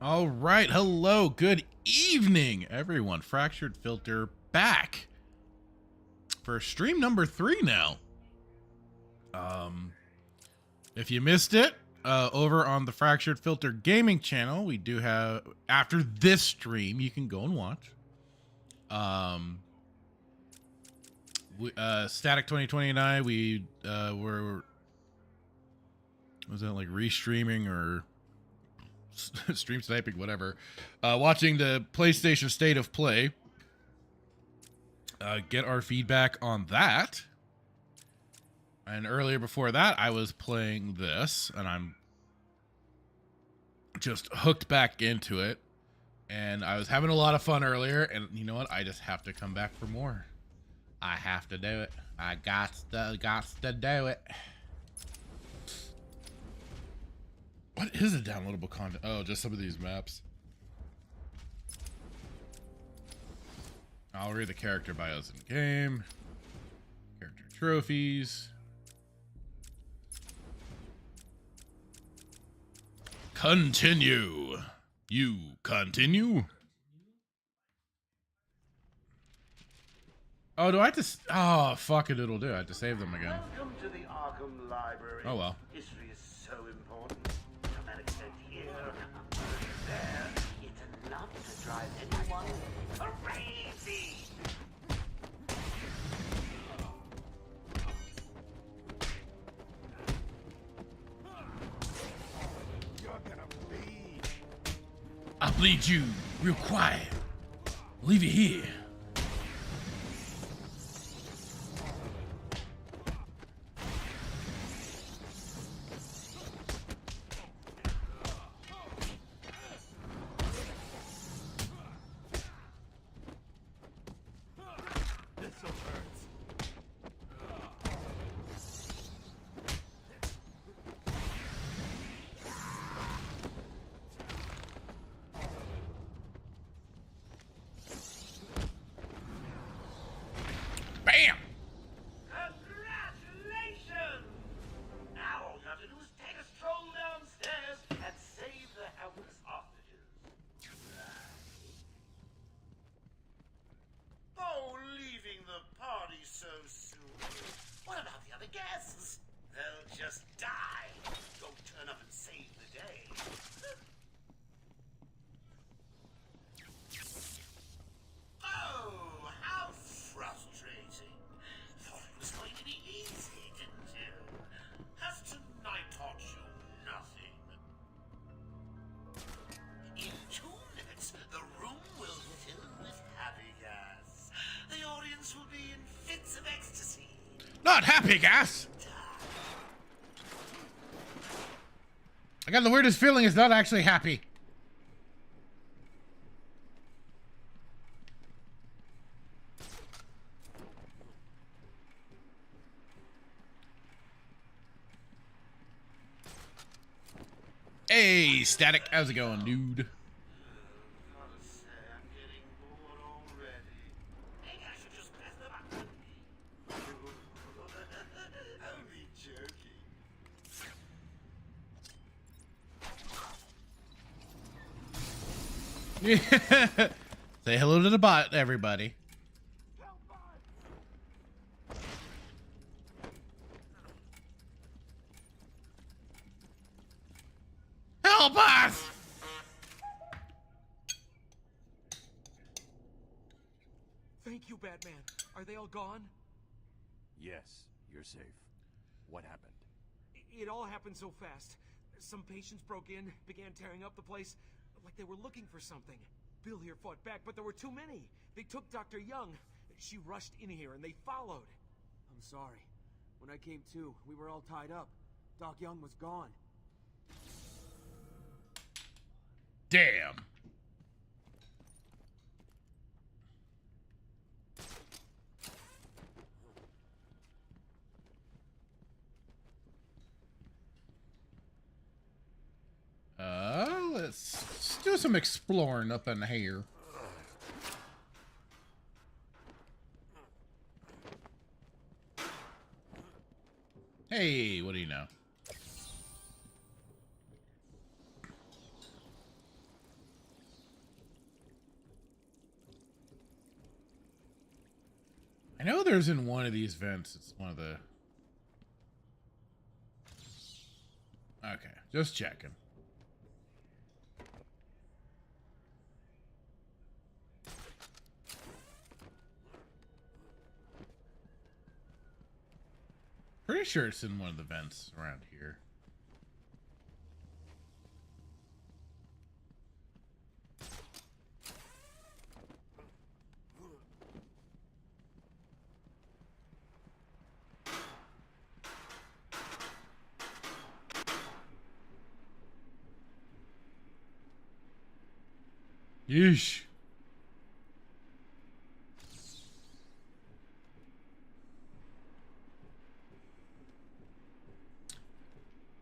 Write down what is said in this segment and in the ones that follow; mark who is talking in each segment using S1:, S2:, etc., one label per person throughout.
S1: All right, hello, good evening, everyone. Fractured Filter back for stream number 3 now. If you missed it, over on the Fractured Filter gaming channel, we do have, after this stream, you can go and watch. Static 2020 and I, we were, was that like restreaming or stream sniping, whatever, watching the PlayStation State of Play, get our feedback on that. And earlier before that, I was playing this, and I'm just hooked back into it. And I was having a lot of fun earlier, and you know what? I just have to come back for more. I have to do it. I got to do it. What is the downloadable content? Oh, just some of these maps. I'll read the character bios in game. Character trophies. Continue. You continue. Oh, do I have to? Oh, fuck it, it'll do. I have to save them again.
S2: Welcome to the Arkham Library.
S1: Oh well.
S2: History is so important. Dramatic event here, there. It's enough to drive anyone crazy. You're gonna bleed.
S1: I'll bleed you real quiet. Leave you here. Bam!
S2: Congratulations! Now all you have to do is take a stroll downstairs and save the helpless hostages. Oh, leaving the party so soon. What about the other guests? They'll just die. Don't turn up and save the day. Oh, how frustrating. Thought it was going to be easy, didn't you? Has tonight taught you nothing? In 2 minutes, the room will fill with happy gas. The audience will be in fits of ecstasy.
S1: Not happy, gas! I got the weirdest feeling it's not actually happy. Hey, Static, how's it going, dude?
S2: Gotta say, I'm getting bored already. Maybe I should just press the button. Only joking.
S1: Say hello to the bot, everybody. Help us!
S3: Thank you, Batman. Are they all gone?
S4: Yes, you're safe. What happened?
S3: It all happened so fast. Some patients broke in, began tearing up the place, like they were looking for something. Bill here fought back, but there were too many. They took Dr. Young. She rushed in here and they followed.
S5: I'm sorry. When I came to, we were all tied up. Doc Young was gone.
S1: Damn. Let's do some exploring up in here. Hey, what do you know? I know there's in one of these vents. It's one of the... Okay, just checking. Pretty sure it's in one of the vents around here. Yeesh.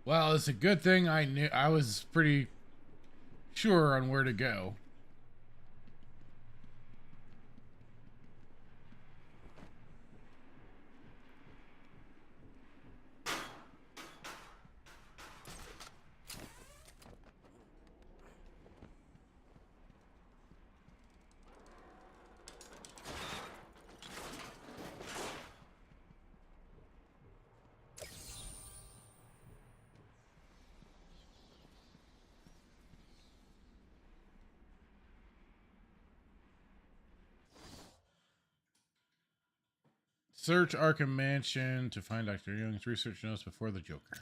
S1: Well, it's a good thing I was pretty sure on where to go. Search Arkham Mansion to find Dr. Young's research notes before the Joker.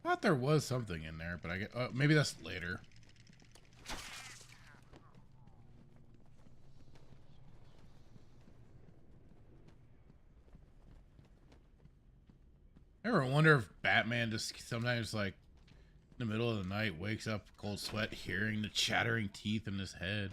S1: Thought there was something in there, but I get maybe that's later. Ever wonder if Batman just sometimes, like, in the middle of the night, wakes up cold sweat, hearing the chattering teeth in his head?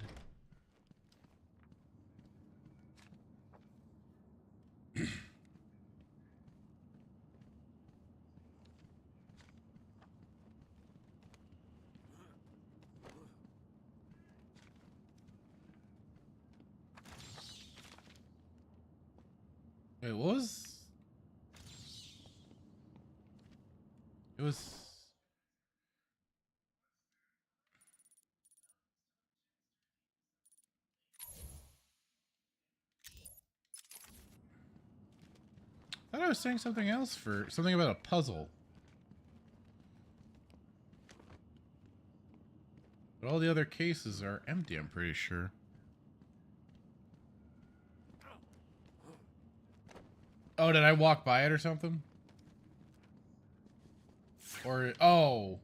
S1: Wait, what was... It was... I thought I was saying something else for... Something about a puzzle. But all the other cases are empty, I'm pretty sure. Oh, did I walk by it or something? Or... Oh...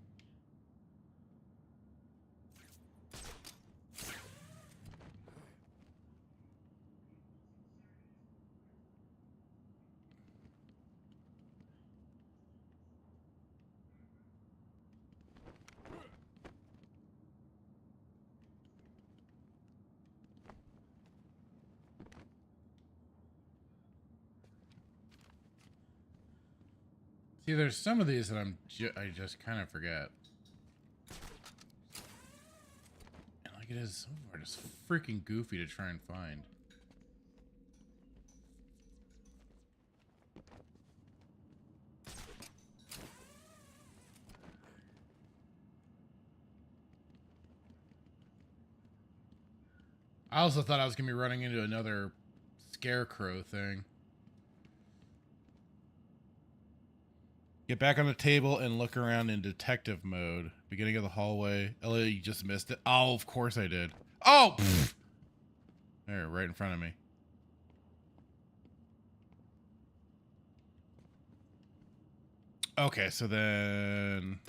S1: See, there's some of these that I just kind of forget. And like it is, some of them are just freaking goofy to try and find. I also thought I was going to be running into another scarecrow thing. Get back on the table and look around in detective mode. Beginning of the hallway. Elliot, you just missed it. Oh, of course I did. Oh! Pfft. There, right in front of me. Okay, so then...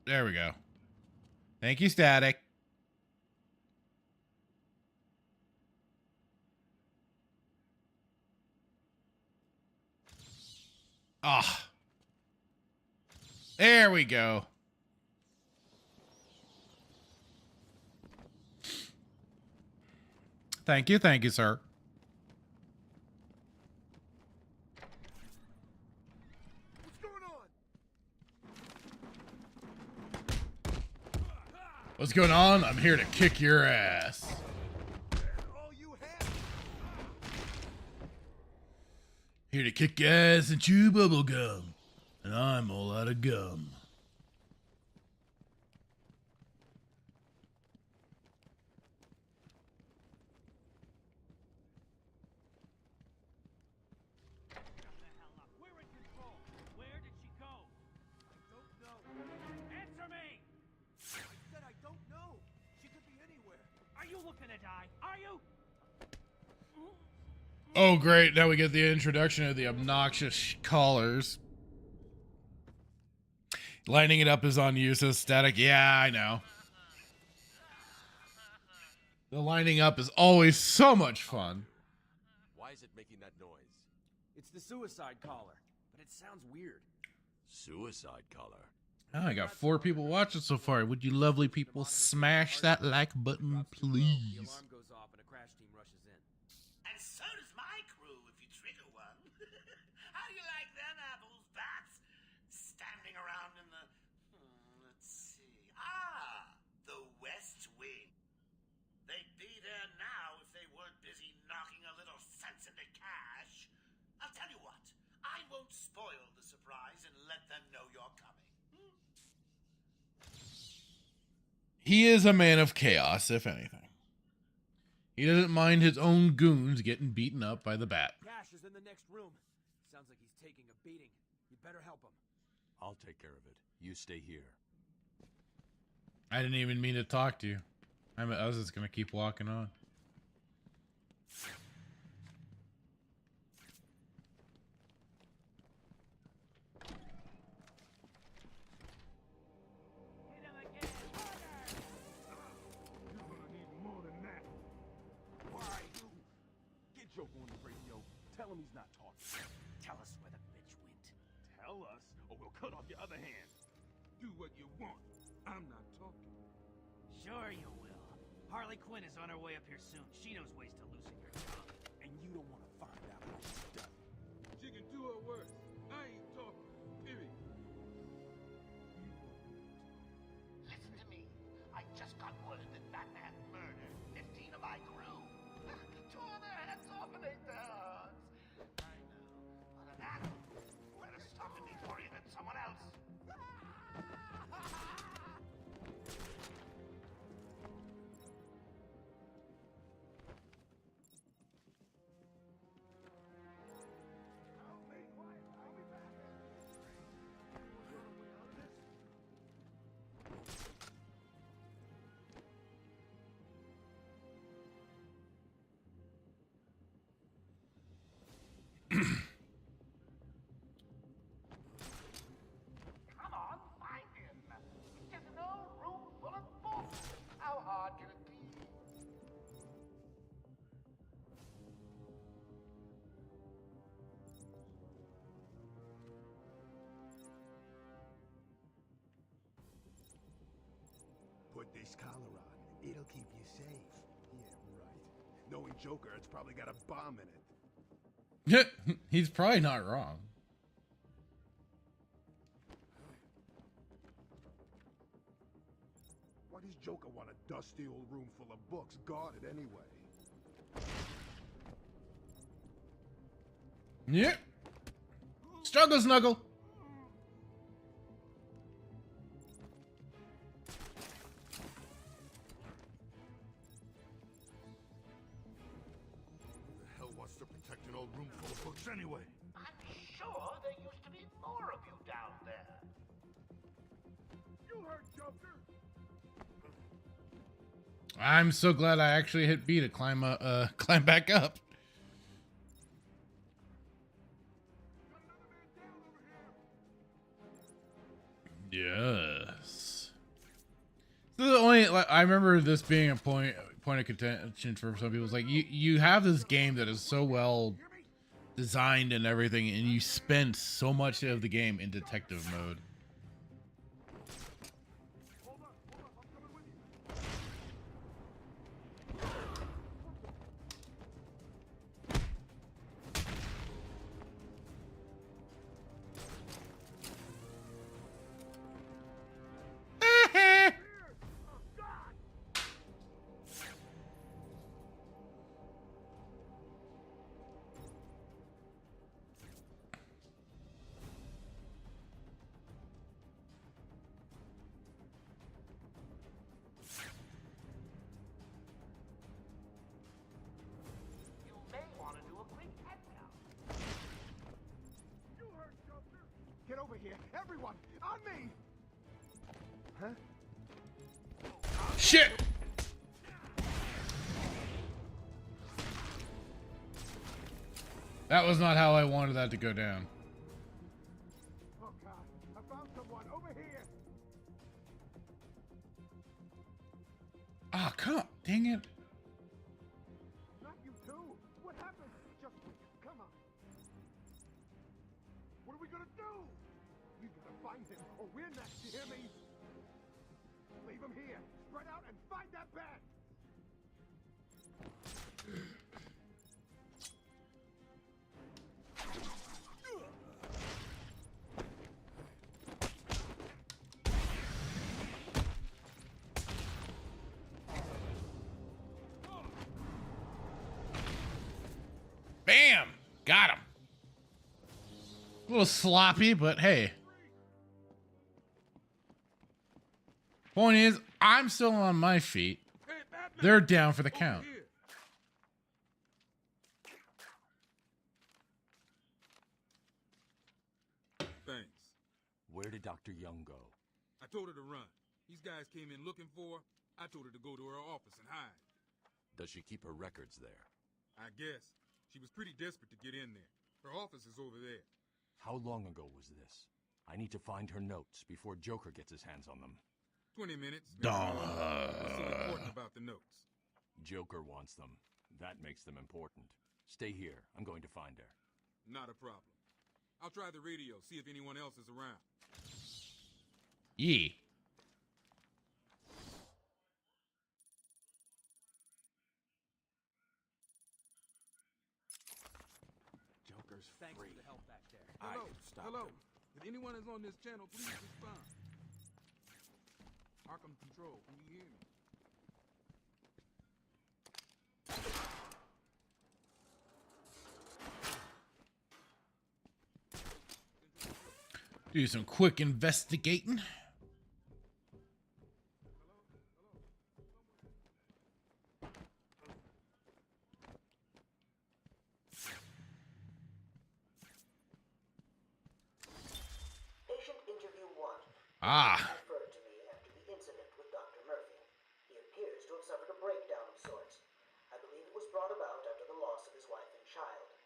S1: There we go. Thank you, Static. Ah. There we go. Thank you, sir.
S5: What's going on?
S1: What's going on? I'm here to kick your ass.
S3: All you have.
S1: Here to kick your ass and chew bubble gum. And I'm all out of gum.
S6: We're in control. Where did she go?
S5: I don't know.
S6: Answer me!
S5: I said I don't know. She could be anywhere.
S6: Are you looking to die? Are you?
S1: Oh, great. Now we get the introduction of the obnoxious callers. Lighting it up is on useless static. Yeah, I know. The lining up is always so much fun.
S4: Why is it making that noise?
S5: It's the suicide collar, but it sounds weird.
S4: Suicide collar.
S1: Oh, I got 4 people watching so far. Would you lovely people smash that like button,
S5: The
S1: please?
S5: alarm goes off and a crash team rushes in.
S2: And so does my crew if you trigger one. How do you like them apples, bats? Standing around in the... let's see... the West Wing. They'd be there now if they weren't busy knocking a little sense into cash. I'll tell you what. I won't spoil the surprise and let them know you're coming.
S1: He is a man of chaos, if anything. He doesn't mind his own goons getting beaten up by the bat.
S5: Cash is in the next room. Sounds like he's taking a beating. You better help him.
S4: I'll take care of it. You stay here.
S1: I didn't even mean to talk to you. I was just gonna keep walking on.
S6: Hit him again. Harder!
S3: You're gonna need more than that. Why you? Get Joker on the radio. Tell him he's not talking.
S6: Tell us where the bitch went.
S3: Tell us, or we'll cut off your other hand. Do what you want. I'm not talking.
S6: Sure you will. Harley Quinn is on her way up here soon. She knows ways to loosen your tongue.
S3: And you don't want to find out how she's done. She can do her worst. I ain't talking. Period.
S2: Listen to me. I just got word that Batman murdered 15 of my crew. Tore their heads off and ate their hearts. I know. But an animal would have stopped me before he hit someone else. Come on, find him. It's just an old room full of books. How hard can it be?
S7: Put this collar on. It'll keep you safe. Yeah, right. Knowing Joker, it's probably got a bomb in it.
S1: He's probably not wrong.
S7: Why does Joker want a dusty old room full of books guarded anyway?
S1: Yeah. Struggle snuggle.
S7: Who the hell wants to protect an old room full of books anyway?
S2: I'm sure there used to be more of you down there.
S7: You heard Joker?
S1: I'm so glad I actually hit B to climb climb back up. Yes. So the only I remember this being a point of contention for some people. It's like you have this game that is so well designed and everything, and you spend so much of the game in detective mode.
S7: Get over here, everyone, on me! Huh?
S1: Shit! That was not how I wanted that to go down.
S7: Oh God, I found someone over here!
S1: Ah, come on. Dang it.
S7: Not you too! What happened? Just come on. What are we gonna do? We gotta find him, or we're next, you hear me? Leave him here. Spread out and find that bag!
S1: Bam! Got him. A little sloppy, but hey. Point is, I'm still on my feet. They're down for the count.
S8: Thanks.
S4: Where did Dr. Young go?
S8: I told her to run. These guys came in looking for her. I told her to go to her office and hide.
S4: Does she keep her records there?
S8: I guess. She was pretty desperate to get in there. Her office is over there.
S4: How long ago was this? I need to find her notes before Joker gets his hands on them.
S8: 20 minutes.
S1: Duh.
S8: What's so important about the notes?
S4: Joker wants them. That makes them important. Stay here. I'm going to find her.
S8: Not a problem. I'll try the radio, see if anyone else is around.
S1: Yee.
S4: Joker's
S3: Thanks
S4: free.
S3: for the help back there.
S8: Hello.
S4: I stopped
S8: Hello.
S4: him.
S8: If anyone is on this channel, please respond. Arkham Control, can you hear me?
S1: Do some quick investigating.
S9: Patient interview 1.
S1: Ah.
S9: Referred to me after the incident with Dr. Murphy. He appears to have suffered a breakdown of sorts. I believe it was brought about after the loss of his wife and child.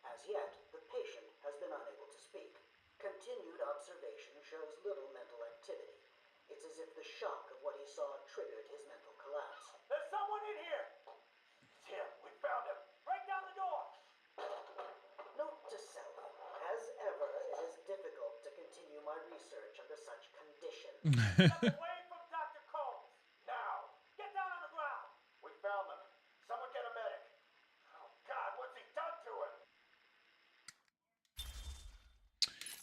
S9: As yet, the patient has been unable to speak. Continued observation shows little mental activity. It's as if the shock of what he saw triggered his mental collapse.
S2: There's someone in here! It's him. We found him. Break down the door!
S9: Note to self, as ever, it is difficult to continue my research under such conditions.
S2: Step away from Dr. Combs! Now! Get down on the ground! We found them. Someone get a medic. Oh, God, what's he done to him?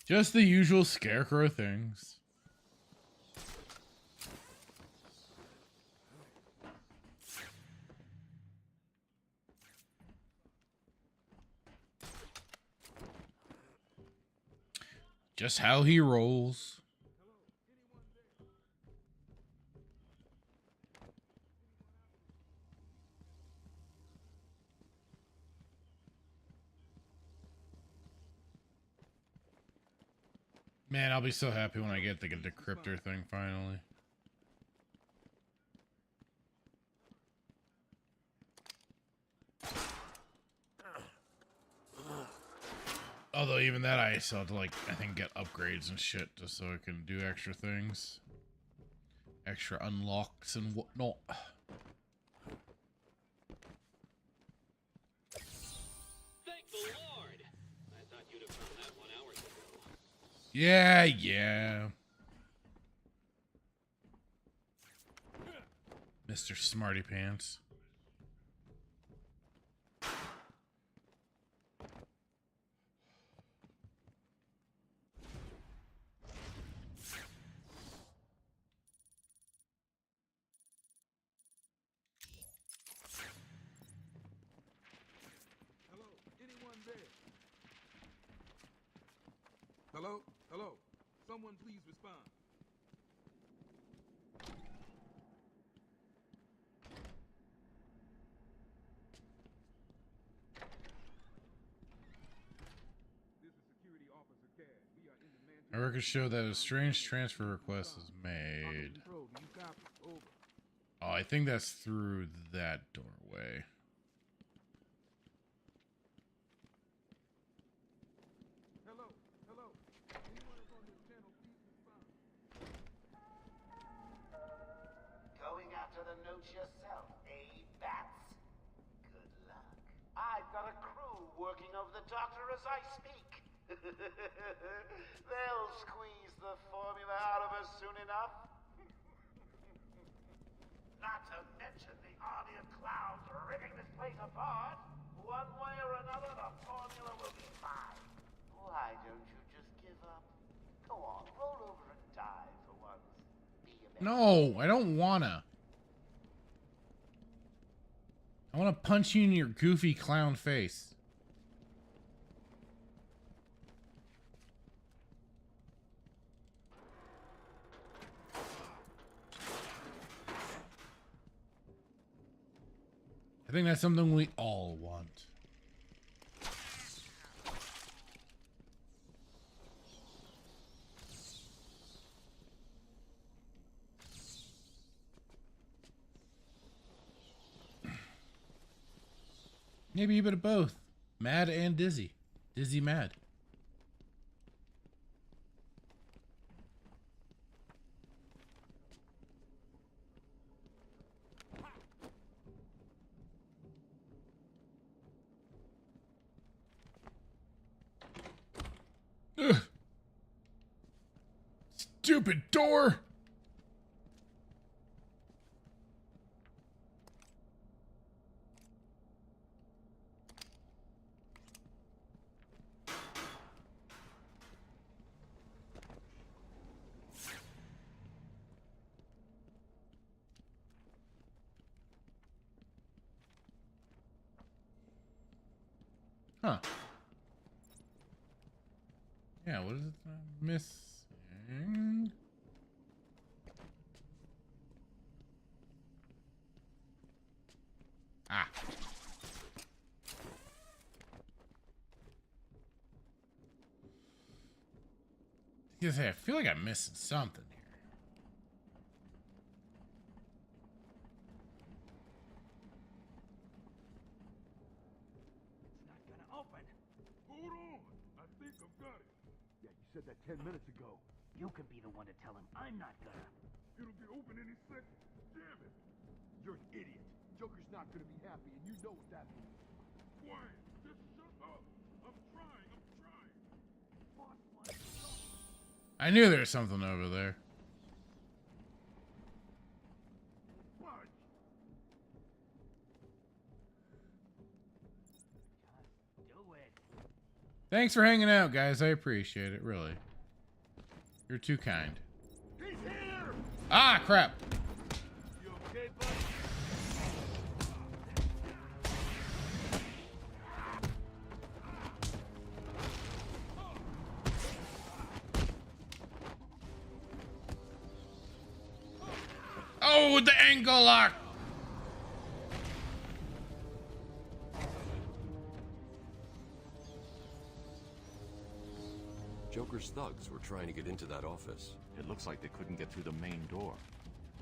S1: Just the usual scarecrow things. Just how he rolls. Man, I'll be so happy when I get the decryptor thing finally. Although even that I still have to, like, I think get upgrades and shit just so I can do extra things. Extra unlocks and whatnot.
S10: Thank the Lord! I thought you'd have found that 1 hour ago.
S1: Yeah. Mr. Smarty Pants.
S8: Hello? Anyone there? Hello? Hello? Someone please respond. This is Security Officer Cash. We are in the mansion
S1: Our records show that a strange transfer request is made. Oh, I think that's through that doorway.
S2: Going after the notes yourself, eh, Bats? Good luck. I've got a crew working over the doctor as I speak. They'll squeeze the formula out of us soon enough. Not to mention the army of clowns ripping this place apart. One way or another, the formula will be mine. Why don't you just give up? Go on, roll over and die for once. Be a man.
S1: No, I don't wanna. I wanna punch you in your goofy clown face. I think that's something we all want. Maybe a bit of both. Mad and dizzy. Dizzy mad. Ugh. Stupid door. Huh. Yeah, what is it I'm missing? Ah. I feel like I'm missing something here.
S6: It's not gonna open.
S8: Hold on. I think I've got it.
S7: Yeah, you said that 10 minutes ago.
S6: You can be the one to tell him I'm not gonna.
S8: It'll be open any second. Damn it.
S7: You're an idiot. Joker's not gonna be happy, and you know what that means.
S8: Quiet. Just shut up. I'm trying.
S1: I knew there was something over there.
S8: What?
S6: Do it.
S1: Thanks for hanging out, guys. I appreciate it, really. You're too kind.
S8: He's here!
S1: Ah, crap.
S8: You okay, buddy?
S1: Oh, the angle lock.
S11: Joker's thugs were trying to get into that office.
S4: It looks like they couldn't get through the main door.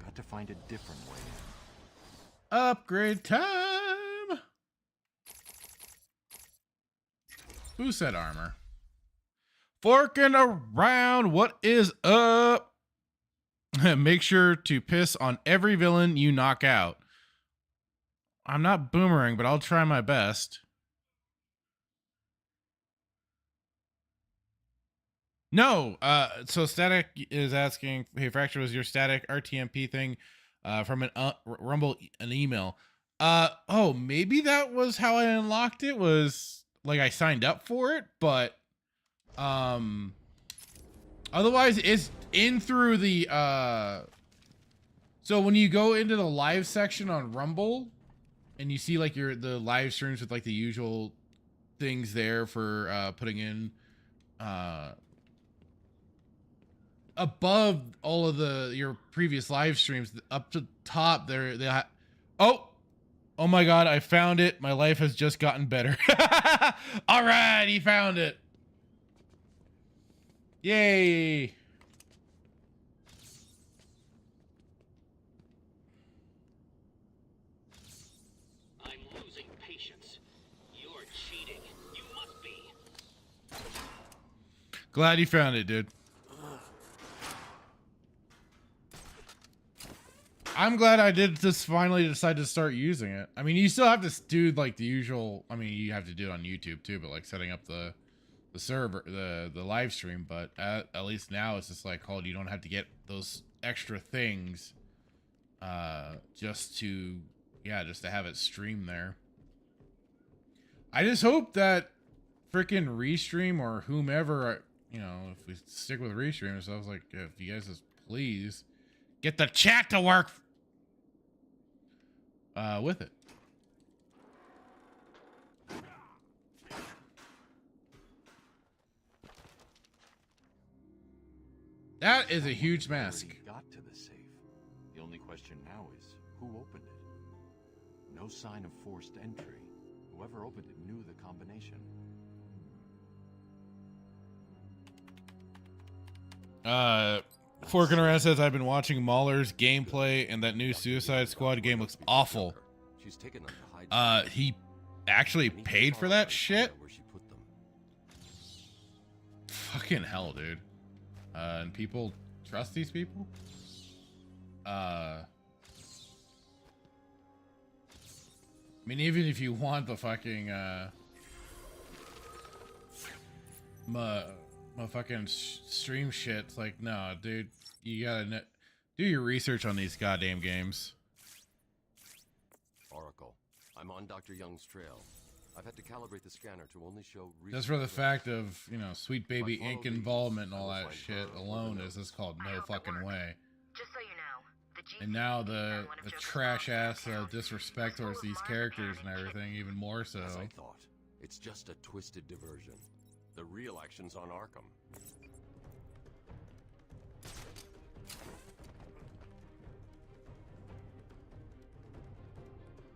S4: Got to find a different way in.
S1: Upgrade time. Who said armor? Forking around. What is up? Make sure to piss on every villain you knock out. I'm not boomerang, but I'll try my best. No, so Static is asking, hey, Fracture, was your Static RTMP thing from an Rumble, an email? Oh, maybe that was how I unlocked it, was like I signed up for it, but otherwise it's in through the so when you go into the live section on Rumble and you see like the live streams with like the usual things there for putting in above all of your previous live streams, up to top there, oh my god, I found it. My life has just gotten better. All right, he found it. Yay!
S10: I'm losing patience. You're cheating. You must be.
S1: Glad you found it, dude. I'm glad I did just finally decide to start using it. I mean, you still have to do like the usual. I mean, you have to do it on YouTube too, but like setting up the server, the live stream. But at least now it's just like, hold, you don't have to get those extra things, just to have it stream there. I just hope that freaking Restream or whomever, you know, if we stick with Restream and stuff, like if you guys just please get the chat to work with it. That is a huge mask.
S4: Got to the safe. The only question now is who opened it. No sign of forced entry. Whoever opened it knew the combination.
S1: Forking around says I've been watching Mahler's gameplay and that new Suicide Squad game looks awful.
S11: She's taken them to hide.
S1: He actually paid for that shit?
S11: Where she put them.
S1: Fucking hell, dude. And people trust these people? I mean, even if you want the fucking, my fucking stream shit, it's like, no, dude, you gotta do your research on these goddamn games.
S11: Oracle, I'm on Dr. Young's trail. I've had to calibrate the scanner to only show.
S1: Just for the fact of, you know, Sweet Baby Inc. involvement and all that shit alone is just called no fucking way.
S12: Just so you know, the G
S1: And now the trash ass disrespect towards these characters and everything, even more so.
S11: As I thought, it's just a twisted diversion. The real action's on Arkham.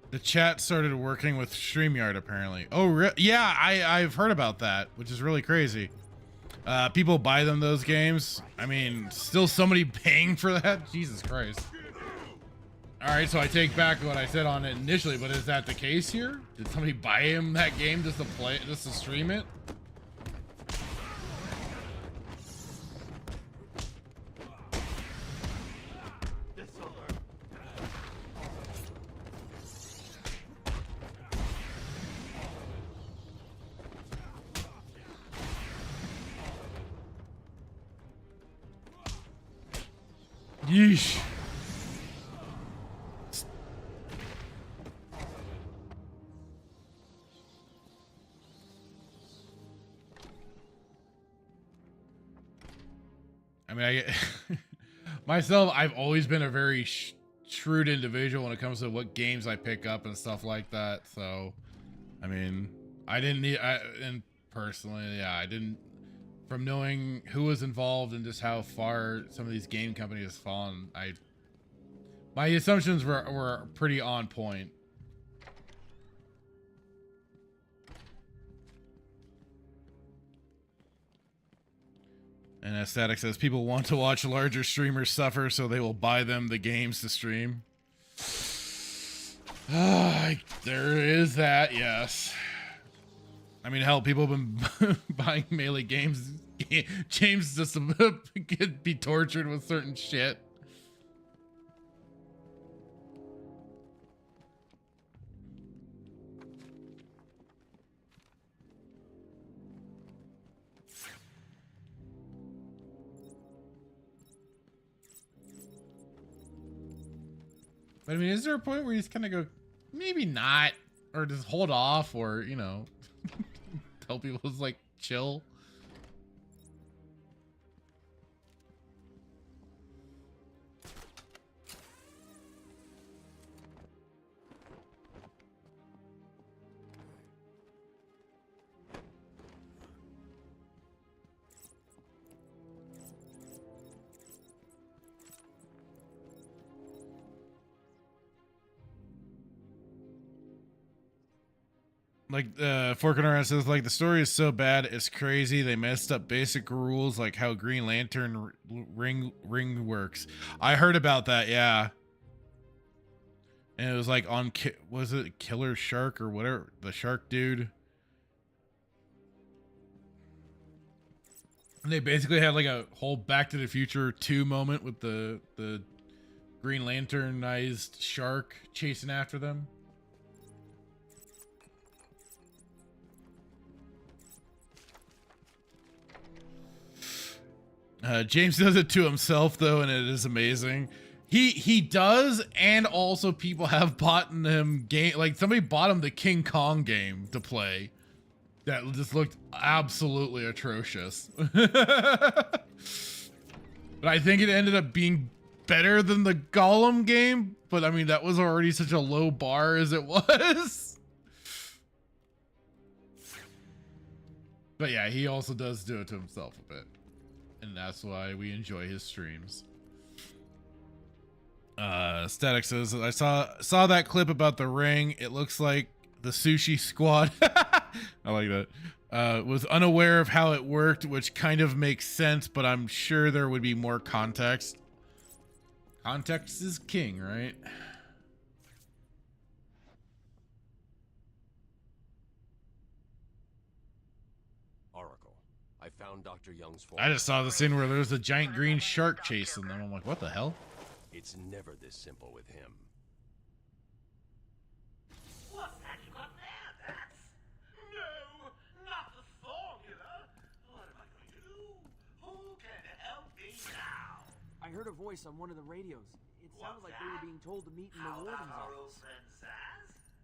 S1: The chat started working with StreamYard apparently. Oh, yeah, I've heard about that, which is really crazy. People buy them those games. I mean, still somebody paying for that? Jesus Christ. All right, so I take back what I said on it initially, but is that the case here? Did somebody buy him that game just to play it, just to stream it? Yeesh. I mean, myself, I've always been a very shrewd individual when it comes to what games I pick up and stuff like that. So, I mean, and personally, yeah, I didn't, from knowing who was involved and just how far some of these game companies have fallen, my assumptions were pretty on point. And Aesthetic says people want to watch larger streamers suffer, so they will buy them the games to stream. There is that, yes. I mean, hell, people have been buying Melee games just to be tortured with certain shit. But I mean, is there a point where you just kind of go, maybe not, or just hold off, or, you know, tell people it's like chill? Like Forking around says, like the story is so bad it's crazy. They messed up basic rules like how Green Lantern ring works. I heard about that, yeah. And it was like on was it Killer Shark or whatever, the shark dude. And they basically had like a whole Back to the Future 2 moment with the Green Lanternized shark chasing after them. James does it to himself though, and it is amazing. He does, and also people have bought him game, like somebody bought him the King Kong game to play. That just looked absolutely atrocious. But I think it ended up being better than the Gollum game. But I mean, that was already such a low bar as it was. But yeah, he also does do it to himself a bit. And that's why we enjoy his streams. Static says, I saw that clip about the ring. It looks like the Sushi Squad. I like that. Was unaware of how it worked, which kind of makes sense, but I'm sure there would be more context. Context is king, right?
S11: Oracle, I found Dr. Young's form.
S1: I just saw the scene where there was a giant green shark chasing them. I'm like, what the hell?
S11: It's never this simple with him.
S2: What's that you got there, Bats? No, not the formula. What am I going to do? Who can help me now?
S5: I heard a voice on one of the radios. It sounded like they were being told to meet in the
S2: How
S5: warden's
S2: about our old
S5: office.
S2: friend Zaz?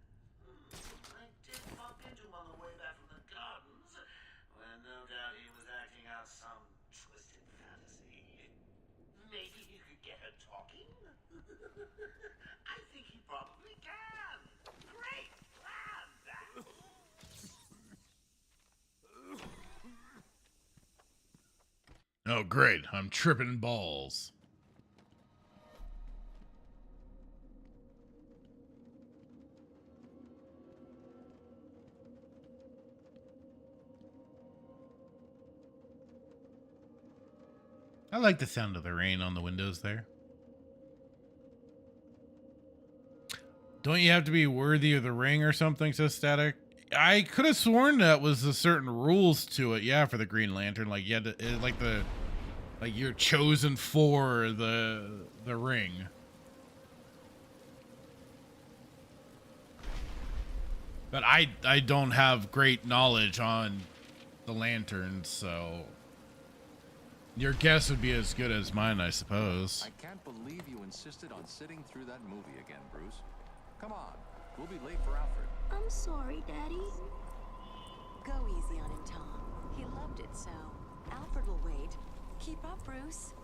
S2: I did bump into him on the way back from the gardens, when no doubt he was acting out some twisted fantasy. Maybe you could get her talking? I think he probably can. Great plan, Zaz.
S1: Oh, great. I'm tripping balls. I like the sound of the rain on the windows there. Don't you have to be worthy of the ring or something, says Static? I could have sworn that was a certain rules to it, yeah, for the Green Lantern. Like, you had to, like you're chosen for the ring. But I don't have great knowledge on the lanterns, so your guess would be as good as mine, I suppose.
S4: I can't believe you insisted on sitting through that movie again, Bruce. Come on, we'll be late for Alfred.
S12: I'm sorry, Daddy. Go easy on him, Tom. He loved it so. Alfred will wait. Keep up, Bruce.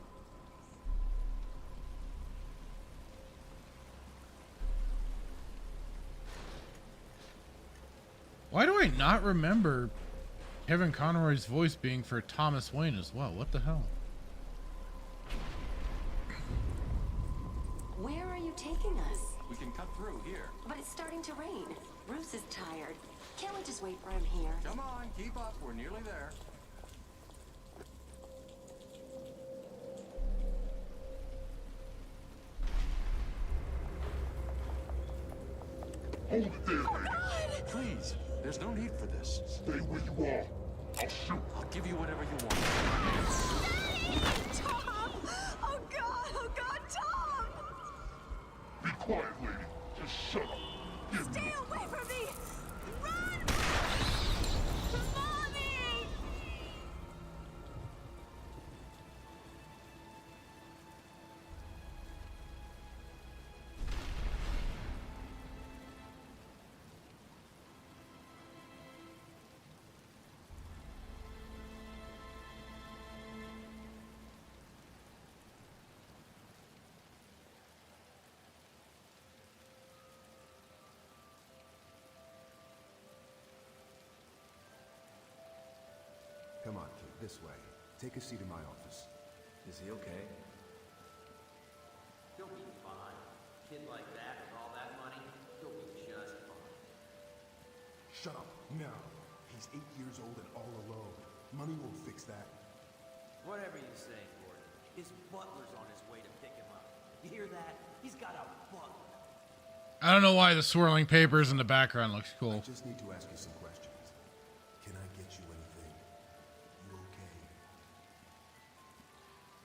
S1: Why do I not remember Kevin Conroy's voice being for Thomas Wayne as well? What the hell?
S12: Where are you taking us?
S4: We can cut through here.
S12: But it's starting to rain. Bruce is tired. Can't we just wait for him here?
S4: Come on, keep up. We're nearly there.
S7: Hold it there, man.
S4: Please, there's no need for this.
S7: Stay where you are. I'll shoot.
S4: I'll give you whatever you want.
S12: Tom! Oh God, Tom!
S7: Be quiet, lady. Just shut up. Give
S12: Stay
S7: me.
S12: away from me! Run! Mommy!
S13: Come on, kid, this way. Take a seat in my office.
S14: Is he okay?
S15: He'll be fine. Kid like that with all that money, he'll be just fine.
S7: Shut up. No, he's 8 years old and all alone. Money won't fix that.
S5: Whatever you say, Gordon. His butler's on his way to pick him up. You hear that? He's got a butler.
S1: I don't know why the swirling papers in the background looks cool.
S13: I just need to ask you some questions. Can I get you anything? You okay?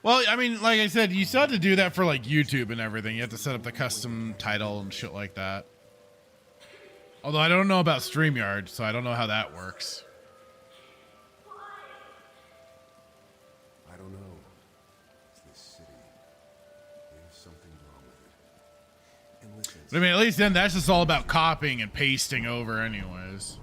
S1: Well, I mean, like I said, you still have to do that for like YouTube and everything. You have to set up the custom title and shit like that. Although I don't know about StreamYard, so I don't know how that works.
S13: I don't know. It's this city. There's something wrong with it. And listen.
S1: But I mean, at least then that's just all about copying and pasting over anyways.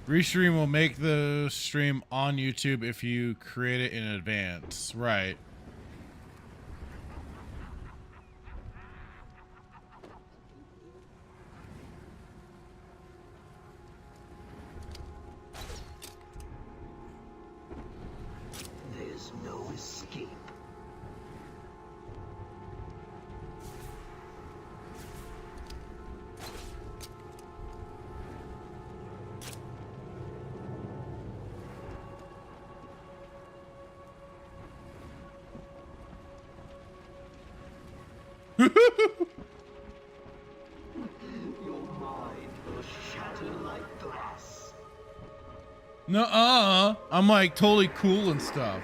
S1: Restream will make the stream on YouTube if you create it in advance. Right.
S2: There's no escape. Your mind will shatter like glass.
S1: Nuh-uh. I'm like totally cool and stuff.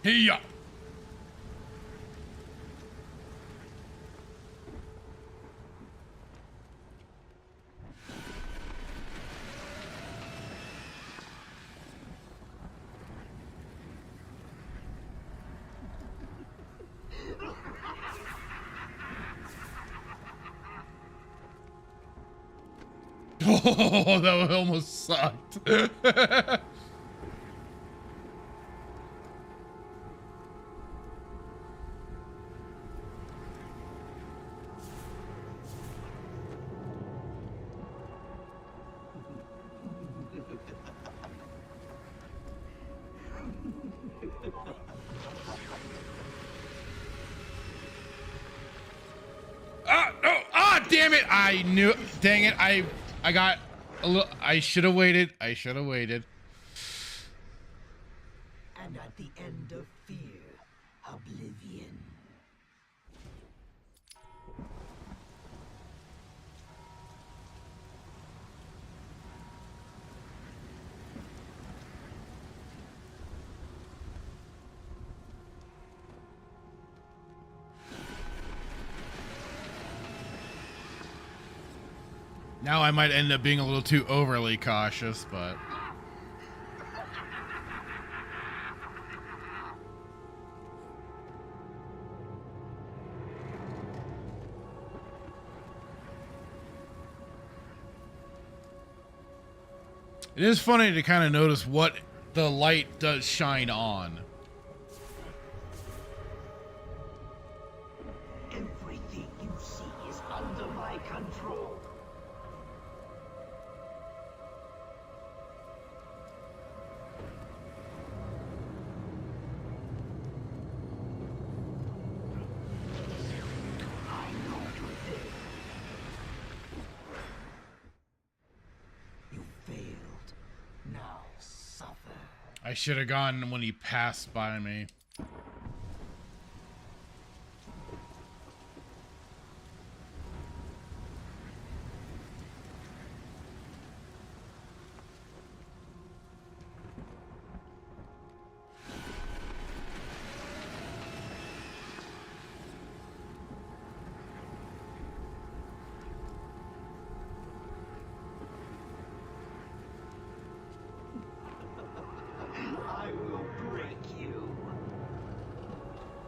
S1: Hey-ya. Oh, that almost sucked. Ah, no. Ah, damn it. I knew. Dang it. I got a little. I should have waited. I should have waited.
S2: And at the end of fear, oblivion.
S1: Now I might end up being a little too overly cautious, but... It is funny to kind of notice what the light does shine on.
S2: Everything you see is under my control. I know you're there. You failed. Now suffer.
S1: I should have gone when he passed by me.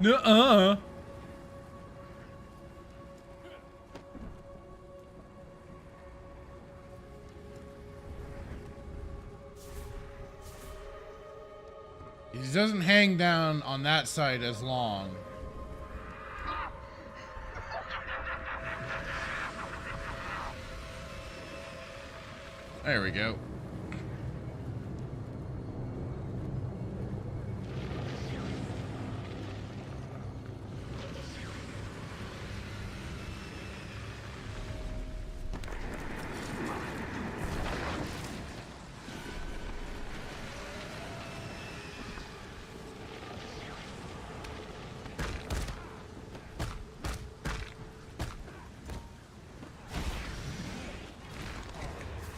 S1: Nuh-uh. He doesn't hang down on that side as long. There we go.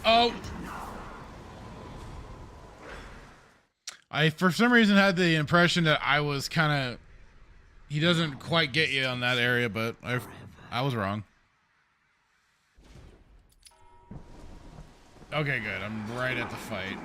S1: Oh! I, for some reason, had the impression that I was kind of... He doesn't quite get you on that area, but I was wrong. Okay, good. I'm right at the fight.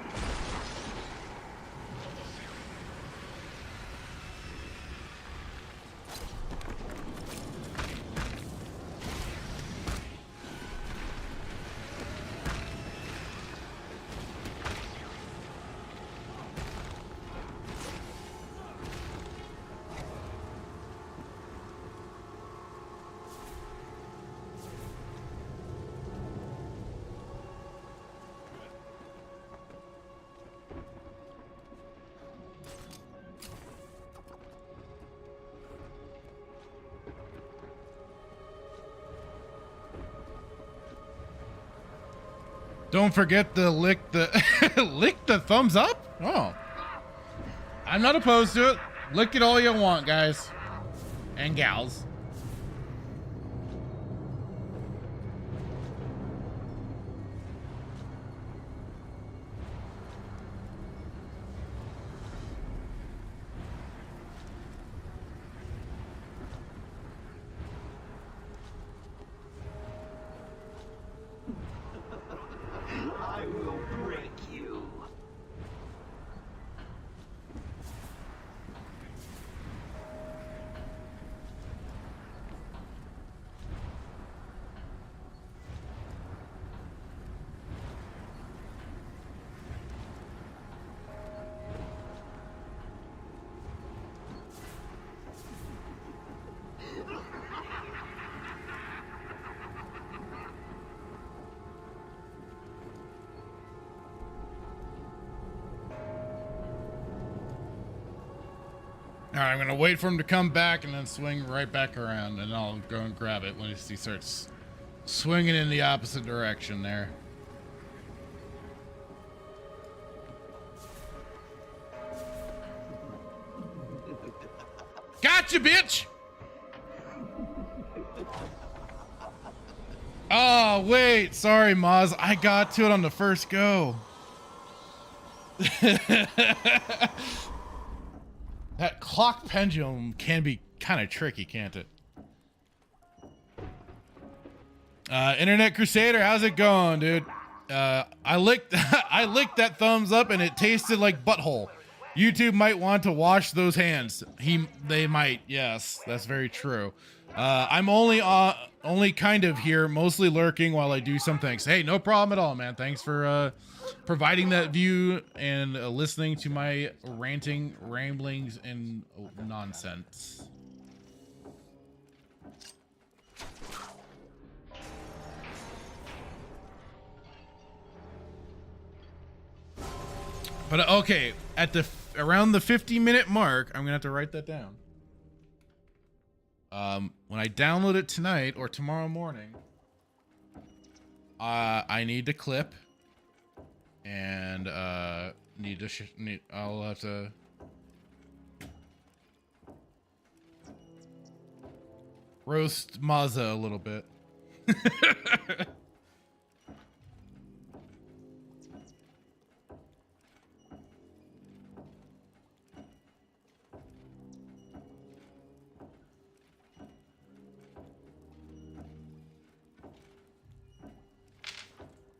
S1: Don't forget to lick the lick the thumbs up. Oh, I'm not opposed to it. Lick it all you want, guys and gals.
S2: I will break you.
S1: All right, I'm gonna wait for him to come back and then swing right back around, and I'll go and grab it when he starts swinging in the opposite direction there. Gotcha, bitch! Oh, wait. Sorry, Maz. I got to it on the first go. That clock pendulum can be kind of tricky, can't it? Internet Crusader, how's it going, dude? I licked I licked that thumbs up and it tasted like butthole. YouTube might want to wash those hands. They might. Yes, that's very true. I'm only kind of here, mostly lurking while I do some things. Hey, no problem at all, man. Thanks for providing that view and listening to my ranting, ramblings, and nonsense. But okay, at around the 50-minute mark, I'm gonna have to write that down. When I download it tonight or tomorrow morning, I need to clip and I'll have to roast Mazza a little bit.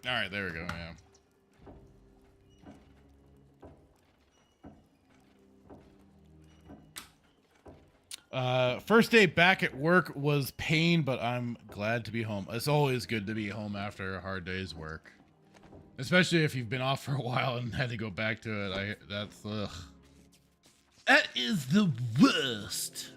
S1: All right, there we go. Yeah. First day back at work was pain, but I'm glad to be home. It's always good to be home after a hard day's work. Especially if you've been off for a while and had to go back to it. That's, ugh. That is the worst.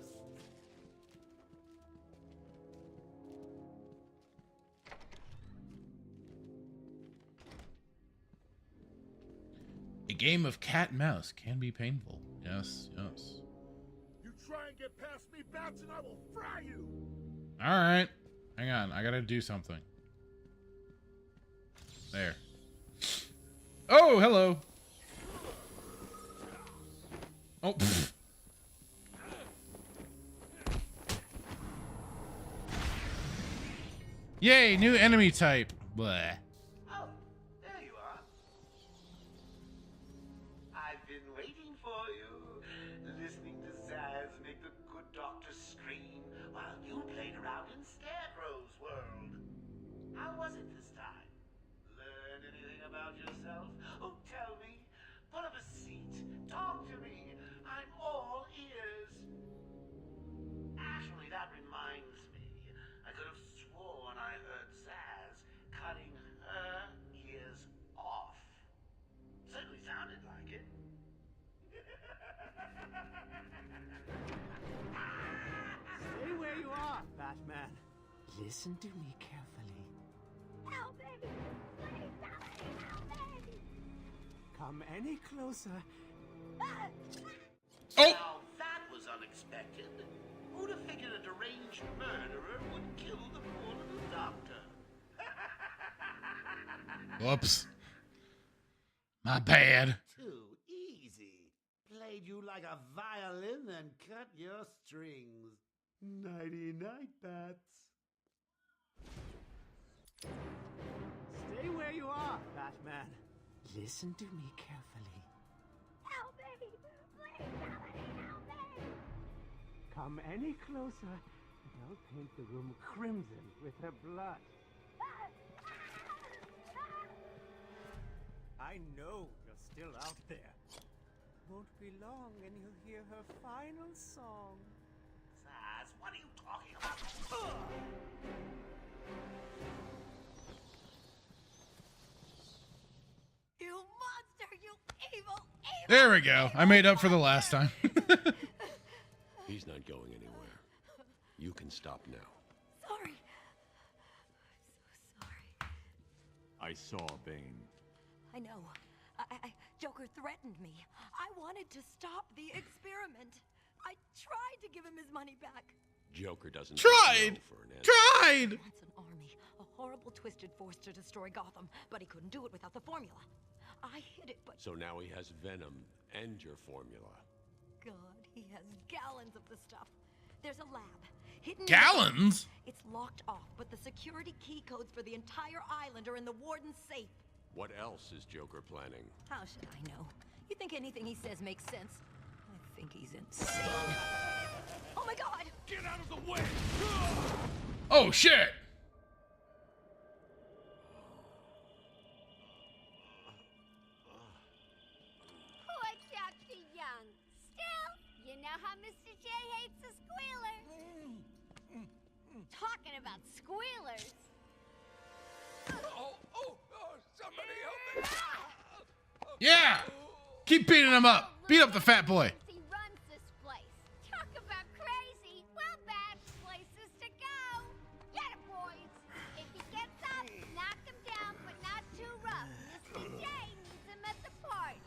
S1: A game of cat and mouse can be painful. Yes, yes.
S7: You try and get past me, Bats, and I will fry you!
S1: Alright. Hang on, I gotta do something. There. Oh, hello. Oh, pfft. Yay, new enemy type. Bleh.
S2: Oh, there you are. I've been waiting for you, listening to Zaz make the good doctor scream while you played around in Scarecrow's world. How was it this time? Learn anything about yourself? Oh, tell me. Put up a seat. Talk to me. I'm all ears. Actually, that reminds me. I could have sworn I heard Zaz cutting her ears off. Certainly sounded like it.
S5: Stay where you are, Batman. Listen to me carefully.
S14: Help me! Please, somebody help me!
S5: Come any closer.
S1: Oh!
S2: Now that was unexpected. Who'd have figured a deranged murderer would kill the poor little doctor?
S1: Whoops. My bad.
S2: Too easy. Played you like a violin and cut your strings. Nighty-night, Bats.
S5: Stay where you are, Batman. Listen to me carefully.
S14: Help me! Please, somebody help me!
S5: Come any closer, and I'll paint the room crimson with her blood. I know you're still out there. Won't be long and you'll hear her final song.
S2: Zaz, what are you talking about?
S14: You monster! You evil, evil!
S1: There we go. I made up for the last time.
S11: He's not going anywhere. You can stop now.
S14: Sorry. I'm so sorry.
S4: I saw Bane.
S12: I know. Joker threatened me. I wanted to stop the experiment. I tried to give him his money back.
S11: Joker doesn't
S1: Tried!
S11: take no for an answer.
S1: Tried!
S12: He wants an army, a horrible twisted force to destroy Gotham, but he couldn't do it without the formula. I hid it, but
S11: So now he has Venom and your formula.
S12: God, he has gallons of the stuff. There's a lab. Hidden
S1: Gallons?
S12: It's locked off, but the security key codes for the entire island are in the warden's safe.
S11: What else is Joker planning?
S12: How should I know? You think anything he says makes sense? I think he's insane. Oh my God!
S8: Get out of the way!
S1: Oh, shit!
S14: Poor Dr. Young. Still, you know how Mr. J hates a squealer. Talking about squealers.
S8: Somebody help me!
S1: Yeah! Keep beating him up. Beat up the fat boy.
S14: He runs this place. Talk about crazy. Well, bad places to go. Get him, boys. If he gets up, knock him down, but not too rough. Mr. J needs him at the party.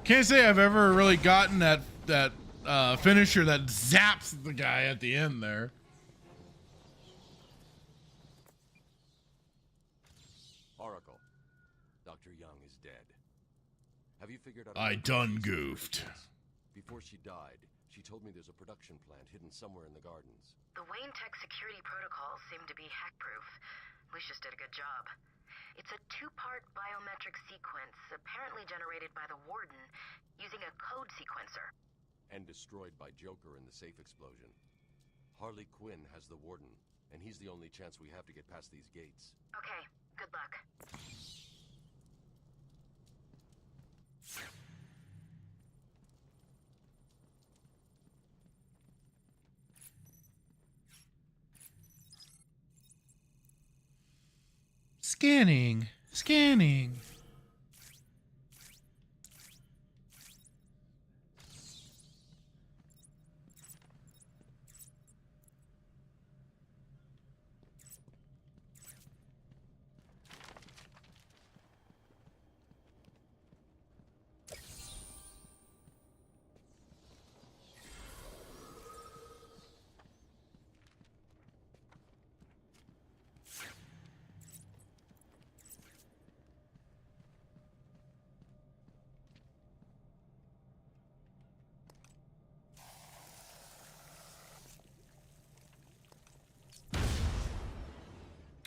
S1: Can't say I've ever really gotten that finisher that zaps the guy at the end there.
S11: Oracle, Dr. Young is dead. Have you figured out?
S1: I done goofed.
S11: Before she died, she told me there's a production plant hidden somewhere in the gardens.
S15: The Wayne Tech security protocols seem to be hack-proof. Lucius did a good job. It's a two-part biometric sequence, apparently generated by the Warden, using a code sequencer.
S11: And destroyed by Joker in the safe explosion. Harley Quinn has the Warden, and he's the only chance we have to get past these gates.
S15: Okay, good luck.
S1: Scanning. Scanning.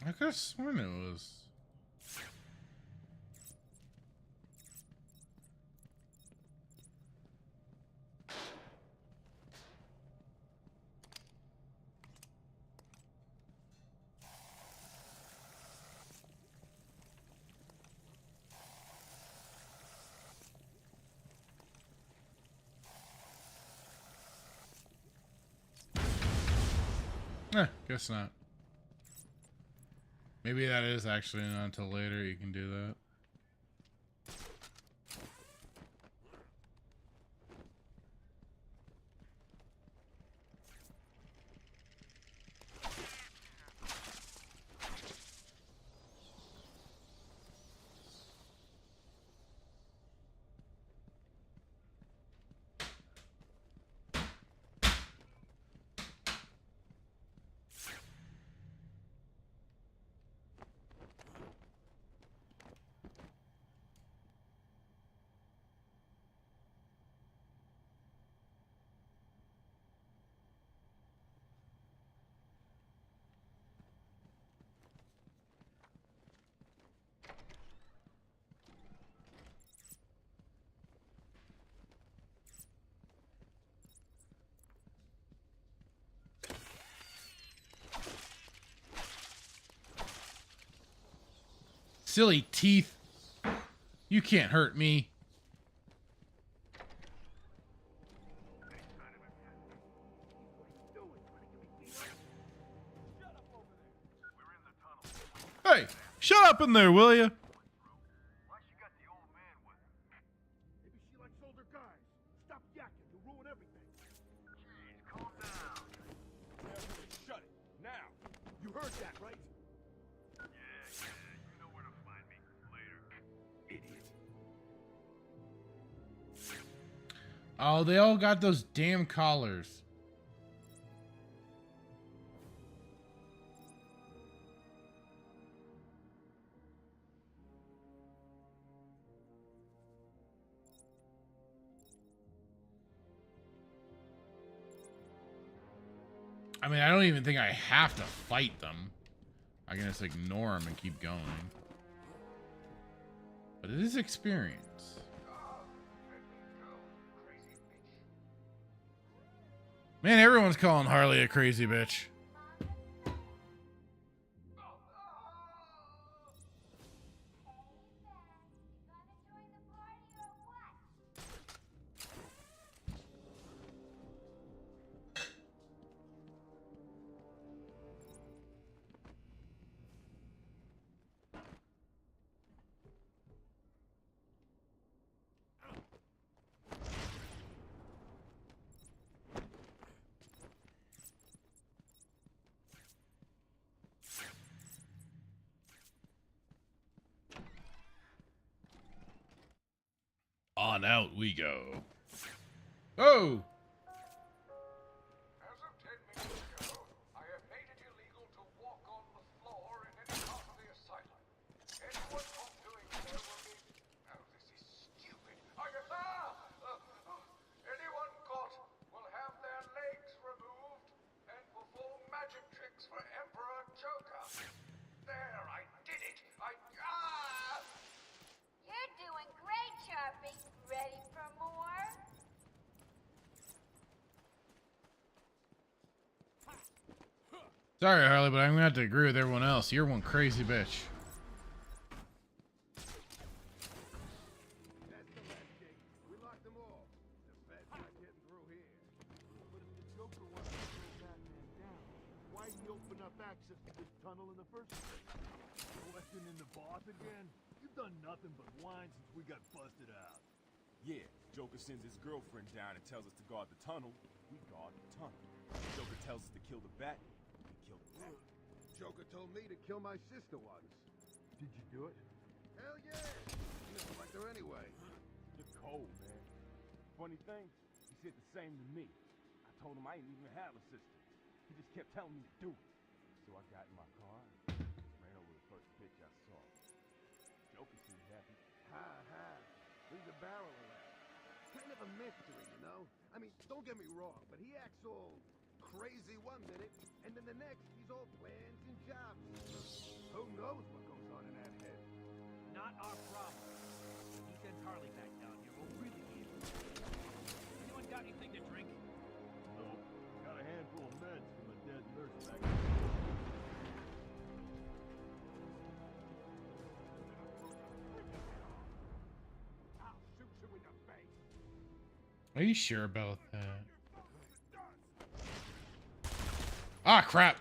S1: I could have sworn it was. Guess not. Maybe that is actually not until later you can do that. Silly teeth. You can't hurt me. Hey, shut up in there, will you?
S7: Why she got the old man with her? Maybe she likes older guys. Stop yakking, you ruin everything. Jeez, calm down. Everybody shut it, now. You heard that, right? Yeah, you know where to find me. Later. Idiot.
S1: Oh, they all got those damn collars. I mean, I don't even think I have to fight them. I can just ignore them and keep going. But it is experience. Man, everyone's calling Harley a crazy bitch. On out we go. Oh!
S7: As of 10 minutes ago, I have made it illegal to walk on the floor in any part of the asylum. Anyone caught doing so will be... Oh, this is stupid. Anyone caught will have
S1: Sorry, Harley, but I'm gonna have to agree with everyone else. You're one crazy bitch.
S7: That's the last gate. We locked them all. The Fed's not getting through here. But if the Joker wants to throw Batman down, why'd he open up access to this tunnel in the first place? Questioning the boss again? You've done nothing but whine since we got busted out.
S16: Yeah, Joker sends his girlfriend down and tells us to guard the tunnel. We guard the tunnel. Joker tells us to kill the Bat. We kill the Bat.
S7: Joker told me to kill my sister once. Did you do it? Hell yeah! You never liked her anyway.
S16: You're cold, man. Funny thing, he said the same to me. I told him I didn't even have a sister. He just kept telling me to do it. So I got in my car and ran over the first bitch I saw. Joker seemed happy.
S7: Ha ha. He's a barrel of that. Kind of a mystery, you know? I mean, don't get me wrong, but he acts all crazy one minute, and then the next he's all plans and jobs. Who knows what goes on in that head?
S6: Not our problem. If he sends Harley back down here, we'll really be able to. Anyone got anything to drink?
S7: No. Got a handful of meds from a dead nurse back I'll shoot you in the face.
S1: Are you sure about that? Ah, crap.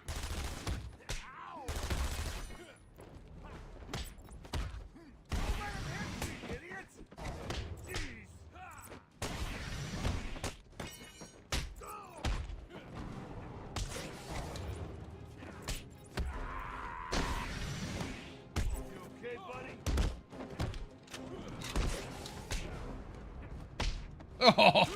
S1: Oh.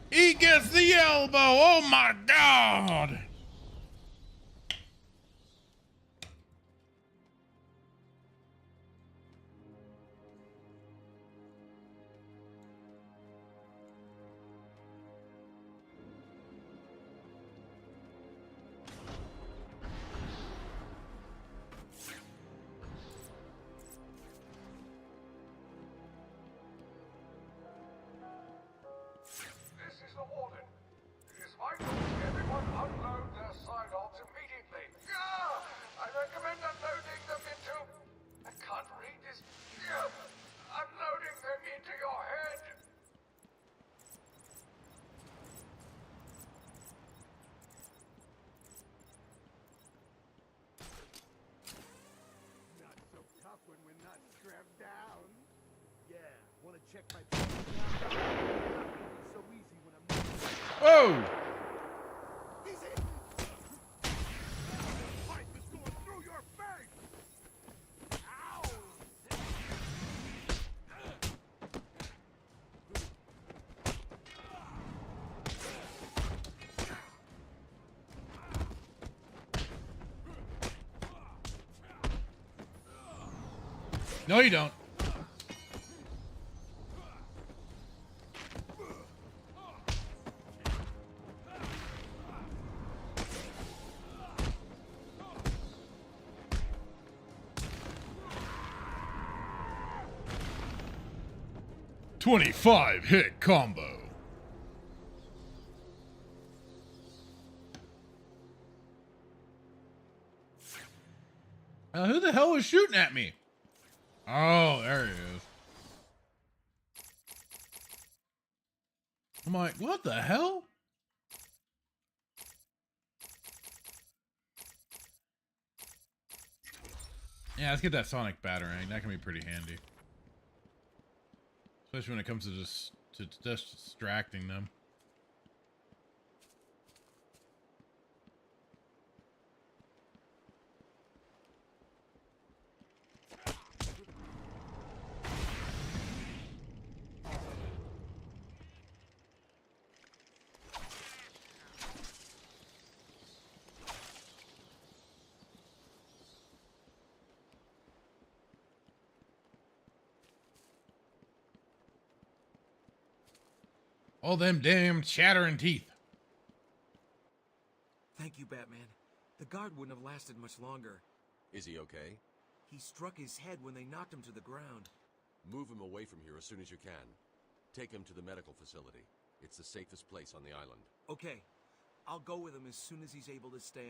S1: He gets the elbow. Oh my God.
S7: This is the warden. It is vital that everyone unload their sidearms immediately. I recommend unloading them into... I can't read this. Unloading them into your head. Not so tough when we're not strapped down. Yeah, wanna check my... So easy when I'm...
S1: Whoa.
S7: Easy! Pipe is going through your face! Ow!
S1: No, you don't. .25 hit combo. Who the hell was shooting at me? Oh, there he is. I'm like, what the hell? Yeah, let's get that sonic batarang. That can be pretty handy. Especially when it comes to just distracting them. All them damn chattering teeth.
S3: Thank you, Batman. The guard wouldn't have lasted much longer.
S11: Is he okay?
S3: He struck his head when they knocked him to the ground.
S11: Move him away from here as soon as you can. Take him to the medical facility. It's the safest place on the island.
S3: Okay. I'll go with him as soon as he's able to stand.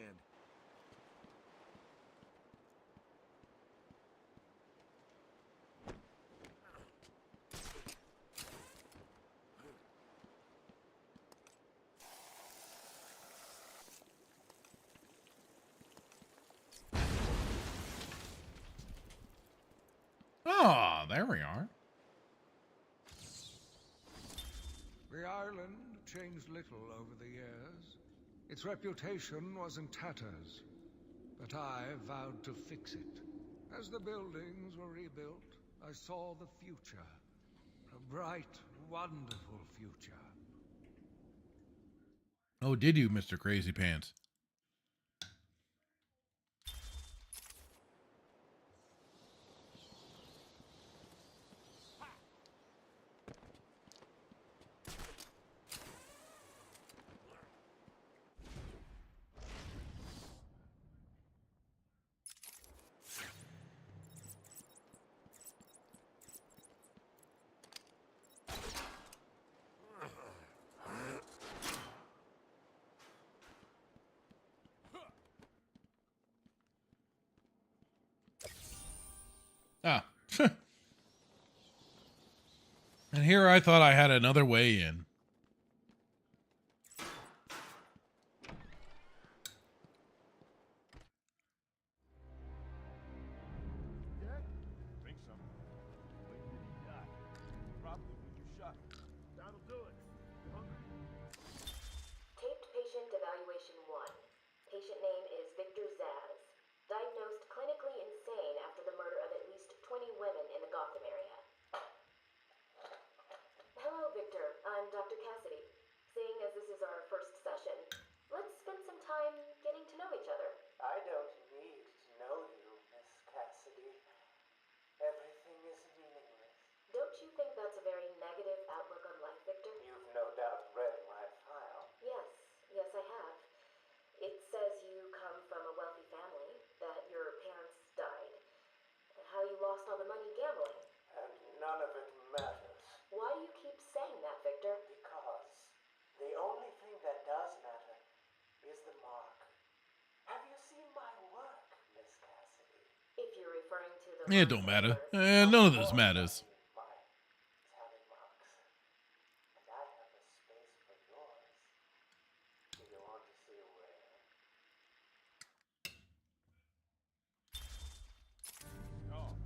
S1: Oh, there we are.
S17: The island changed little over the years. Its reputation was in tatters, but I vowed to fix it. As the buildings were rebuilt, I saw the future. A bright, wonderful future.
S1: Oh, did you, Mr. Crazy Pants? Ah. And here I thought I had another way in.
S7: Dead? Think so. When did he die? Probably when you shot him. That'll do it. Hungry?
S15: Taped patient evaluation 1. Patient name is Victor Zaz. Diagnosed clinically insane after the murder of at least 20 women in the Gotham area. Hello, Victor. I'm Dr. Cassidy. Seeing as this is our first session, let's spend some time getting to know each other.
S9: I don't need to know you, Miss Cassidy. Everything is meaningless.
S15: Don't you think that's a very negative outlook on life, Victor?
S9: You've no doubt read my file.
S15: Yes, I have. It says you come from a wealthy family, that your parents died, how you lost all the money gambling.
S9: And none of it matters.
S15: Why do you keep saying that, Victor?
S9: Because the only thing that does matter is the mark. Have you seen my work, Miss Cassidy?
S15: If you're referring to the...
S1: It don't matter. None of this matters.
S9: My tally marks. And I have a space for yours. Do you want to see where?
S7: Oh.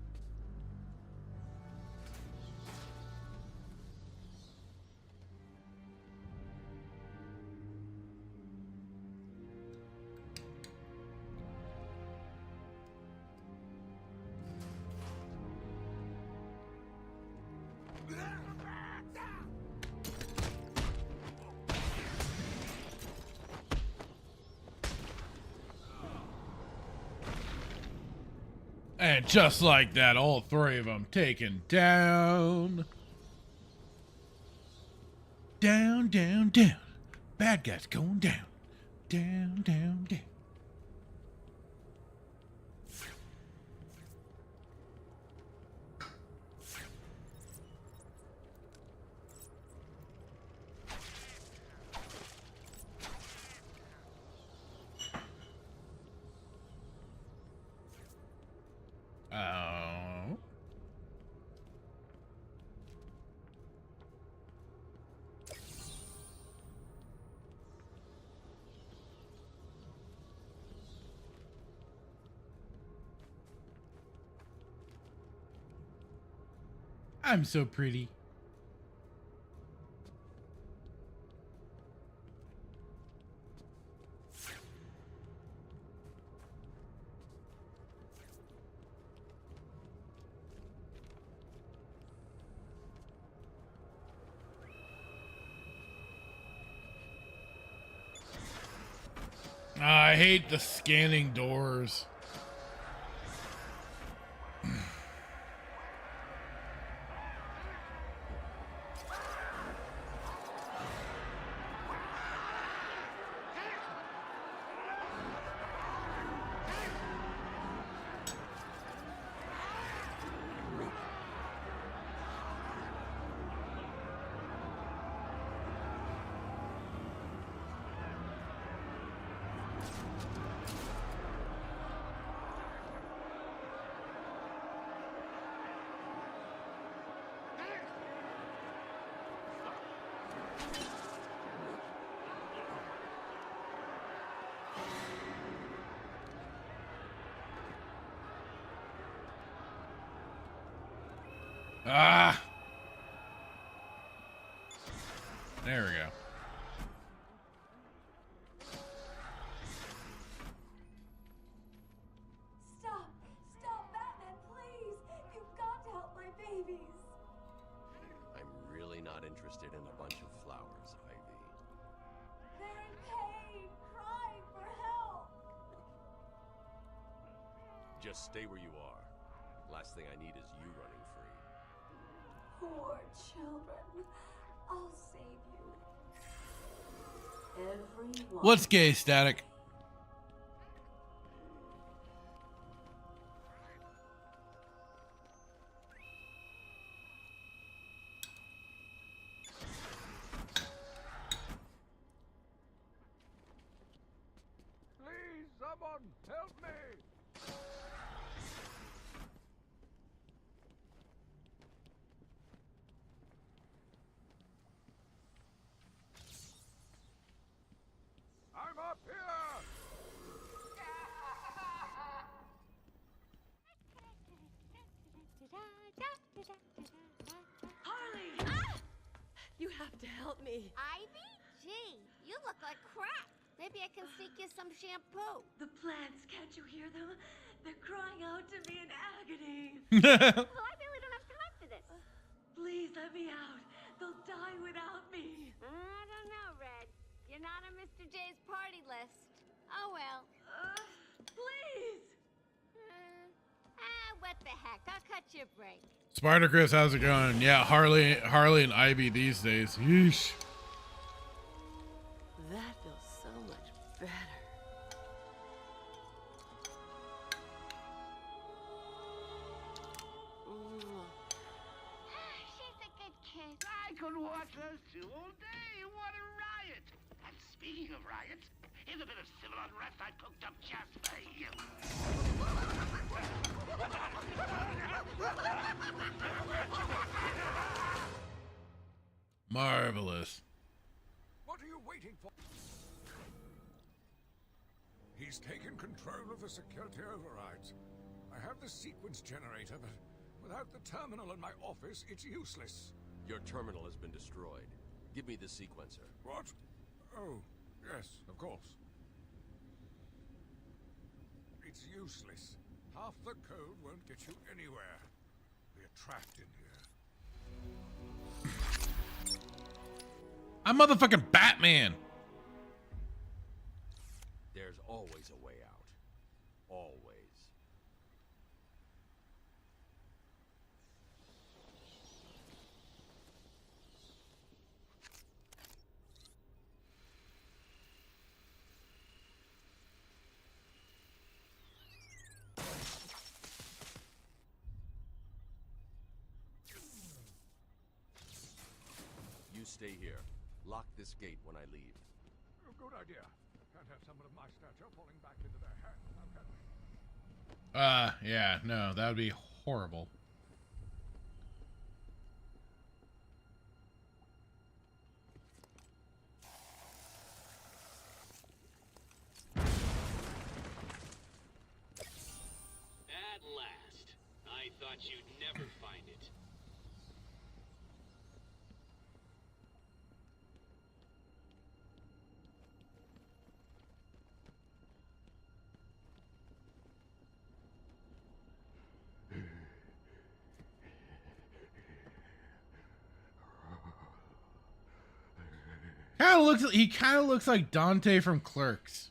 S1: And just like that, all three of them taken down. Down, down, down. Bad guys going down. Down, down, down. Oh. I'm so pretty. I hate the scanning doors. Ah! There we go.
S12: Stop! Stop, Batman, please! You've got to help my babies!
S11: I'm really not interested in a bunch of flowers, Ivy.
S12: They're in pain, crying for help!
S11: Just stay where you are. Last thing I need is you running free.
S12: Poor children. I'll save you. Everyone.
S1: What's gay, Static?
S16: Please, someone, help me! I'm up here!
S12: Harley! You have to help me.
S14: Ivy? Gee, you look like crap. Maybe I can sneak you some shampoo.
S12: The plants, can't you hear them? They're crying out to me in agony.
S14: Well, I really don't have time for this.
S12: Please let me out. They'll die without me.
S14: I don't know, Red. You're not on Mr. J's party list. Oh, well.
S12: Please!
S14: What the heck? I'll cut you a break.
S1: Spider Chris, how's it going? Yeah, Harley and Ivy these days. Yeesh.
S12: That feels so much better.
S2: She's a good kid. I could watch those two all day. What a riot! And speaking of riots, here's a bit of civil unrest I cooked up just for you.
S1: Marvelous.
S17: What are you waiting for? He's taken control of the security overrides. I have the sequence generator, but without the terminal in my office, it's useless.
S11: Your terminal has been destroyed. Give me the sequencer.
S17: What? Oh, yes, of course. It's useless. Half the code won't get you anywhere. We're trapped in here.
S1: I'm motherfucking Batman.
S11: There's always a way out. Always. You stay here. Lock this gate when I leave.
S17: Oh, good idea. Can't have someone of my stature falling back into their hands, now can we?
S1: Yeah, no, that would be horrible.
S10: At last. I thought you'd never find it.
S1: He kind of looks like Dante from Clerks.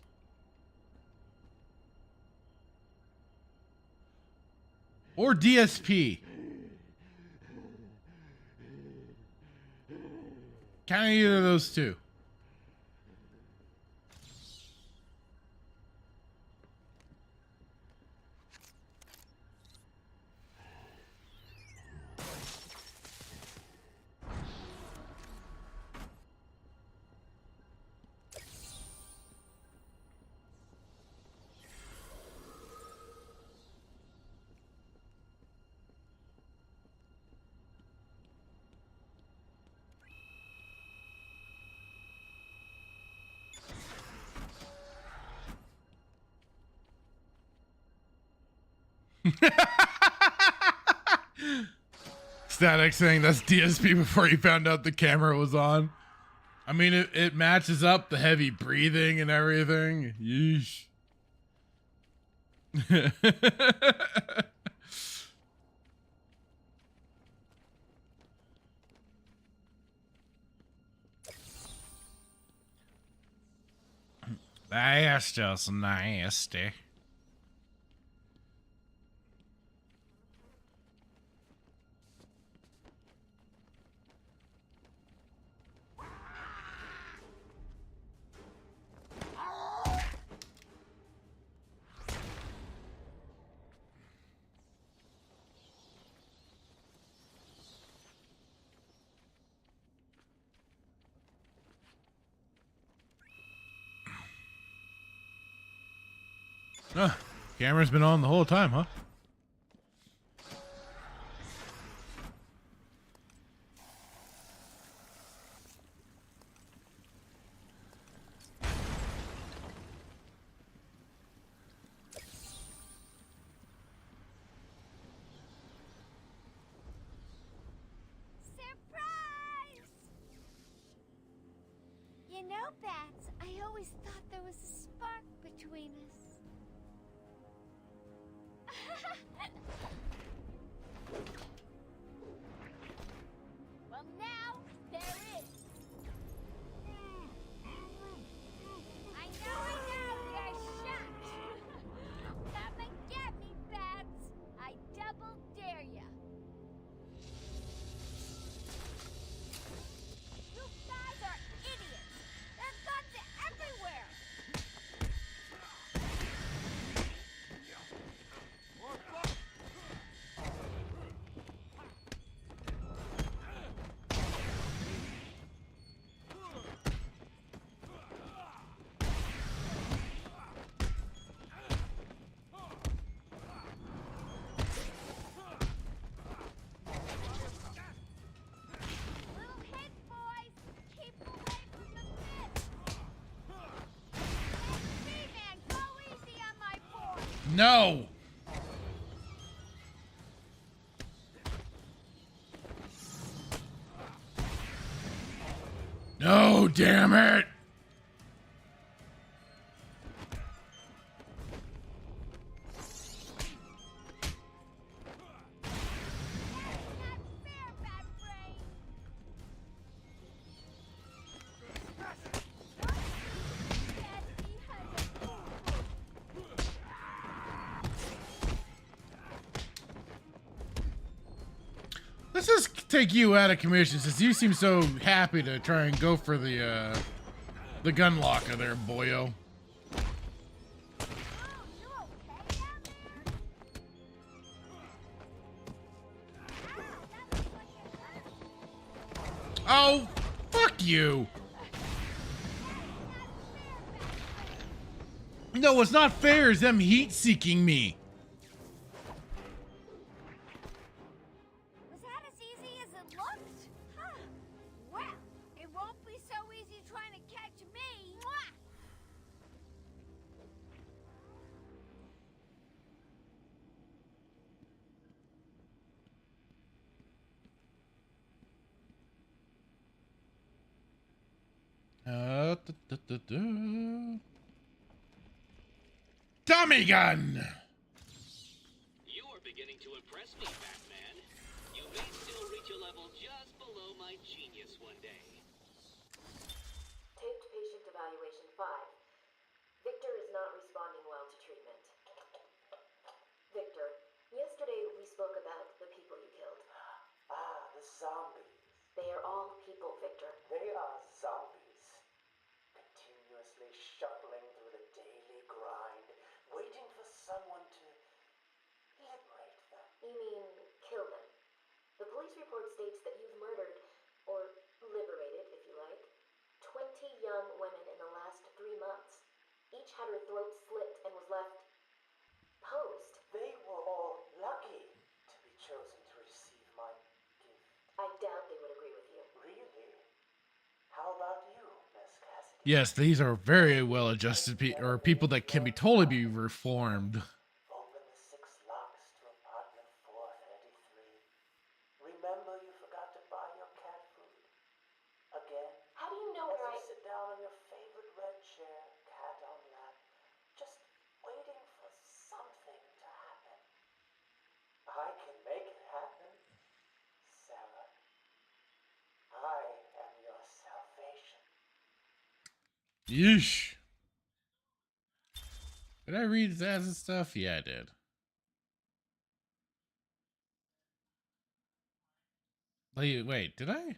S1: Or DSP. Kind of either of those two. Static saying that's DSP before he found out the camera was on. I mean, it matches up the heavy breathing and everything. Yeesh. That's just nasty. Camera's been on the whole time, huh?
S14: Surprise! You know, Bats, I always thought there was a spark between us. Well, now there is. I know, you're shocked. Come and get me, Bats. I double dare ya. You guys are idiots. There are guns everywhere. Little hit, boys. Keep away from the pit. Hey, man, go easy on my boy.
S1: No. No, damn it. Let's just take you out of commission since you seem so happy to try and go for the gun locker there, boyo. Oh, fuck you. No, what's not fair is them heat-seeking me.
S14: Was that as easy as it looked? Huh. Well, it won't be so easy trying to catch me. Mwah!
S1: Tommy gun!
S10: You are beginning to impress me, Batman. You may still reach a level just below my genius one day.
S15: Taped patient evaluation 5. Victor is not responding well to treatment. Victor, yesterday we spoke about the people you killed.
S9: Ah, the zombies.
S15: They are all people, Victor.
S9: They are zombies. Continuously shuffling through the daily grind, waiting for someone to liberate them.
S15: You mean kill them? The police report states that you've murdered, or liberated if you like, 20 young women in the last 3 months. Each had her throat slit and was left posed.
S9: They were all lucky to be chosen to receive my gift.
S15: I doubt they would agree with you.
S9: Really? How about you, Miss Cassidy?
S1: Yes, these are very well-adjusted or people that can be totally be reformed.
S9: Open the 6 locks to
S1: Yeesh. Did I read Zaz's stuff? Yeah, I did. Wait, did I?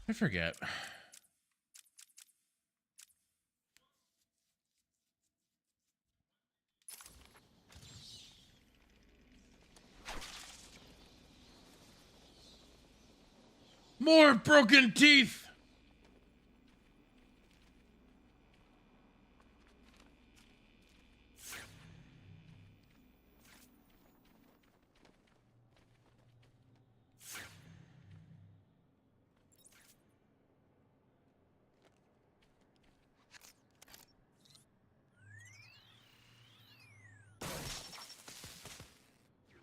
S1: I forget. More broken teeth!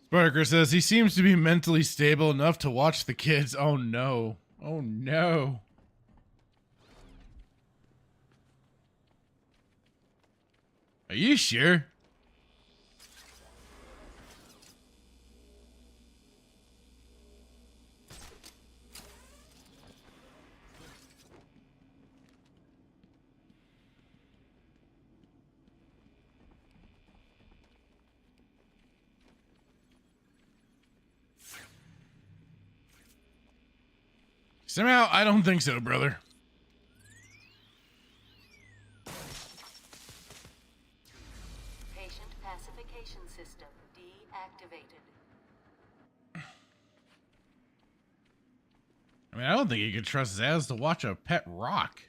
S1: Sparker says he seems to be mentally stable enough to watch the kids. Oh no. Oh no. Are you sure? Somehow, I don't think so, brother.
S18: Patient pacification system deactivated.
S1: I mean, I don't think you could trust Zaz to watch a pet rock.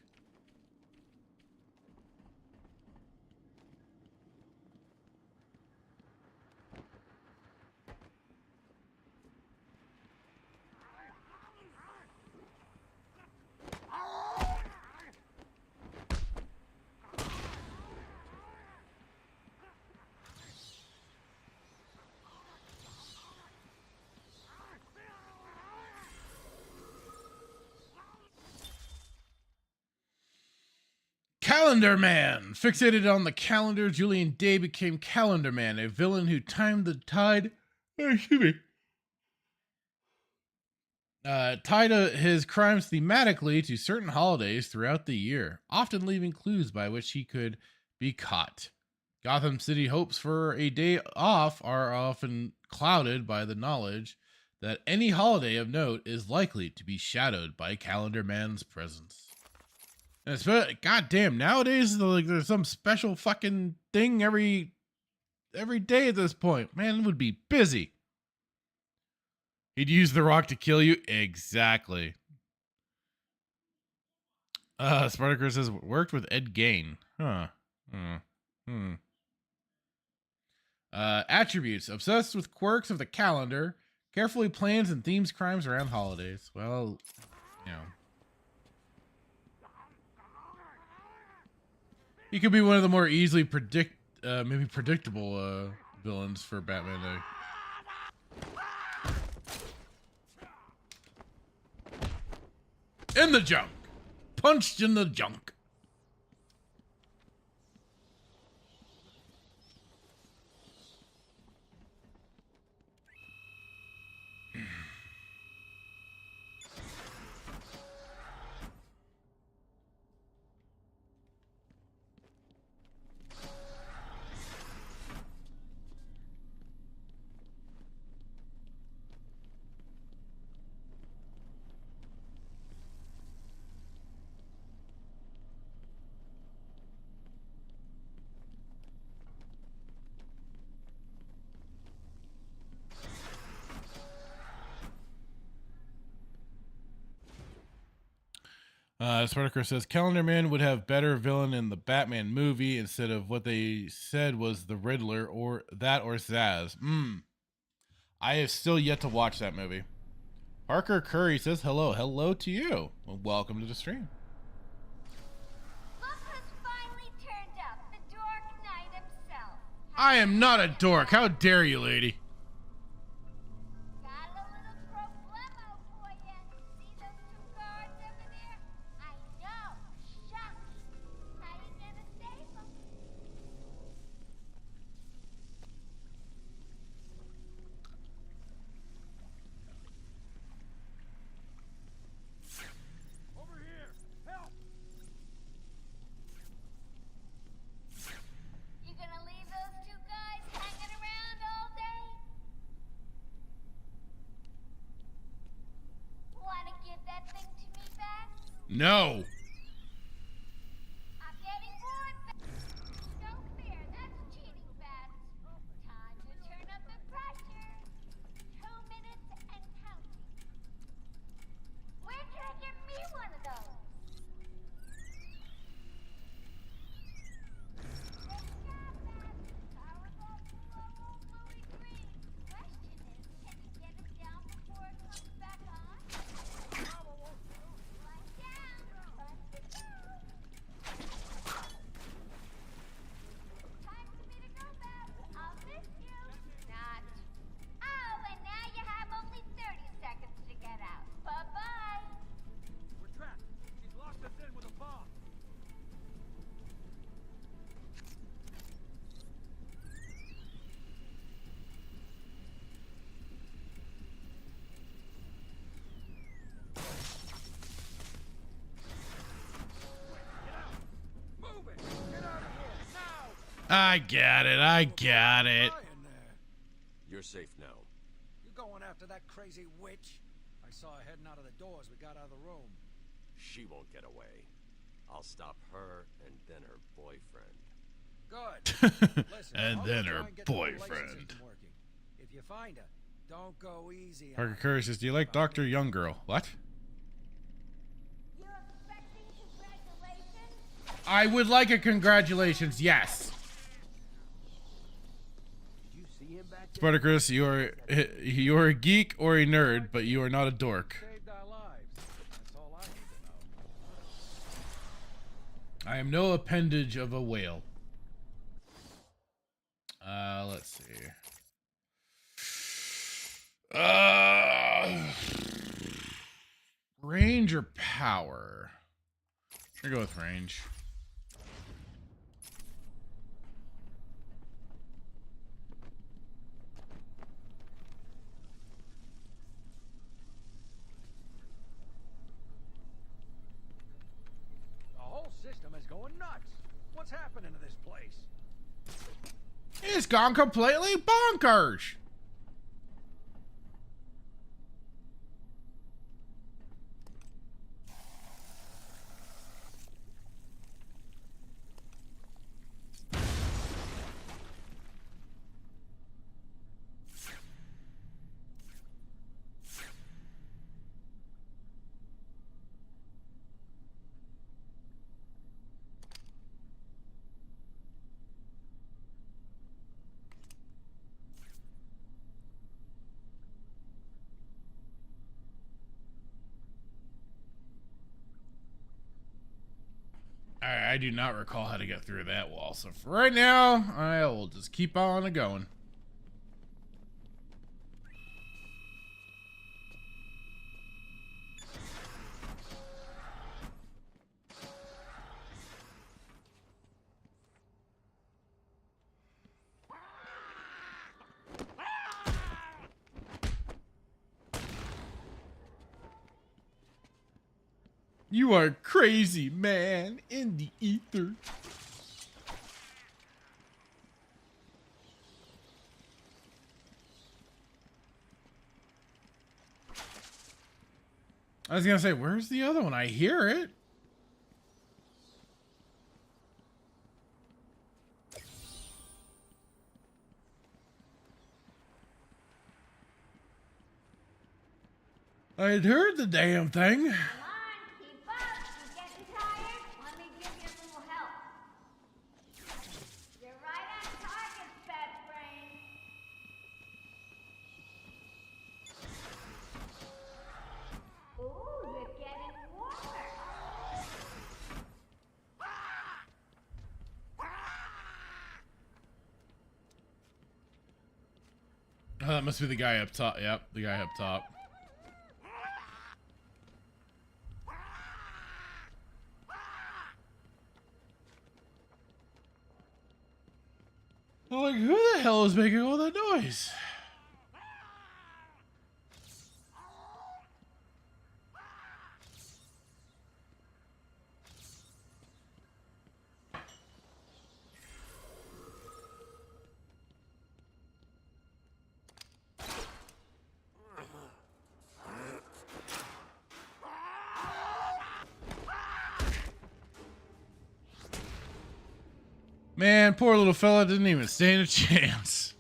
S1: Calendar Man! Fixated on the calendar, Julian Day became Calendar Man, a villain who timed the tide. Excuse me. Tied his crimes thematically to certain holidays throughout the year, often leaving clues by which he could be caught. Gotham City hopes for a day off are often clouded by the knowledge that any holiday of note is likely to be shadowed by Calendar Man's presence. And it's, goddamn, nowadays like there's some special fucking thing every day at this point. Man, it would be busy. He'd use the rock to kill you. Exactly. Spartacus says worked with Ed Gain. Huh. Attributes. Obsessed with quirks of the calendar. Carefully plans and themes crimes around holidays. Well, you know. He could be one of the more easily maybe predictable villains for Batman Day. In the junk. Punched in the junk. Spartacus says Calendar Man would have better villain in the Batman movie instead of what they said was the Riddler or Zaz. I have still yet to watch that movie. Parker Curry says hello. Hello to you. Well, welcome to the stream.
S14: Look who's finally turned up, the Dark Knight himself.
S1: I am not a dork. How dare you, lady?
S14: Got a little problemo for you. See those two guards over there? I know. Shocking. How you gonna save them?
S1: No.
S14: I'm getting bored. No fear, that's cheating, Bats. Time to turn up the pressure. 2 minutes and counting. Where can I get me one of those?
S1: I got it. I got it.
S11: You're safe now.
S17: You going after that crazy witch? I saw her heading out of the door as we got out of the room.
S11: She won't get away. I'll stop her and then her boyfriend.
S17: Good. Listen,
S1: And
S17: I'll
S1: then
S17: try
S1: her
S17: and get the relation
S1: boyfriend.
S17: system working. If you find her, don't go easy on
S1: Parker
S17: her.
S1: Curry says, "Do you like Dr. Young Girl?" What? I would like a congratulations. Yes.
S6: Did you see him back there?
S1: Spartacus, you're a geek or a nerd, but you are not a dork.
S17: Saved our lives. That's all I need to know.
S1: I am no appendage of a whale. Let's see. Range or power? I'm gonna go with range.
S17: The whole system is going nuts. What's happening to this place?
S1: It's gone completely bonkers. I do not recall how to get through that wall, so for right now, I will just keep on going. You are crazy, man, in the ether. I was gonna say, where's the other one? I hear it. I'd heard the damn thing. Oh, that must be the guy up top. Yep, the guy up top. I'm like, who the hell is making all that noise? Man, poor little fella didn't even stand a chance.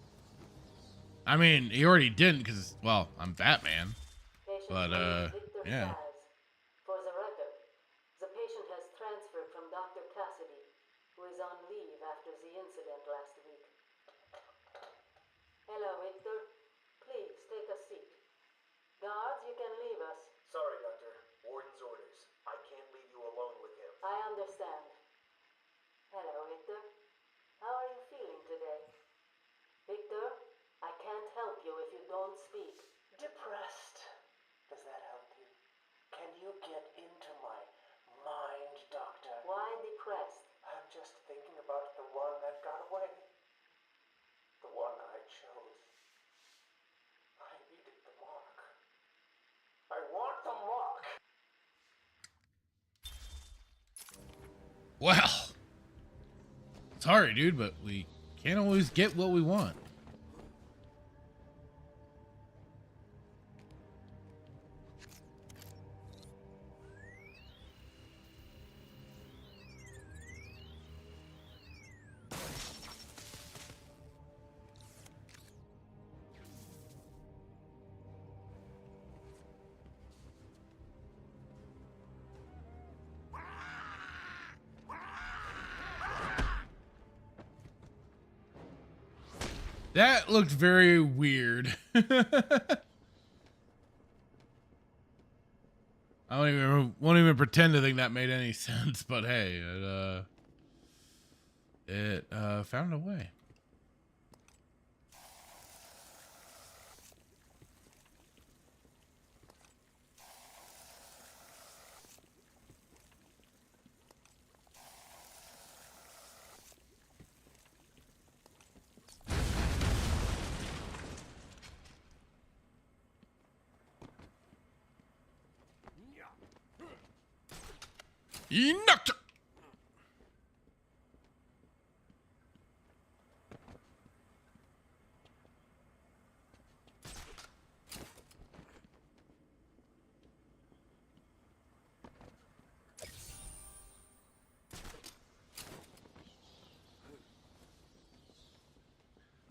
S1: I mean, he already didn't because, well, I'm Batman. But, yeah.
S18: For the record, the patient has transferred from Dr. Cassidy, who is on leave after the incident last week. Hello, Victor. Please, take a seat. Guards, you can leave us.
S19: Sorry, Doctor. Warden's orders. I can't leave you alone with him.
S18: I understand. Hello, Victor. How are you feeling today? Victor, I can't help you if you don't speak.
S19: Depressed. Does that help you? Can you get into my mind, Doctor?
S18: Why depressed?
S19: I'm just thinking about the one that got away. The one I chose. I needed the mark. I want the mark!
S1: Well, sorry, dude, but we can't always get what we want. That looked very weird. Won't even pretend to think that made any sense, but hey, it found a way. He knocked it.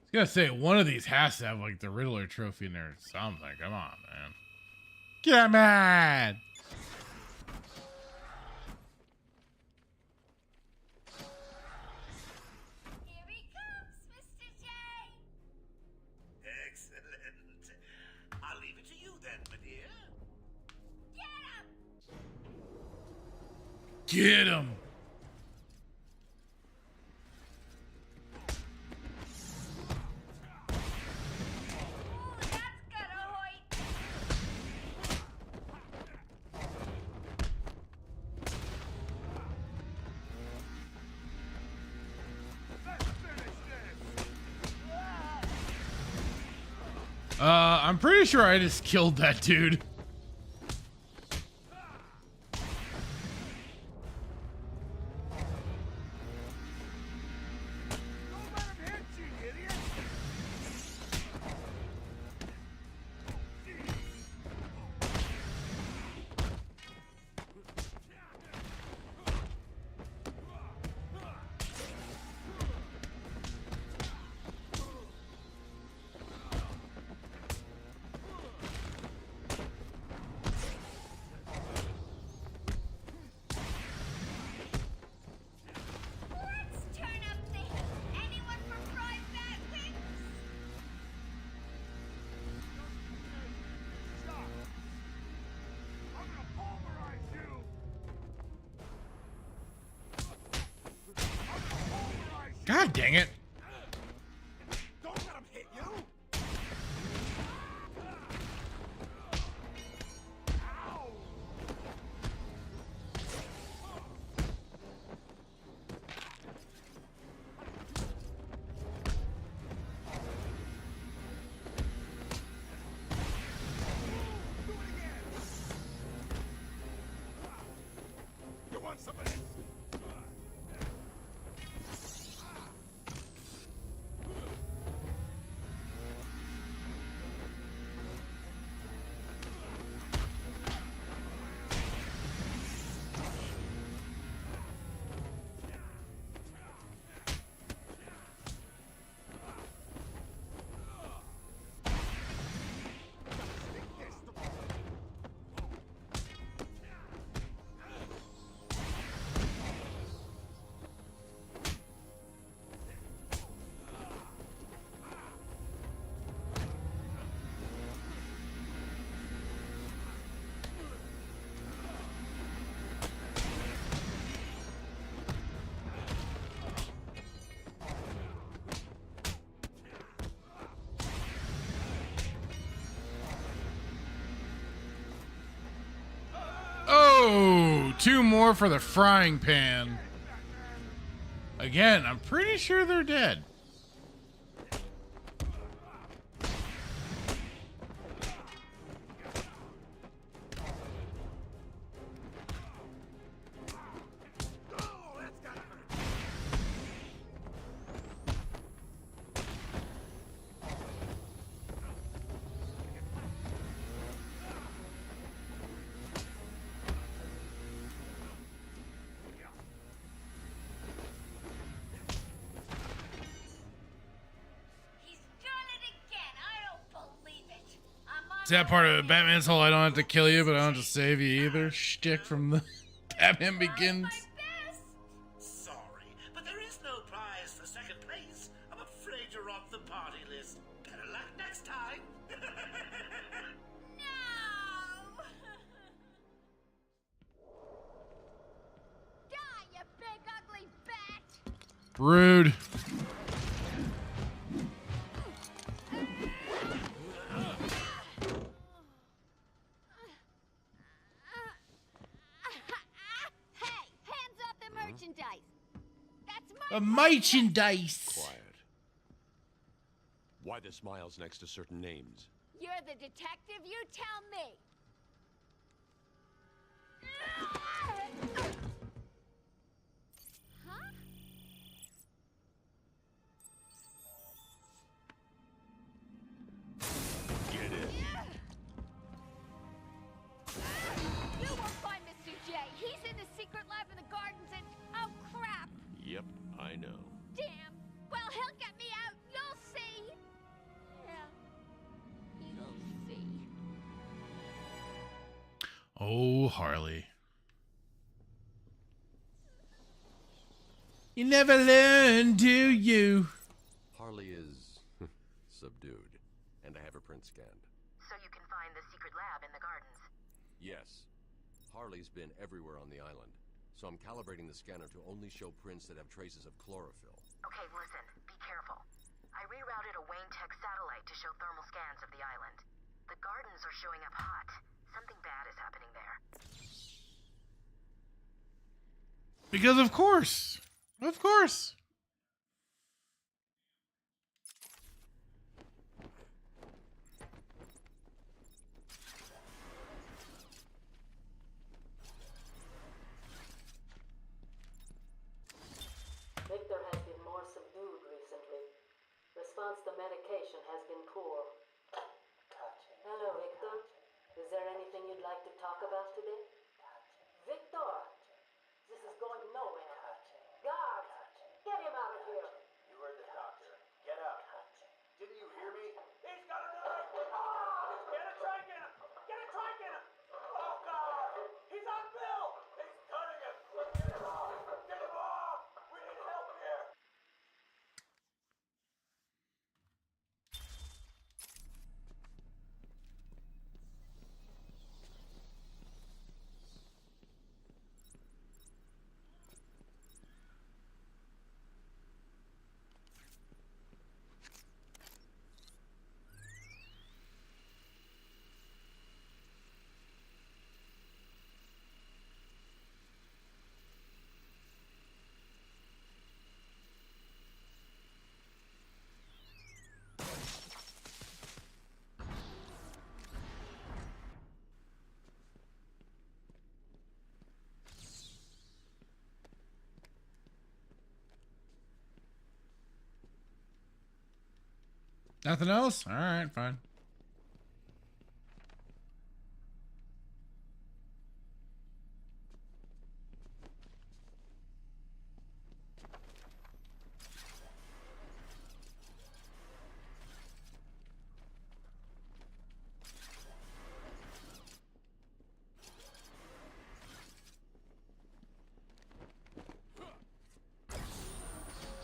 S1: I was gonna say one of these has to have like the Riddler trophy in there or something. Come on, man. Come on.
S2: Excellent. I'll leave it to you then, my dear.
S1: Get him. I'm pretty sure I just killed that dude. God dang it.
S7: Don't let him hit you! You want some of this?
S1: need 2 more for the frying pan. Again, I'm pretty sure they're dead. Is that part of Batman's whole I don't have to kill you, but I don't have to save you either shtick from the Batman Begins?
S2: Sorry, but there is no prize for second place. I'm afraid you're off the party list. Better luck next time.
S14: No! Die, you big ugly bat!
S1: Rude. A merchandise.
S11: Quiet. Why the smiles next to certain names?
S14: You're the detective, you tell me. Huh?
S11: Get it.
S14: You won't find Mr. J. He's in the secret lab in the gardens and... oh, crap.
S11: Yep, I know.
S14: Damn. Well, he'll get me out. You'll see. Yeah. You'll see.
S1: Oh, Harley. You never learn, do you?
S11: Harley is subdued, and I have her print scanned.
S15: So you can find the secret lab in the gardens?
S11: Yes. Harley's been everywhere on the island, so I'm calibrating the scanner to only show prints that have traces of chlorophyll.
S15: Okay, listen. Be careful. I rerouted a Wayne Tech satellite to show thermal scans of the island. The gardens are showing up hot. Something bad is happening there.
S1: Because of course. Of course.
S18: Victor has been more subdued recently. Response to medication has been poor. Hello, Victor. Is there anything you'd like to talk about today? Victor! This is going nowhere. Guards! Get him out of here!
S2: You heard the doctor. Get out. Didn't you hear me? He's got a knife! Ah! Get it, try and get him! Get it, try and get him! Oh, God! He's on Bill! He's cutting him! Get him off! Get him off! We need help here!
S1: Nothing else? All right, fine.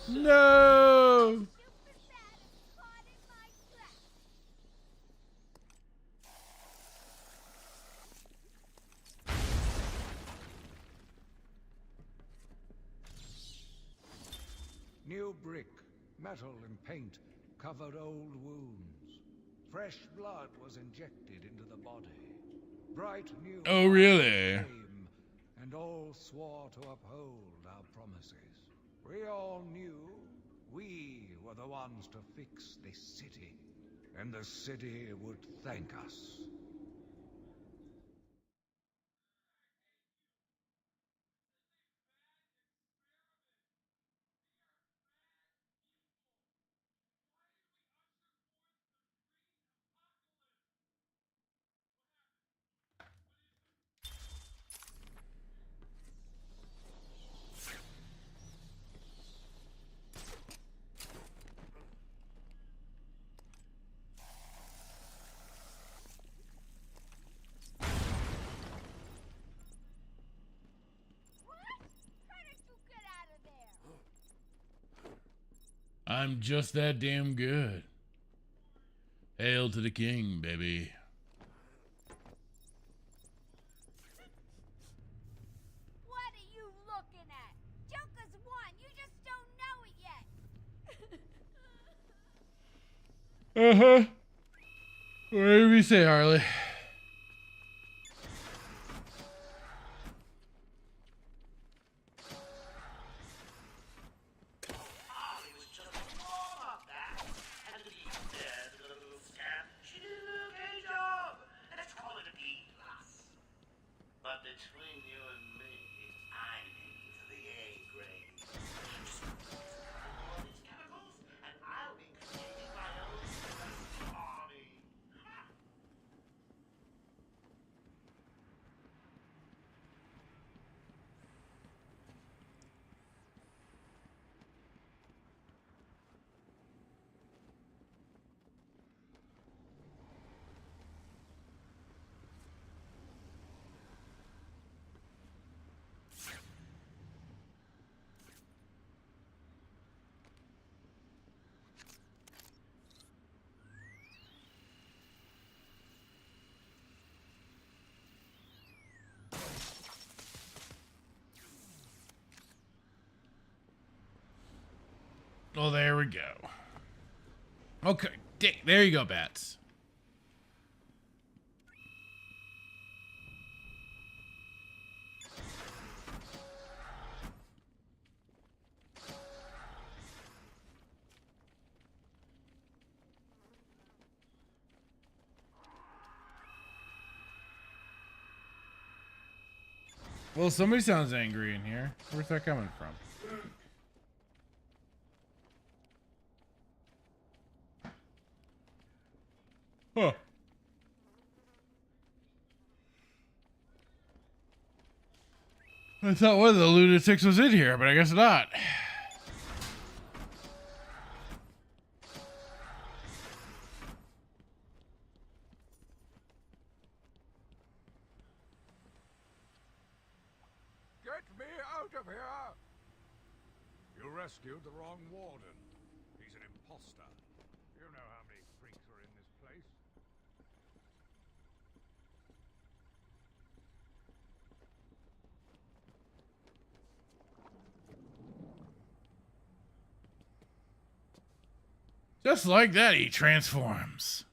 S1: No!
S17: New brick, metal and paint covered old wounds. Fresh blood was injected into the body. Bright new
S1: Oh, really?
S17: came, and all to uphold our promises. We all knew we were the ones to fix this city, and the city would thank us.
S1: I'm just that damn good. Hail to the king, baby.
S14: What are you looking at? Joker's won. You just don't know it yet.
S1: Whatever you say, Harley.
S2: But between you and me, I'm aiming for the A grade. Just all these chemicals, and I'll be creating my own army.
S1: Well, there we go. Okay, there you go, Bats. Well, somebody sounds angry in here. Where's that coming from? Huh. I thought one of the lunatics was in here, but I guess not.
S17: Get me out of here! You rescued the wrong warden. He's an imposter. You know how many freaks are in this place.
S1: Just like that, he transforms.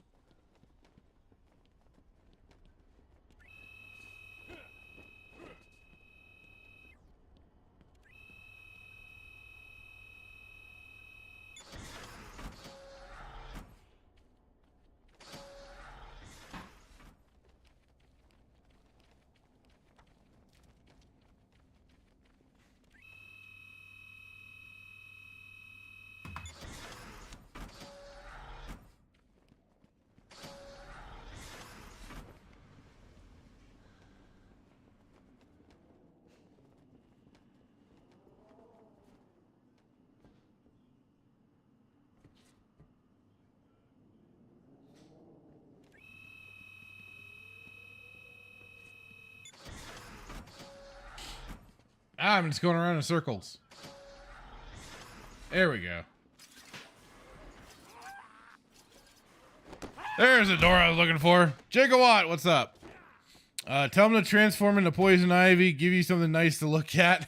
S1: I'm just going around in circles. There we go. There's the door I was looking for. Gigawatt, what's up? Tell him to transform into poison ivy. Give you something nice to look at.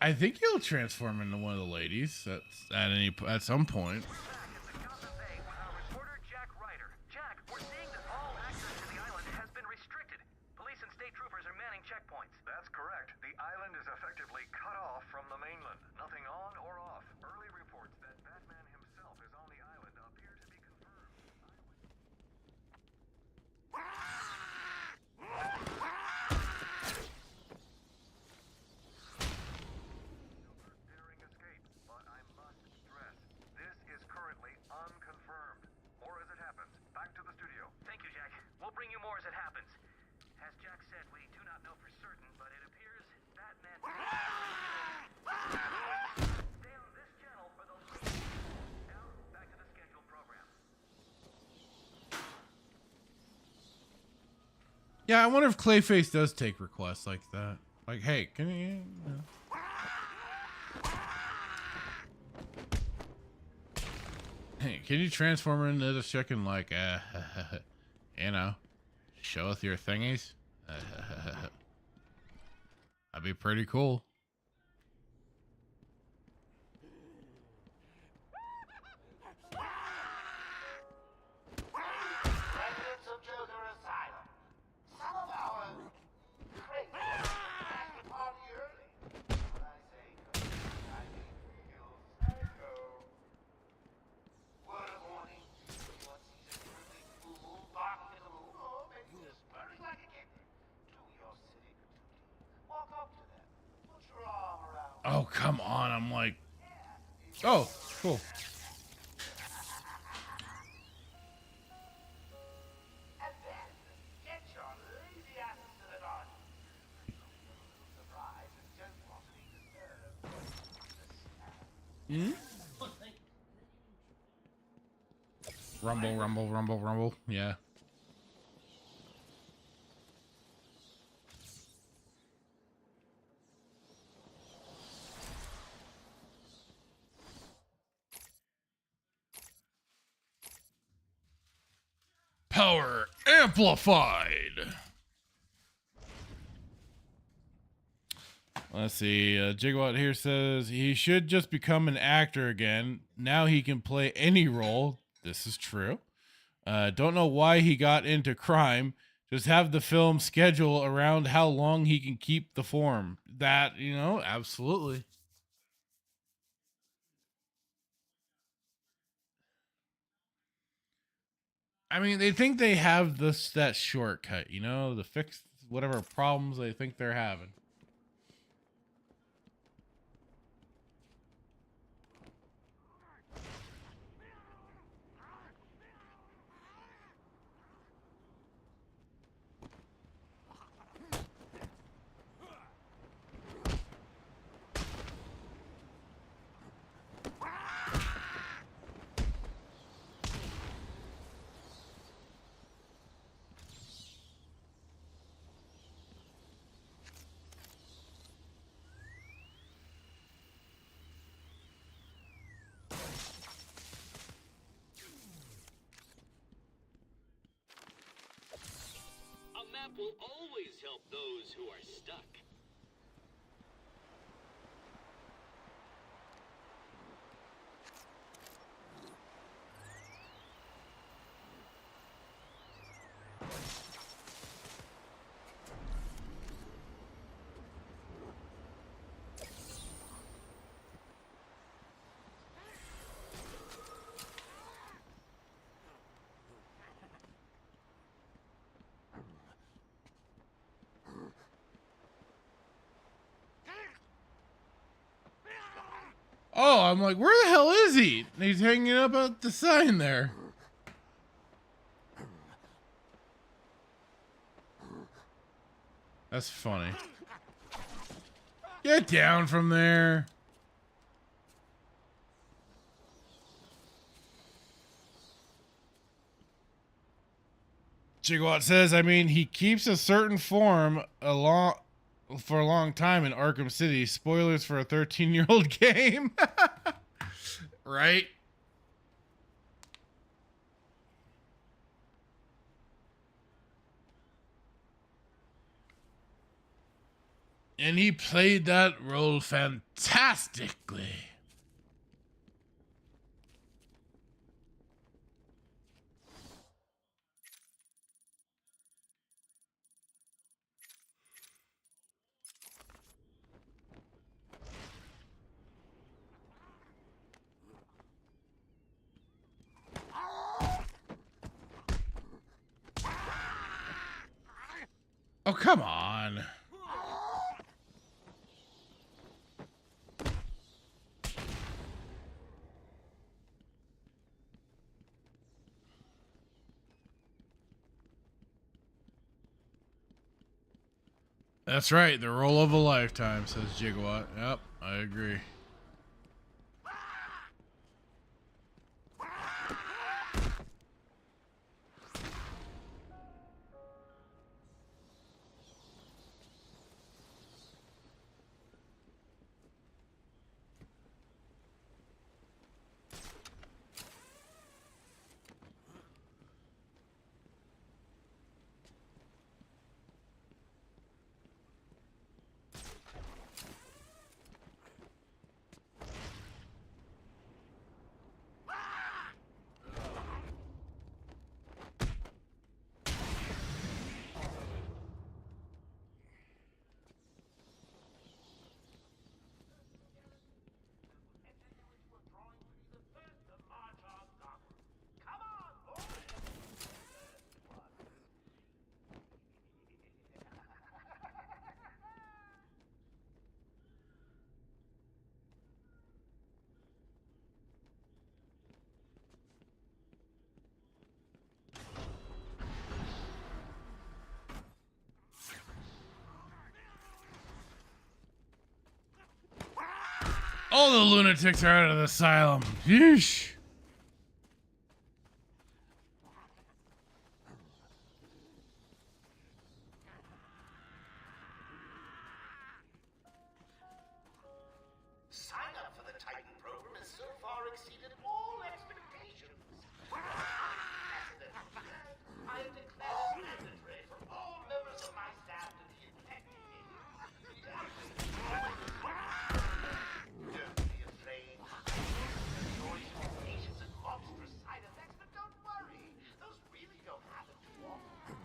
S1: I think he'll transform into one of the ladies at some point.
S20: The island is effectively cut off from the mainland. Nothing on or off. Early reports that Batman himself is on the island appear to be confirmed. Daring escape, but I must stress, this is currently unconfirmed. More as it happens. Back to the studio.
S6: Thank you, Jack. We'll bring you more as it happens. As Jack said, we do not know for certain, but it appears Batman... Stay on this channel for the latest. Now, back to the scheduled program.
S1: Yeah, I wonder if Clayface does take requests like that. Like, hey, can you... Hey, can you transform her into this chicken like, you know, show us your thingies? That'd be pretty cool.
S2: Residents of Joker Asylum, some of our crazy had the party early. When I say crazy, I mean real psycho. Word of warning, what sees a truly fool bark in the room or makes this burning like a kitten. Do your civic duty. Walk up to them. Put your arm around them.
S1: Oh, come on. I'm like, oh, cool.
S2: And then get your lazy asses to the garden. Surprise and don't want to be disturbed.
S1: Rumble, rumble, rumble, rumble. Yeah. Power amplified. Let's see. Gigawatt here says he should just become an actor again. Now he can play any role. This is true. Don't know why he got into crime. Just have the film schedule around how long he can keep the form. That, you know, absolutely. I mean, they think they have that shortcut, you know, to fix whatever problems they think they're having.
S10: A map will always help those who are stuck.
S1: Oh, I'm like, where the hell is he? And he's hanging up at the sign there. That's funny. Get down from there. Gigawatt says, I mean, he keeps a certain form for a long time in Arkham City. Spoilers for a 13-year-old game. Right? And he played that role fantastically. Oh, come on. That's right, the role of a lifetime, says Gigawatt. Yep, I agree. All the lunatics are out of the asylum. Yeesh.
S2: Sign up for the Titan program has so far exceeded all expectations. Unprecedented. I have declared it mandatory for all members of my staff to be infected. Don't be afraid. There's always mutations and monstrous side effects, but don't worry. Those really don't happen too often.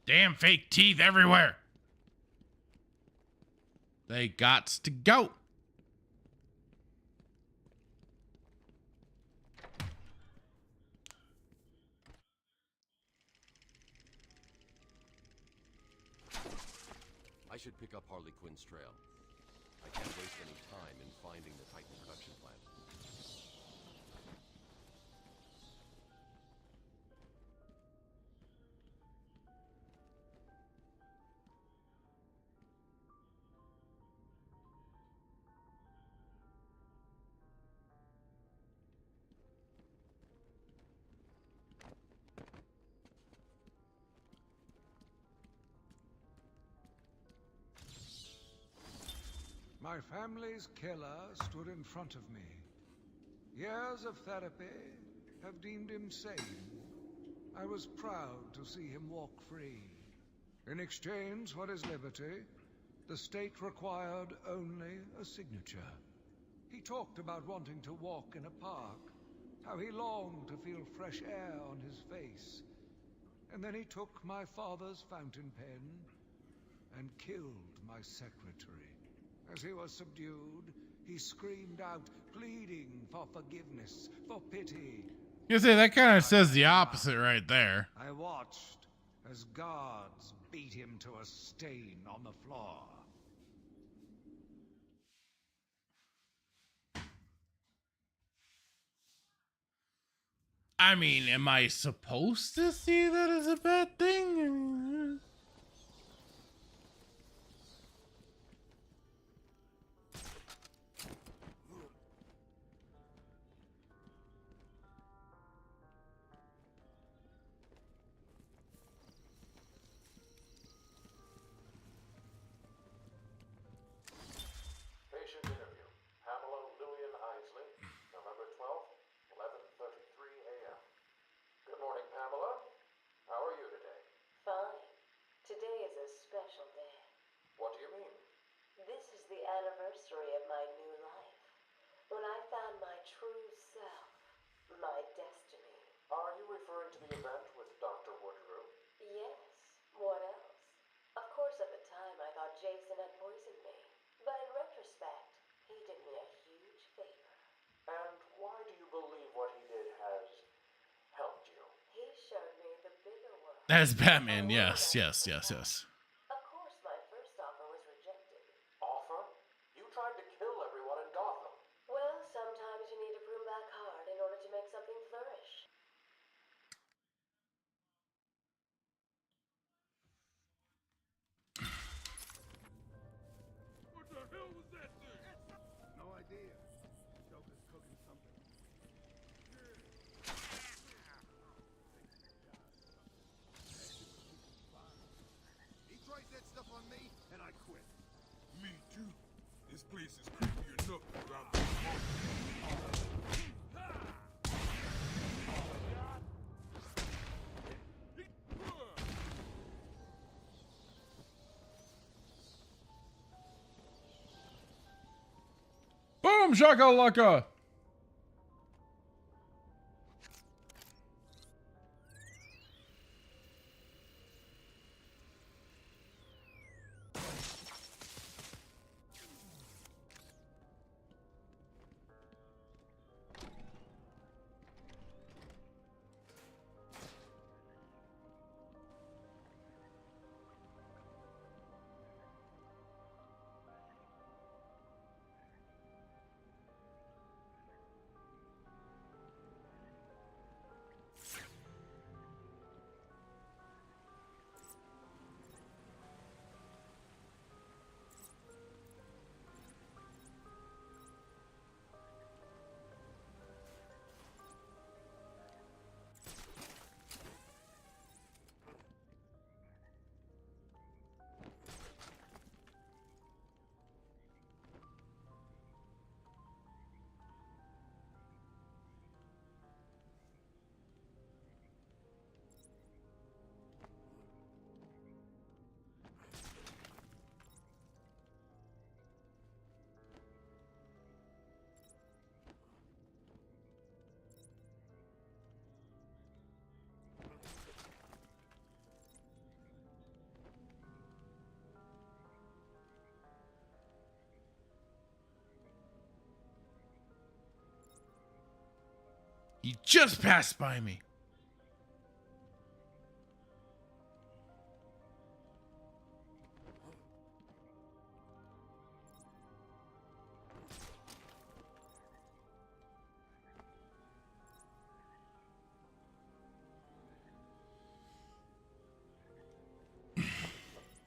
S1: Damn fake teeth everywhere. They gots to go.
S11: I should pick up Harley Quinn's trail. I can't waste any time in finding the Titan production plant.
S17: My family's killer stood in front of me. Years of therapy have deemed him sane. I was proud to see him walk free. In exchange for his liberty, the state required only a signature. He talked about wanting to walk in a park, how he longed to feel fresh air on his face. And then he took my father's fountain pen and killed my secretary. As he was subdued, he screamed out, pleading for forgiveness, for pity.
S1: You say that kind of says the opposite right there.
S17: I watched as guards beat him to a stain on the floor.
S1: I mean, am I supposed to see that as a bad thing?
S19: to the event with Dr. Woodrow?
S18: Yes. What else? Of course, at the time, I thought Jason had poisoned me. But in retrospect, he did me a huge favor.
S19: And why do you believe what he did has helped you?
S18: He showed me the bigger world.
S1: As Batman, yes, yes, yes, yes.
S18: Of course, my first offer was rejected.
S19: Offer? You tried to kill everyone in Gotham.
S18: Well, sometimes you need to prune back hard in order to make something flourish.
S8: What the hell was that thing?
S7: No idea. Joker's cooking something. He tries that stuff on me, and I quit.
S8: Me too. This place is creepy enough without the
S1: Boom, shakalaka. He just passed by me.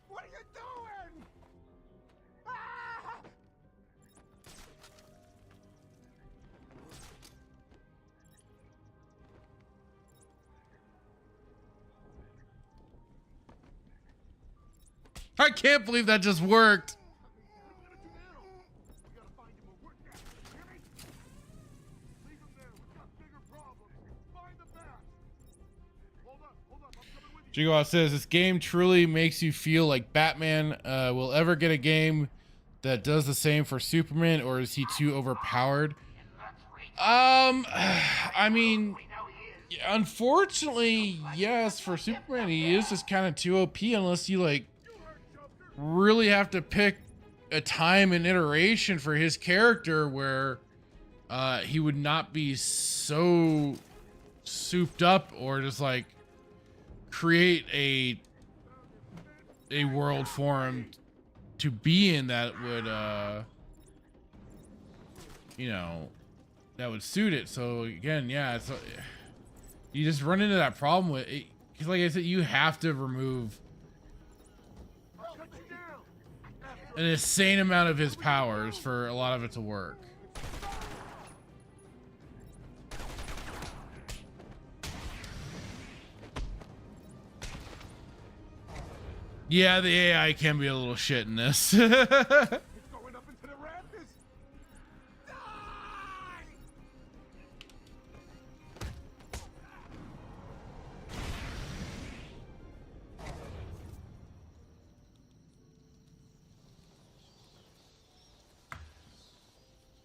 S7: What are you doing? Ah!
S1: I can't believe that just worked. Jigoa says this game truly makes you feel like Batman will ever get a game that does the same for Superman, or is he too overpowered? I mean, unfortunately, yes, for Superman, he is just kind of too OP unless you like really have to pick a time and iteration for his character where he would not be so souped up, or just like create a world for him to be in that would you know, that would suit it. So again, yeah, it's you just run into that problem with it, because like I said, you have to remove an insane amount of his powers for a lot of it to work. Yeah, the AI can be a little shit in this.
S7: It's going up into the rafters.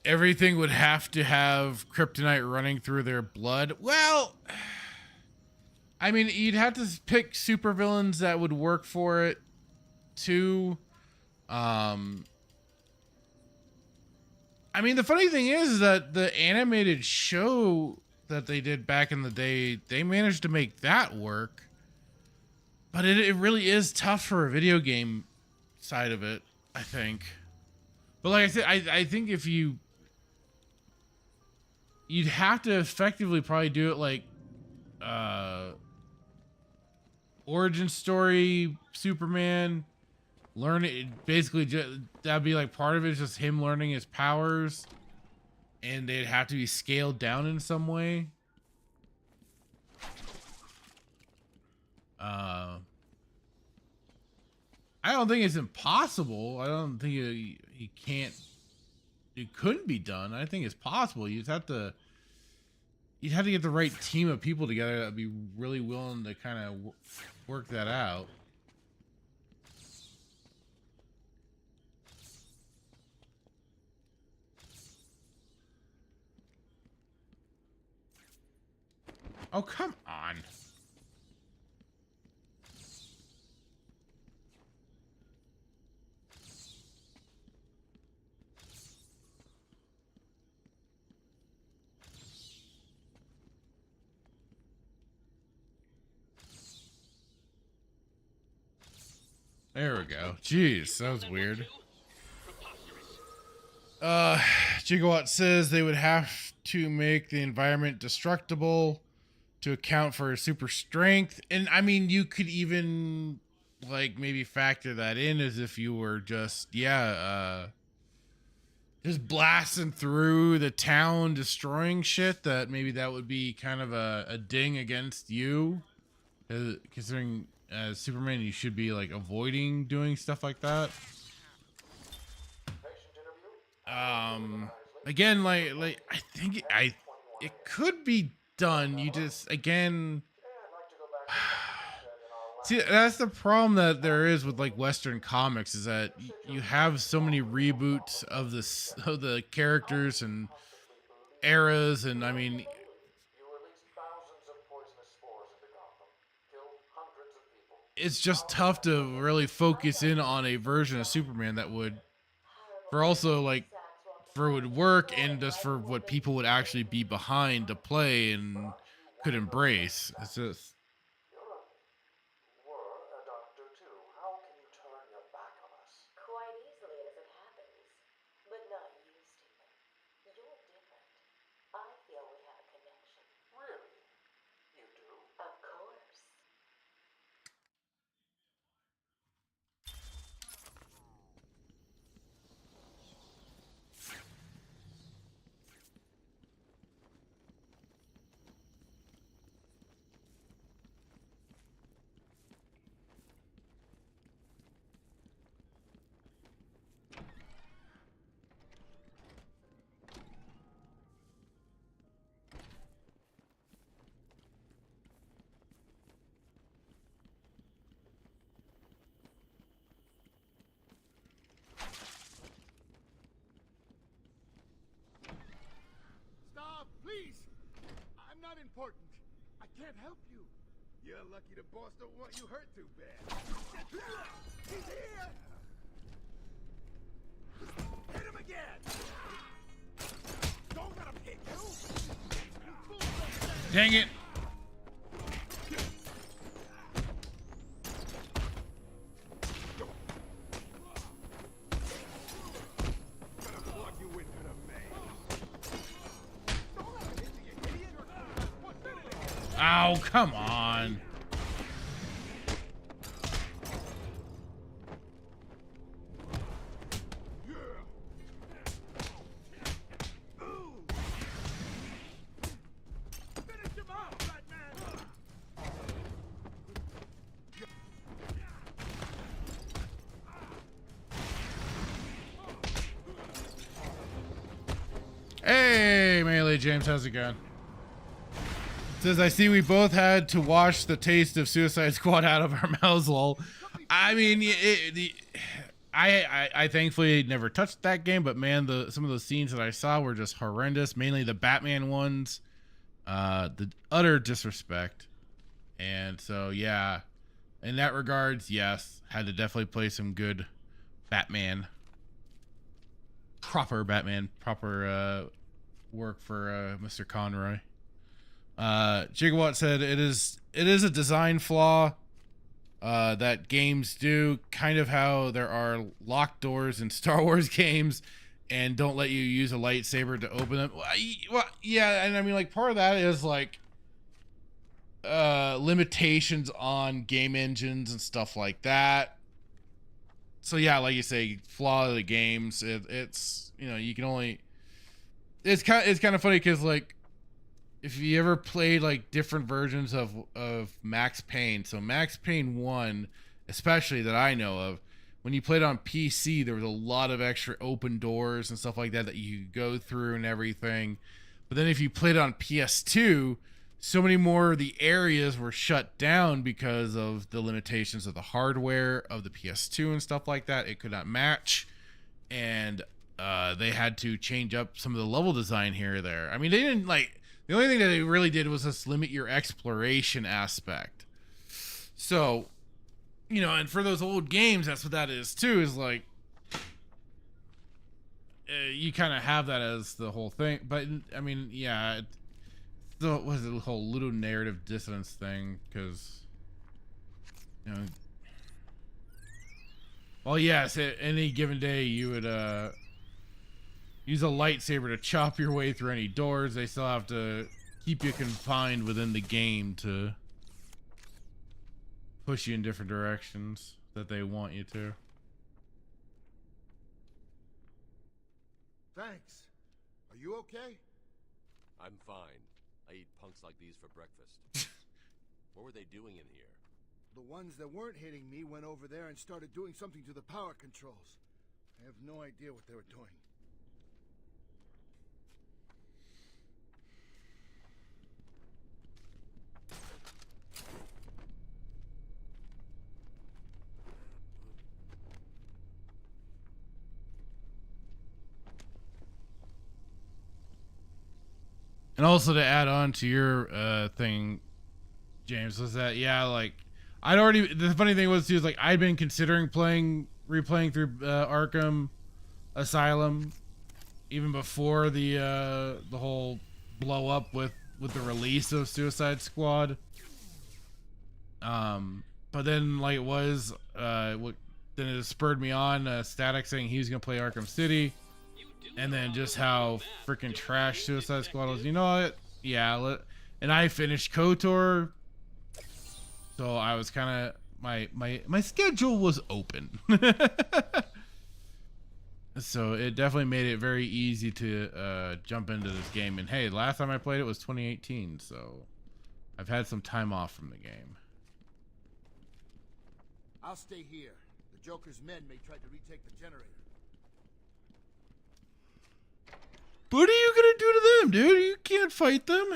S1: Everything would have to have kryptonite running through their blood. Well, I mean, you'd have to pick supervillains that would work for it too. I mean, the funny thing is that the animated show that they did back in the day, they managed to make that work. But it really is tough for a video game side of it, I think. But like I said, I think if you'd have to effectively probably do it like origin story Superman, learn it basically. That'd be like part of it is just him learning his powers, and they'd have to be scaled down in some way. I don't think it's impossible. I don't think he can't. It couldn't be done. I think it's possible. You'd have to get the right team of people together that'd be really willing to kind of work that out. Oh, come on. There we go. Jeez, that was weird. Gigawatt says they would have to make the environment destructible to account for super strength. And I mean, you could even like maybe factor that in as if you were just, just blasting through the town, destroying shit, that maybe that would be kind of a ding against you. Considering as Superman, you should be like avoiding doing stuff like that. Again, like I think it could be done. You just again see, that's the problem that there is with like Western comics, is that you have so many reboots of the characters and eras, and I mean, it's just tough to really focus in on a version of Superman that would would work, and just for what people would actually be behind to play and could embrace. It's just
S18: Quite easily as it happens. But not you, Stephen. You're different. I feel we have a connection. Really? You do? Of course.
S7: Stop, please! I'm not important. I can't help you. You're lucky the boss don't want you hurt too bad. He's here! Hit him again! Don't let him hit you!
S1: dang it. Oh, come on. Hey, Melee James, how's it going? Says, I see we both had to wash the taste of Suicide Squad out of our mouths, lol. I mean, I thankfully never touched that game, but man, some of those scenes that I saw were just horrendous, mainly the Batman ones. The utter disrespect. And so, yeah, in that regards, yes, had to definitely play some good Batman. Proper Batman, proper work for Mr. Conroy. Gigawatt said it is a design flaw that games do, kind of how there are locked doors in Star Wars games and don't let you use a lightsaber to open them. Well, yeah, and I mean, like, part of that is like limitations on game engines and stuff like that. So yeah, like you say, flaw of the games. It's, you know, you can only. It's kind of funny because, like, if you ever played like different versions of Max Payne, so Max Payne 1, especially that I know of, when you played on PC, there was a lot of extra open doors and stuff like that you could go through and everything. But then if you played on PS2, so many more of the areas were shut down because of the limitations of the hardware of the PS2 and stuff like that. It could not match, and they had to change up some of the level design here or there. I mean, they didn't like. The only thing that they really did was just limit your exploration aspect. So, you know, and for those old games, that's what that is too, is like, you kind of have that as the whole thing. But, I mean, yeah, it was the whole little narrative dissonance thing, because, you know, well, yes, at any given day, you would, use a lightsaber to chop your way through any doors. They still have to keep you confined within the game to push you in different directions that they want you to.
S7: Thanks. Are you okay?
S11: I'm fine. I eat punks like these for breakfast. What were they doing in here?
S7: The ones that weren't hitting me went over there and started doing something to the power controls. I have no idea what they were doing.
S1: And also to add on to your thing, James, was that, yeah, like, the funny thing was too, is like, I'd been considering replaying through Arkham Asylum even before the whole blow up with the release of Suicide Squad. But then, like, it was then it spurred me on, Static saying he was gonna play Arkham City. And then just how freaking trash Suicide Squad was. You know what? Yeah, and I finished KOTOR, so I was kind of my schedule was open. So it definitely made it very easy to jump into this game. And hey, last time I played it was 2018, so I've had some time off from the game.
S7: I'll stay here. The Joker's men may try to retake the generator.
S1: What are you gonna do to them, dude? You can't fight them.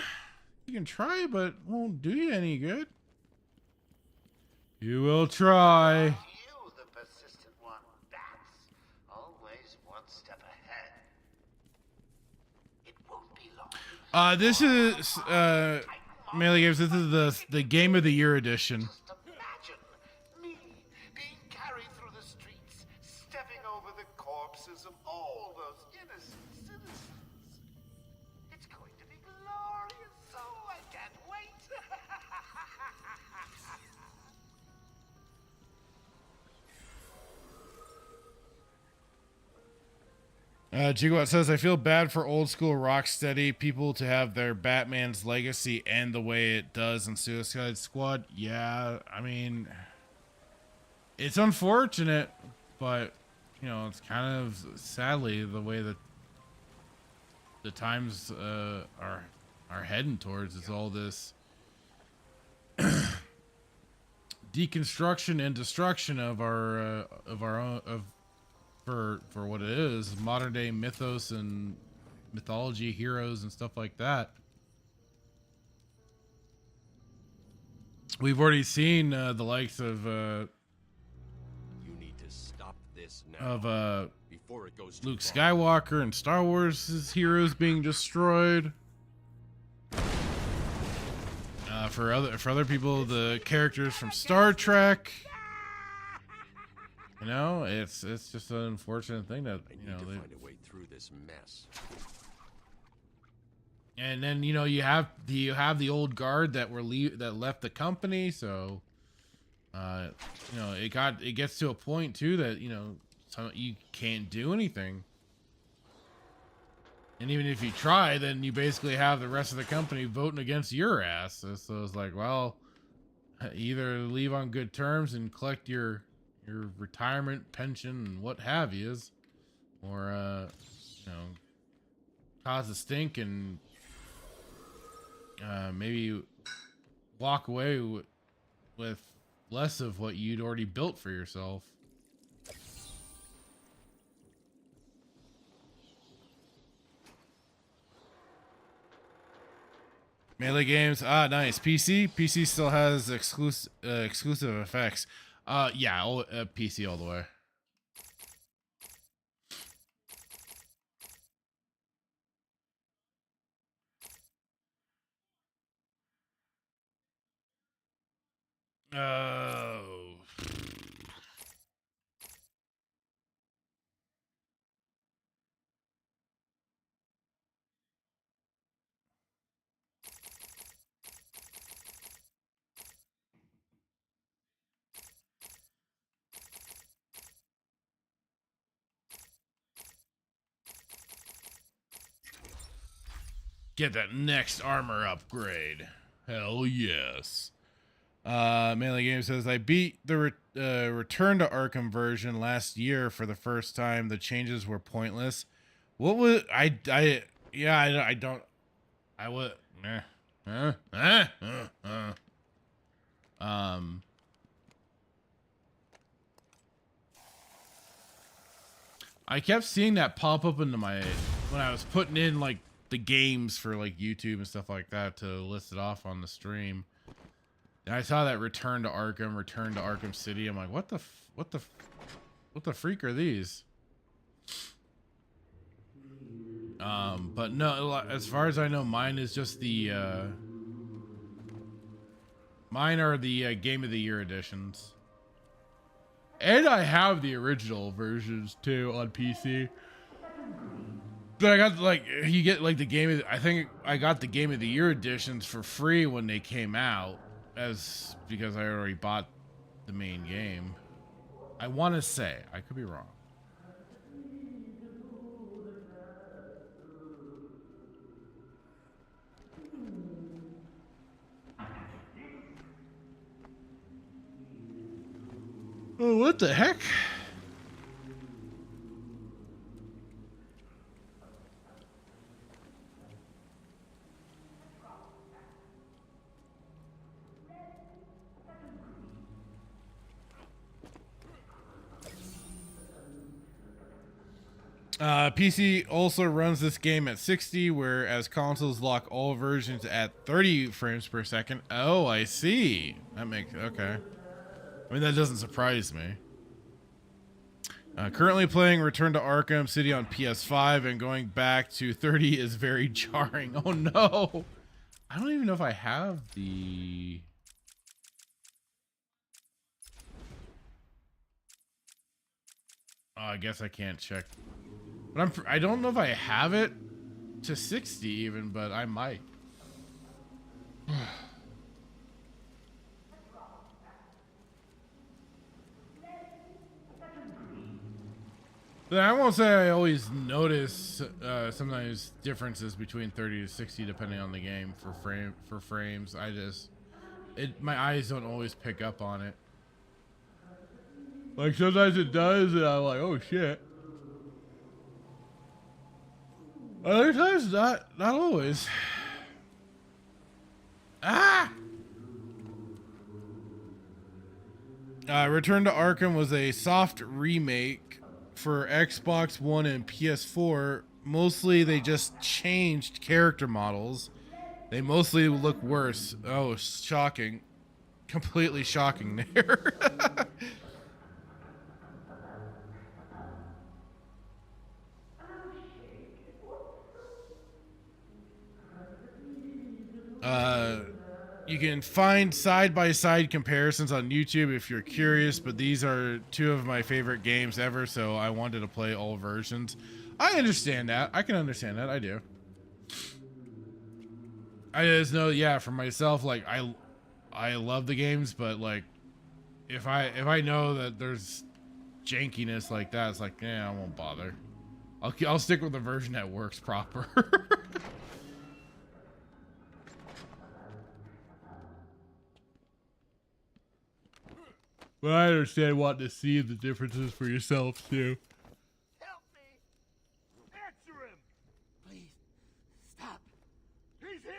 S1: You can try, but it won't do you any good. You will try.
S2: You, the persistent one. Bats, always one step ahead. It won't be long.
S1: This is Melee Games. This is the Game of the Year edition.
S2: Imagine me being carried through the streets, stepping over the corpses of all those innocent citizens. It's going to be glorious, so I can't wait.
S1: Gigawatt says, I feel bad for old school Rocksteady people to have their Batman's legacy end the way it does in Suicide Squad. Yeah, I mean, it's unfortunate, but, you know, it's kind of sadly the way that the times are heading towards. It's all this deconstruction and destruction of our own for what it is, modern day mythos and mythology heroes and stuff like that. We've already seen the likes of
S11: You need to stop this now before it goes too
S1: Luke
S11: far.
S1: Skywalker and Star Wars' heroes being destroyed. for other people, the characters from Star Trek. You know, it's just an unfortunate thing that
S11: I need to find a way through this mess.
S1: And then you have the old guard that left the company, so it gets to a point too that you can't do anything. And even if you try, then you basically have the rest of the company voting against your ass. So it's like, well, either leave on good terms and collect your retirement pension and what have yous, or cause a stink and maybe walk away with less of what you'd already built for yourself. Melee games, nice. PC still has exclusive effects. Yeah, PC all the way. Oh. Get that next armor upgrade. Hell yes. Melee Game says, I beat the Return to Arkham version last year for the first time. The changes were pointless. What was I don't I would I kept seeing that pop up into my when I was putting in like the games for like YouTube and stuff like that to list it off on the stream. And I saw that Return to Arkham City. I'm like, what the freak are these? But no, as far as I know, mine is just the mine are the Game of the Year editions. And I have the original versions too on PC. But I got you get like the game of I think I got the Game of the Year editions for free when they came out, because I already bought the main game. I want to say, I could be wrong. Oh, what the heck? PC also runs this game at 60, whereas consoles lock all versions at 30 frames per second. Oh, I see. That makes okay. I mean, that doesn't surprise me. Currently playing Return to Arkham City on PS5, and going back to 30 is very jarring. Oh no! I don't even know if I have the... Oh, I guess I can't check. But I don't know if I have it to 60 even, but I might. But I won't say I always notice sometimes differences between 30 to 60 depending on the game for frames. My eyes don't always pick up on it. Like sometimes it does, and I'm like, oh shit. Other times not always. Ah! Return to Arkham was a soft remake for Xbox One and PS4. Mostly they just changed character models. They mostly look worse. Oh, shocking. Completely shocking there. you can find side-by-side comparisons on YouTube if you're curious, but these are two of my favorite games ever, so I wanted to play all versions. I understand that. I can understand that. I do. I just know, yeah, for myself, like I love the games, but like if I know that there's jankiness like that, it's like, I won't bother. I'll stick with the version that works proper. But I understand wanting to see the differences for yourself too.
S7: Help me! Answer him! Please, stop. He's here!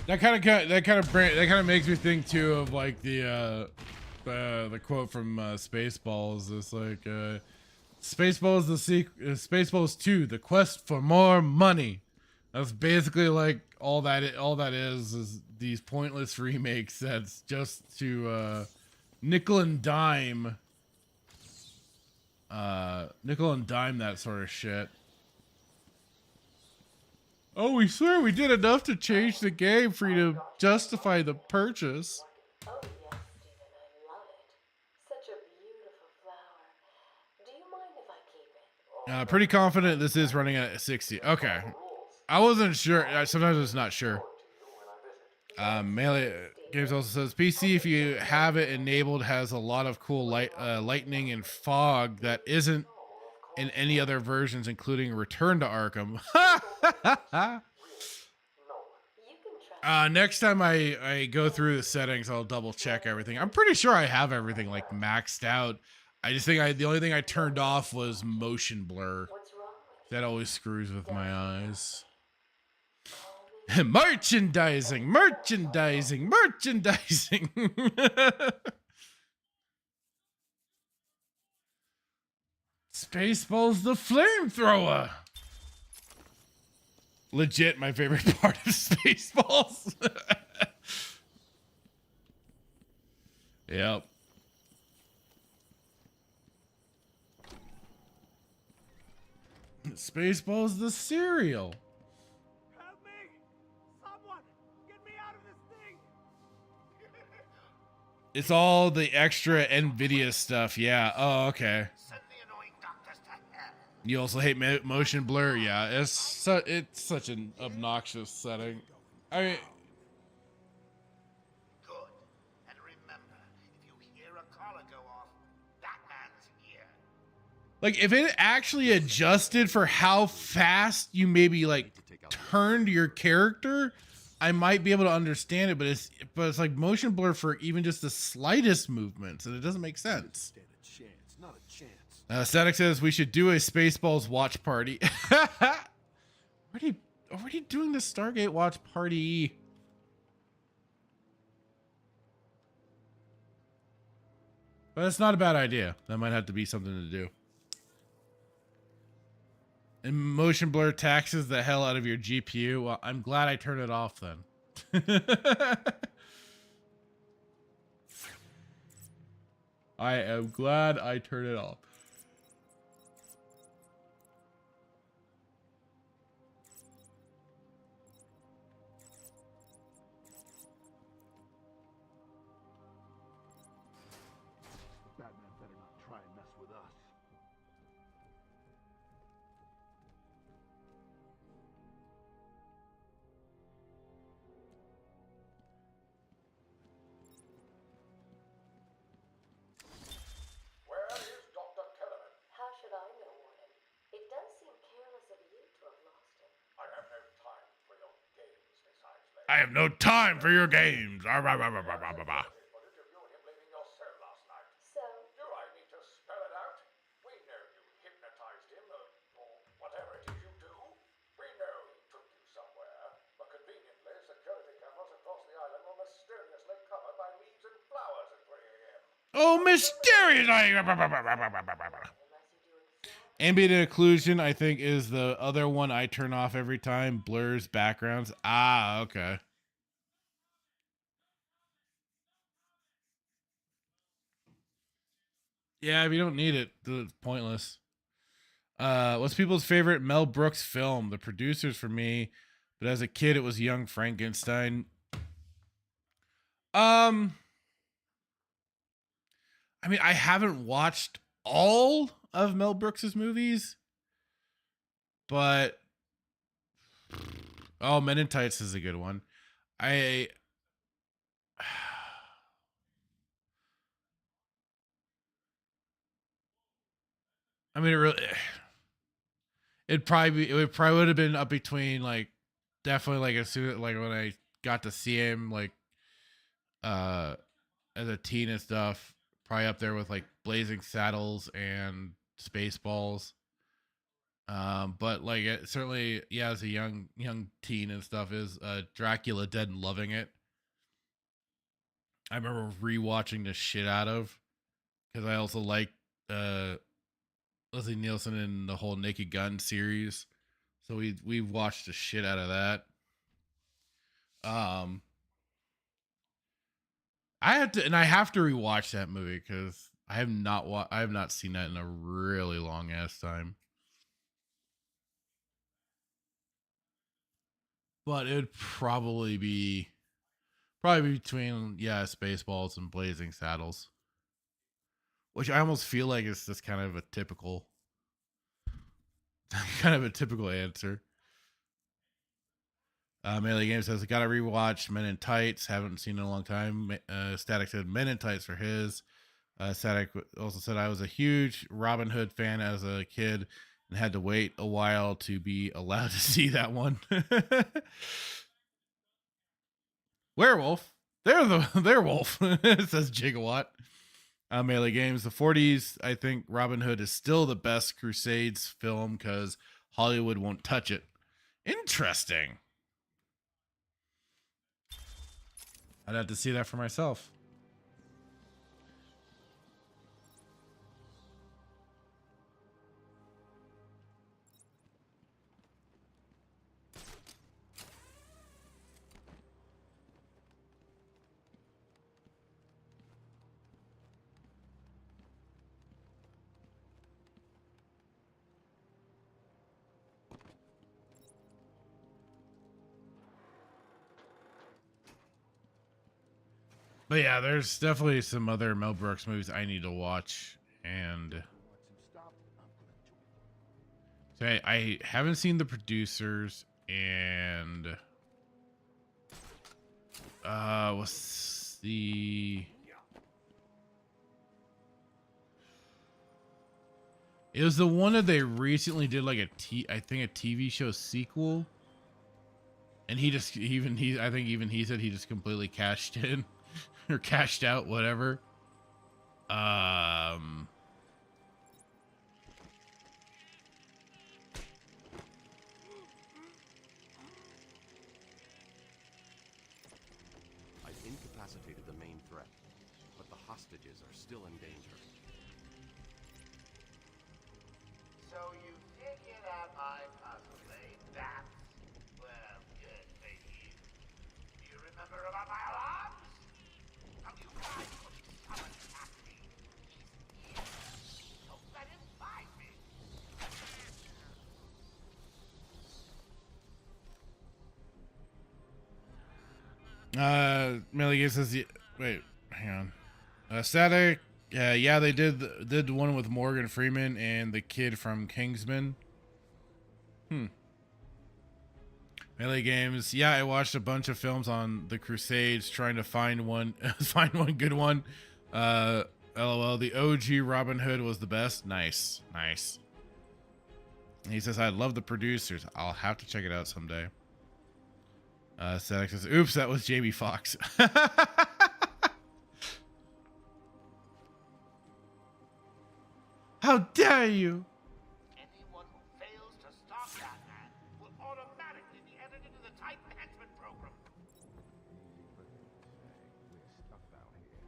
S1: That kind of makes me think too of like the quote from Spaceballs. It's like Spaceballs Spaceballs 2, the quest for more money. That's basically like all that is these pointless remakes that's just to nickel and dime that sort of shit. Oh, we swear we did enough to change the game for you to justify the purchase.
S18: Oh, yes, Stephen, I love it. Such a beautiful flower. Do you mind if I keep it?
S1: Pretty confident this is running at 60. Okay. I wasn't sure. Sometimes I was not sure. Melee Games also says PC, if you have it enabled, has a lot of cool lightning and fog that isn't in any other versions, including Return to Arkham. Next time I go through the settings, I'll double check everything. I'm pretty sure I have everything like maxed out. I just think the only thing I turned off was motion blur. That always screws with my eyes. Merchandising. Spaceballs the flamethrower. Legit my favorite part of Spaceballs. Yep. Spaceballs the cereal.
S7: Help me! Someone! Get me out of this thing!
S1: It's all the extra NVIDIA stuff. Yeah. Oh, okay. You also hate motion blur. Yeah. It's such an obnoxious setting. I mean,
S2: Good. And remember, if you hear a collar go off, Batman's here.
S1: like if it actually adjusted for how fast you maybe like turned your character, I might be able to understand it, but it's like motion blur for even just the slightest movements, and it doesn't make sense.
S13: Not a chance.
S1: Static says we should do a Spaceballs watch party. Already doing the Stargate watch party. But that's not a bad idea. That might have to be something to do. And motion blur taxes the hell out of your GPU. Well, I'm glad I turned it off then. I am glad I turned it off.
S7: Batman better not try and mess with us.
S19: Where is Dr. Kellerman?
S18: How should I know, Warden? It does seem careless of you to have lost him.
S19: I have no time for your games, Miss Isley.
S1: I have no time for your games. Rah, rah, rah, rah, rah, rah, rah.
S19: Footage of you and him leaving your cell last night.
S18: So?
S19: Do I need to spell it out? We know you hypnotized him, or whatever it is you do. We know he took you somewhere, but conveniently, security cameras across the island were mysteriously covered by leaves and flowers at 3 a.m.
S1: Oh, mysterious! Ambient occlusion, I think, is the other one I turn off every time. Blurs backgrounds. Ah, okay. Yeah, if you don't need it, it's pointless. What's people's favorite Mel Brooks film? The Producers for me, but as a kid, it was Young Frankenstein. I mean, I haven't watched all of Mel Brooks's movies, but Men in Tights is a good one. I mean, it would probably would have been up between like definitely like as soon like when I got to see him like uh as a teen and stuff, probably up there with like Blazing Saddles and Spaceballs. But like certainly, yeah, as a young teen and stuff, is Dracula Dead and loving it. I remember rewatching the shit out of because I also like uh Leslie Nielsen and the whole Naked Gun series, so we watched the shit out of that. Um, I have to rewatch that movie because I have not seen that in a really long ass time. But it would probably be between Spaceballs and Blazing Saddles, which I almost feel like is just kind of a typical answer. Melee Game says, I gotta rewatch Men in Tights. Haven't seen it in a long time. Static said Men in Tights for his. Static also said, I was a huge Robin Hood fan as a kid and had to wait a while to be allowed to see that one. Werewolf. They're the werewolf, says Gigawatt. Melee Games, the 40s, I think Robin Hood is still the best Crusades film because Hollywood won't touch it. Interesting. I'd have to see that for myself. But yeah, there's definitely some other Mel Brooks movies I need to watch, and so I haven't seen The Producers, and what's the? It was the one that they recently did like a TV show sequel, and I think even he said he just completely cashed in. Or cashed out, whatever.
S11: I've incapacitated the main threat, but the hostages are still in danger.
S2: So you figured out my puzzle, eh? That's, well, good for you. Do you remember about my alarms? How you guys couldn't summon Taxi? He's here. Don't let him find me.
S1: Millie says, wait, hang on. Static, yeah, they did the one with Morgan Freeman and the kid from Kingsman. Melee Games, yeah, I watched a bunch of films on the Crusades trying to find one good one. LOL, the OG Robin Hood was the best. Nice. He says, I love The Producers. I'll have to check it out someday. Static says, oops, that was Jamie Foxx. How dare you?
S2: Anyone who fails to stop that man will automatically be entered into the Titan Henchman program.
S16: We're stuck down here.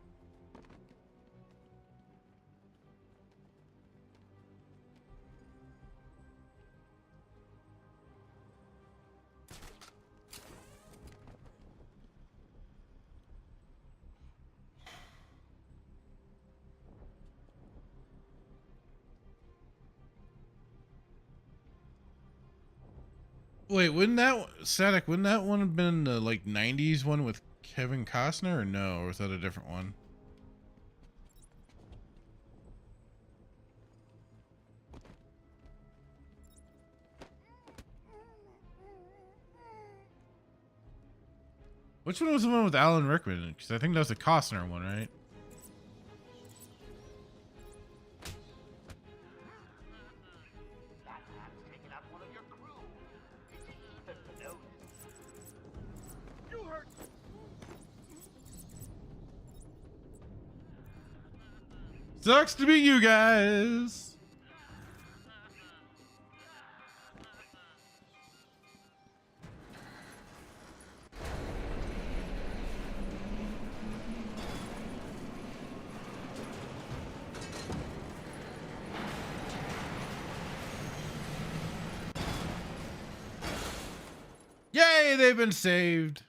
S1: Wait, wouldn't that Static? Wouldn't that one have been the like '90s one with Kevin Costner, or no? Or was that a different one? Which one was the one with Alan Rickman? Because I think that was the Costner one, right?
S2: Batman's taken out one of your crew. Did you even notice?
S7: You hurt.
S1: Sucks to be you guys. Yay, they've been saved.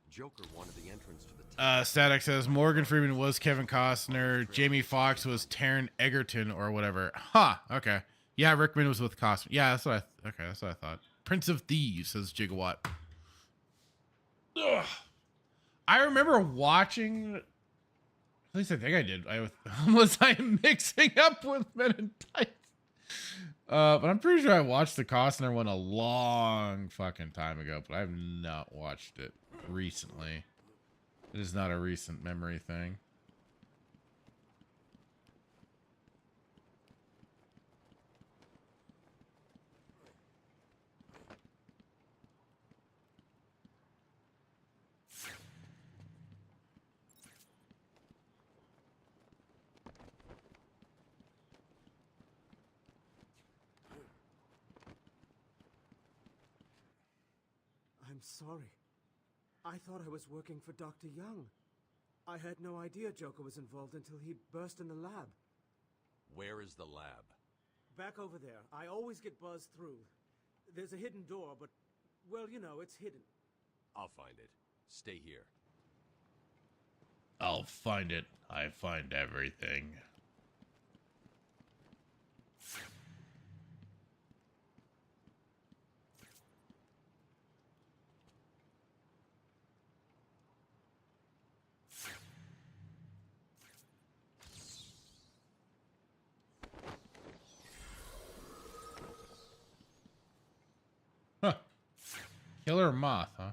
S11: Joker wanted the entrance to the
S1: Static says Morgan Freeman was Kevin Costner. Jamie Foxx was Taron Egerton or whatever. Huh. Okay. Yeah, Rickman was with Costner. Yeah, that's what that's what I thought. Prince of Thieves, says Gigawatt. Ugh. I remember watching. At least I think I did. Was I mixing up with Men in Tights? But I'm pretty sure I watched the Costner one a long fucking time ago, but I have not watched it recently. It is not a recent memory thing.
S3: I'm sorry. I thought I was working for Dr. Young. I had no idea Joker was involved until he burst in the lab.
S11: Where is the lab?
S3: Back over there. I always get buzzed through. There's a hidden door, but, well, you know, it's hidden.
S11: I'll find it. Stay here.
S1: I'll find it. I find everything. Huh. Killer Moth, huh?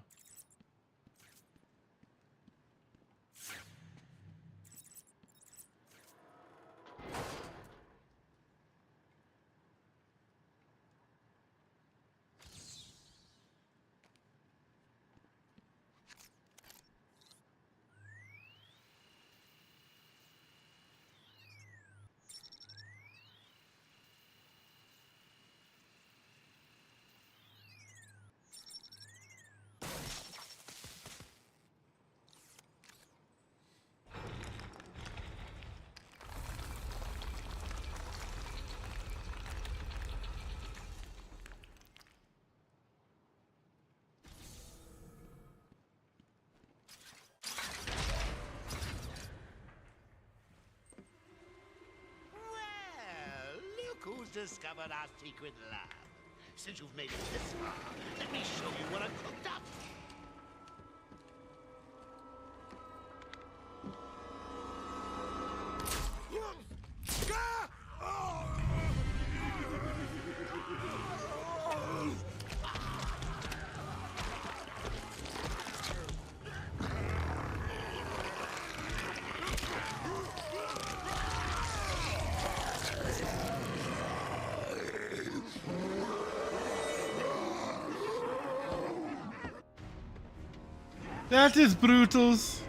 S2: Well, look who's discovered our secret lab. Since you've made it this far, let me show you what I've cooked up.
S1: That is Brutals.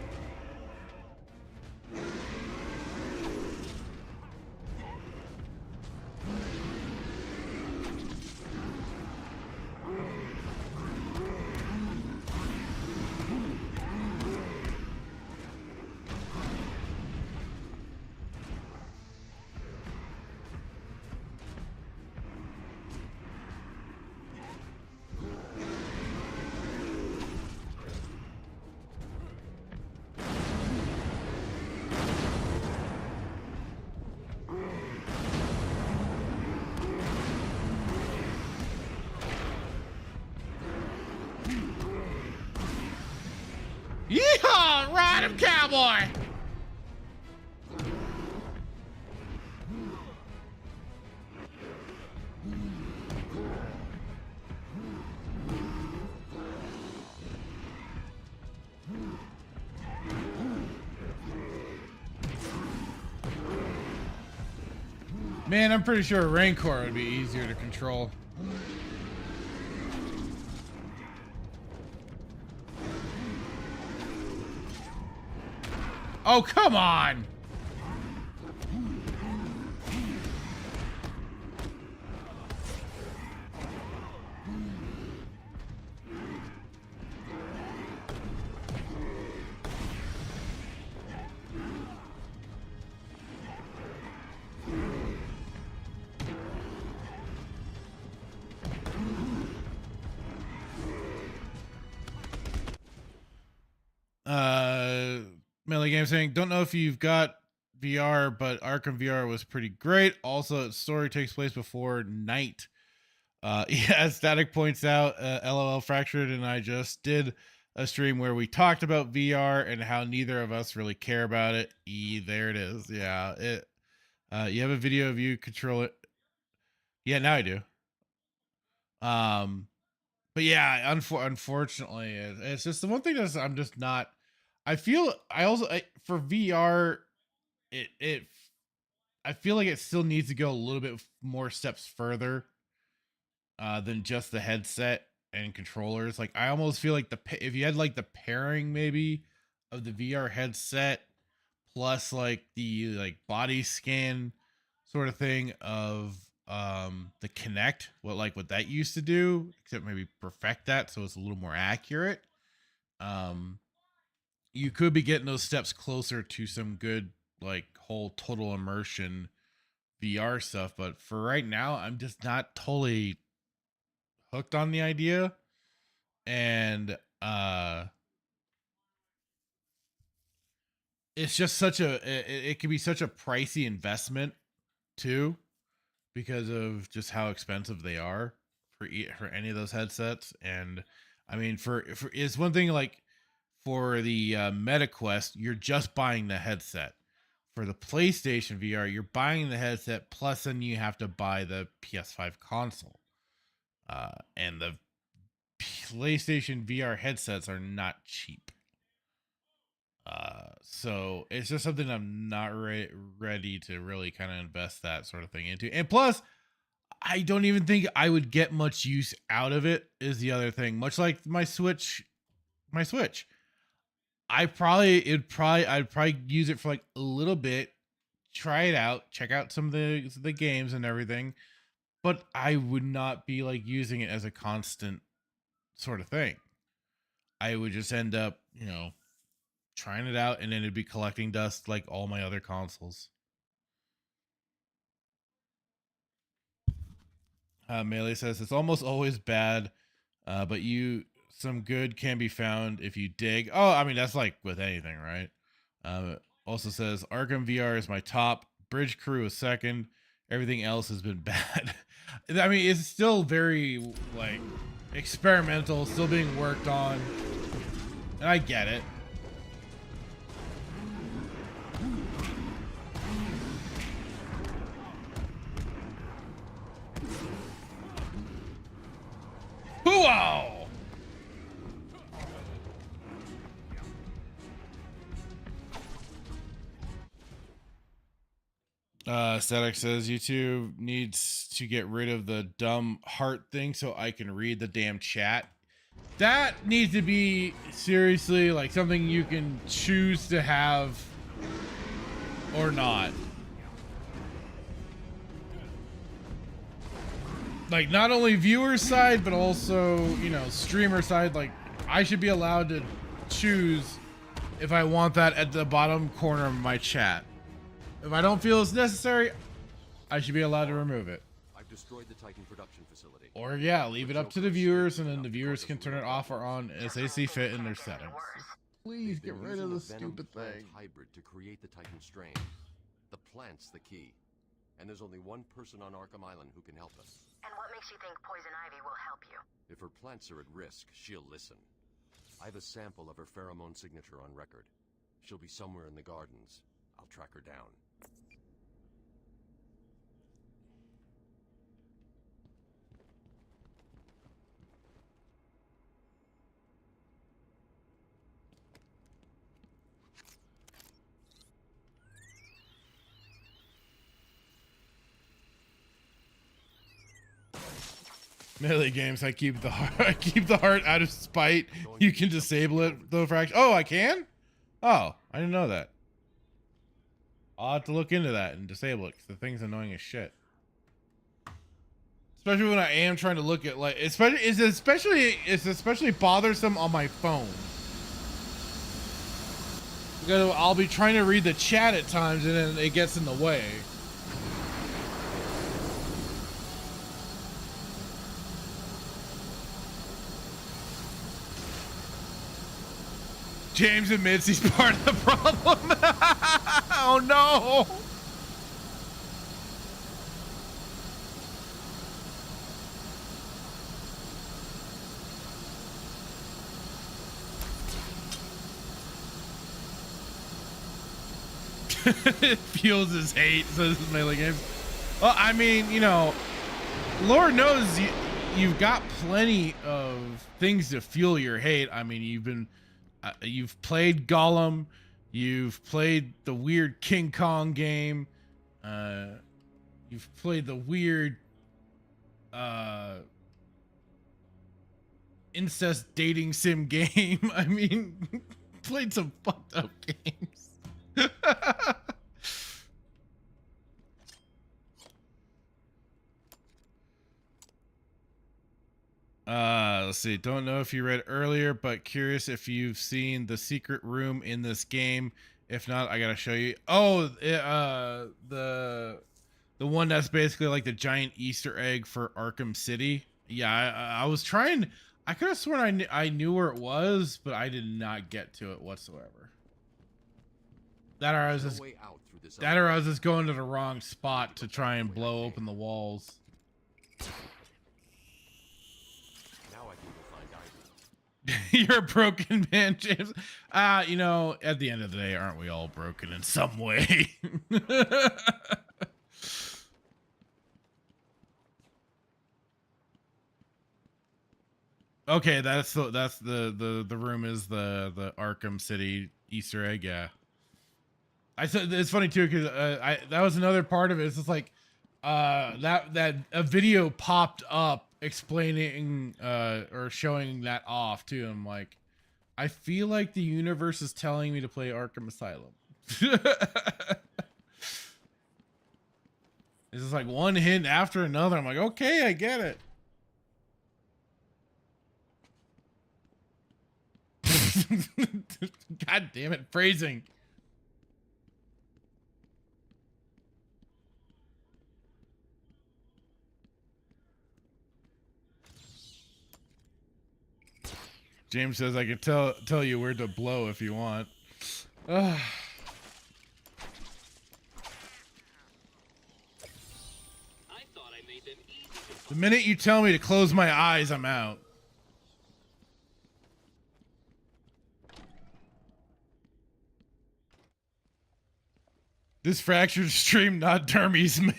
S1: Man, I'm pretty sure a Rancor would be easier to control. Oh, come on! Melee Game saying, don't know if you've got VR, but Arkham VR was pretty great. Also, its story takes place before night. Yeah, Static points out, LOL Fractured and I just did a stream where we talked about VR and how neither of us really care about it. There it is. Yeah, it. You have a video of you control it. Yeah, now I do. But yeah, unfortunately, it's just the one thing that I'm just not. I feel for VR, it I feel like it still needs to go a little bit more steps further than just the headset and controllers. Like I almost feel like if you had like the pairing maybe of the VR headset plus like the like body scan sort of thing of the Kinect, what that used to do, except maybe perfect that so it's a little more accurate. You could be getting those steps closer to some good like whole total immersion VR stuff, but for right now I'm just not totally hooked on the idea. And it's just it can be such a pricey investment too, because of just how expensive they are for any of those headsets. And I mean, for it's one thing like for the MetaQuest, you're just buying the headset. For the PlayStation VR, you're buying the headset plus then you have to buy the PS5 console. And the PlayStation VR headsets are not cheap. So it's just something I'm not ready to really kind of invest that sort of thing into. And plus, I don't even think I would get much use out of it is the other thing. Much like my Switch. I'd probably use it for like a little bit, try it out, check out some of the games and everything, but I would not be like using it as a constant sort of thing. I would just end up, trying it out and then it'd be collecting dust like all my other consoles. Melee says it's almost always bad, but some good can be found if you dig. Oh, I mean that's like with anything, right? Also says Arkham VR is my top. Bridge Crew is second. Everything else has been bad. I mean, it's still very like experimental, still being worked on, and I get it. Whoa! Static says YouTube needs to get rid of the dumb heart thing so I can read the damn chat. That needs to be seriously like something you can choose to have or not. Like not only viewer side, but also, streamer side. Like I should be allowed to choose if I want that at the bottom corner of my chat. If I don't feel it's necessary, I should be allowed to remove it.
S11: I've destroyed the Titan production facility.
S1: Or yeah, leave it up to the viewers and then the viewers can turn it off or on as they see fit in their settings. Please get rid of the stupid thing.
S11: Hybrid to create the Titan strain. The plant's the key. And there's only one person on Arkham Island who can help us.
S15: And what makes you think Poison Ivy will help you?
S11: If her plants are at risk, she'll listen. I have a sample of her pheromone signature on record. She'll be somewhere in the gardens. I'll track her down.
S1: Melee games, I keep the heart out of spite. You can disable it though, fraction. Oh, I can? Oh, I didn't know that. I'll have to look into that and disable it because the thing's annoying as shit. Especially when I am trying to look at like, it's especially bothersome on my phone. Because I'll be trying to read the chat at times and then it gets in the way. James admits he's part of the problem. Oh no! It fuels his hate, says Melee Games. Well, I mean, you know, Lord knows you've got plenty of things to fuel your hate. I mean, you've played Gollum, you've played the weird King Kong game, you've played the weird incest dating sim game. I mean, played some fucked up games. Let's see. Don't know if you read earlier, but curious if you've seen the secret room in this game. If not, I gotta show you. Oh, the one that's basically like the giant Easter egg for Arkham City. Yeah, I was trying. I could have sworn I knew where it was, but I did not get to it whatsoever. That or I was just going to the wrong spot to try and blow open the walls.
S11: Now I can go find Ivy.
S1: You're a broken man, James. You know, at the end of the day, aren't we all broken in some way? Okay, that's the room is the Arkham City Easter egg. Yeah, I said it's funny too because that was another part of it. It's just like that a video popped up explaining or showing that off too. I'm like, I feel like the universe is telling me to play Arkham Asylum. It's just like one hint after another. I'm like, okay, I get it. God damn it, phrasing. James says I could tell you where to blow if you want.
S10: I thought I made them easy.
S1: The minute you tell me to close my eyes, I'm out. This fractured stream, not Dermies.
S12: My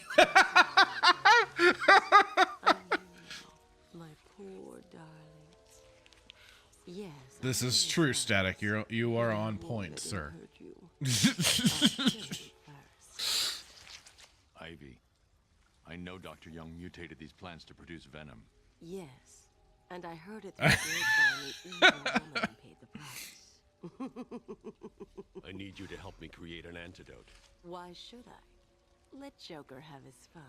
S12: poor darlings. Yes.
S1: This is true, Static. You are on point, sir.
S4: Ivy, I know Dr. Young mutated these plants to produce venom.
S18: Yes, and I heard it through the grapevine. The evil woman paid the price.
S11: I need you to help me create an antidote.
S18: Why should I? Let Joker have his fun.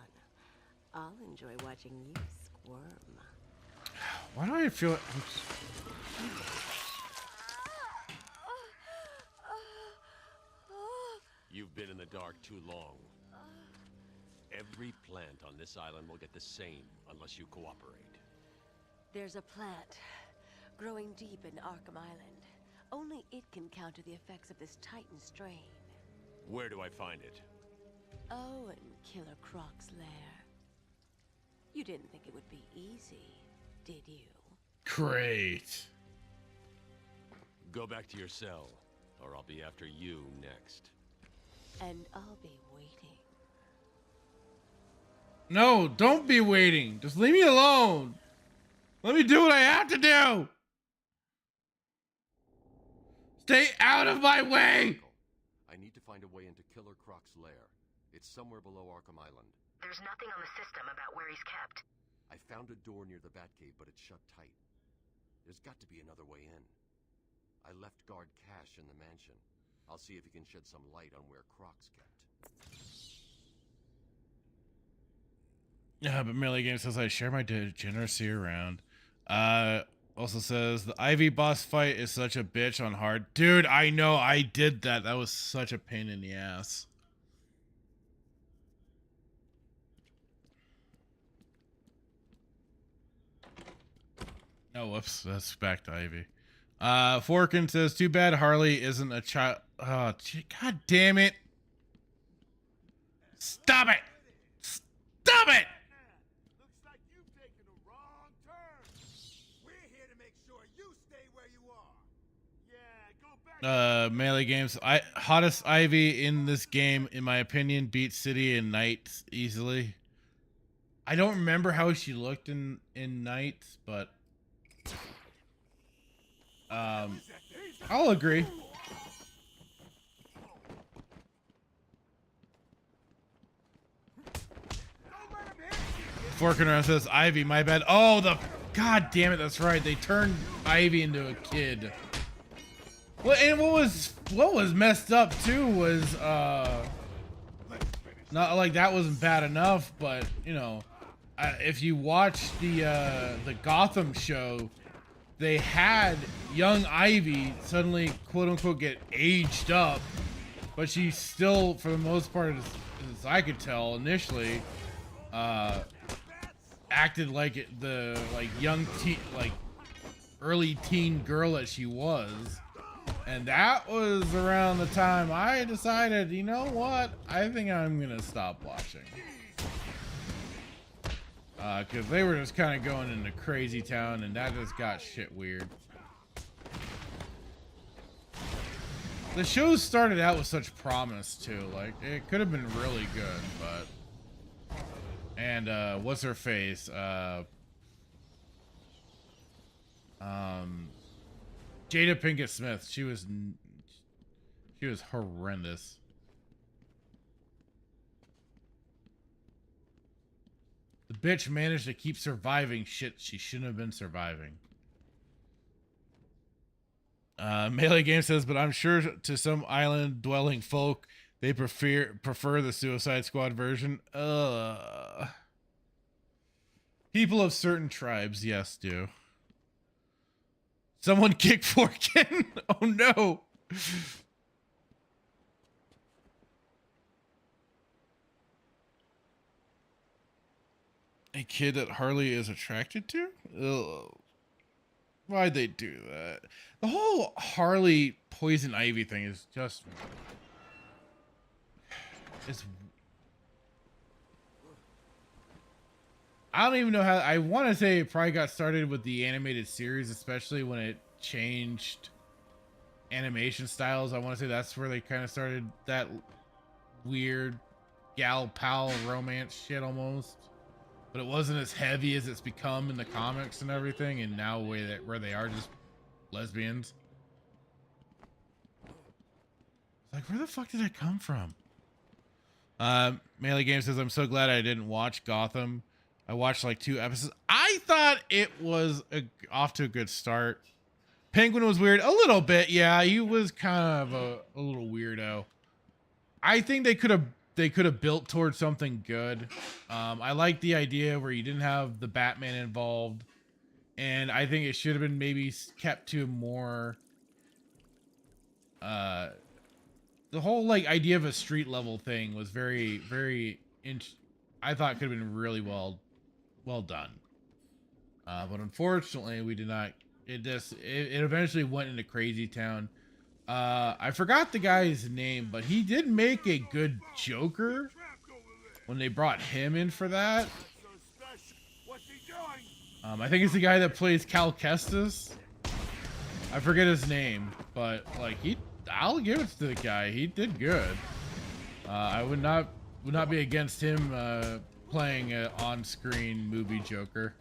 S18: I'll enjoy watching you squirm.
S1: Why do I feel it?
S11: You've been in the dark too long. Every plant on this island will get the same unless you cooperate.
S18: There's a plant growing deep in Arkham Island. Only it can counter the effects of this Titan strain.
S11: Where do I find it?
S18: Oh, in Killer Croc's lair. You didn't think it would be easy, did you?
S1: Great.
S11: Go back to your cell, or I'll be after you next.
S18: And I'll be waiting.
S1: No, don't be waiting. Just leave me alone. Let me do what I have to do. Stay out of my way.
S11: I need to find a way into Killer Croc's lair. It's somewhere below Arkham Island.
S15: There's nothing on the system about where he's kept.
S11: I found a door near the Batcave, but it's shut tight. There's got to be another way in. I left guard Cash in the mansion. I'll see if he can shed some light on where Croc's kept.
S1: Yeah, but Melee Game says I share my degeneracy around. Also says the Ivy boss fight is such a bitch on hard. Dude, I know, I did that. That was such a pain in the ass. Oh, whoops. That's back to Ivy. Forkin says, too bad Harley isn't a child. Oh, God damn it. Stop it. Stop it.
S7: Looks like you've taken a wrong turn. We're here to make sure you stay where you are. Yeah, go back.
S1: Melee Games. Hottest Ivy in this game, in my opinion, beats City and Night easily. I don't remember how she looked in Night, but I'll agree. Forking around says Ivy, my bad. Oh, God damn it, that's right. They turned Ivy into a kid. Well, and what was messed up too was not like that wasn't bad enough, but you know, if you watch the Gotham show, they had young Ivy suddenly quote unquote get aged up, but she still, for the most part, as I could tell initially, acted like the young teen, early teen girl that she was. And that was around the time I decided, you know what? I think I'm gonna stop watching. Because they were just kind of going into crazy town, and that just got shit weird. The show started out with such promise too. Like, it could have been really good, but... And, what's her face? Jada Pinkett Smith. She was horrendous. The bitch managed to keep surviving shit she shouldn't have been surviving. Melee Game says, but I'm sure to some island dwelling folk, they prefer the Suicide Squad version. People of certain tribes, yes, do. Someone kick Forkin. Oh no. A kid that Harley is attracted to? Ugh. Why'd they do that? The whole Harley Poison Ivy thing is just... I don't even know how... I want to say it probably got started with the animated series, especially when it changed animation styles. I want to say that's where they kind of started that weird gal pal romance shit almost. But it wasn't as heavy as it's become in the comics and everything, and now where they are just lesbians. It's like, where the fuck did that come from? Melee Game says, I'm so glad I didn't watch Gotham. I watched like 2 episodes. I thought it was off to a good start. Penguin was weird a little bit. Yeah, he was kind of a little weirdo. I think they could have built towards something good. I like the idea where you didn't have the Batman involved, and I think it should have been maybe kept to more the whole like idea of a street level thing was very, very I thought it could have been really well done. But unfortunately we did not. It eventually went into Crazy Town. I forgot the guy's name, but he did make a good Joker when they brought him in for that. I think it's the guy that plays Cal Kestis. I forget his name, but like I'll give it to the guy. He did good. I would not be against him playing an on-screen movie Joker.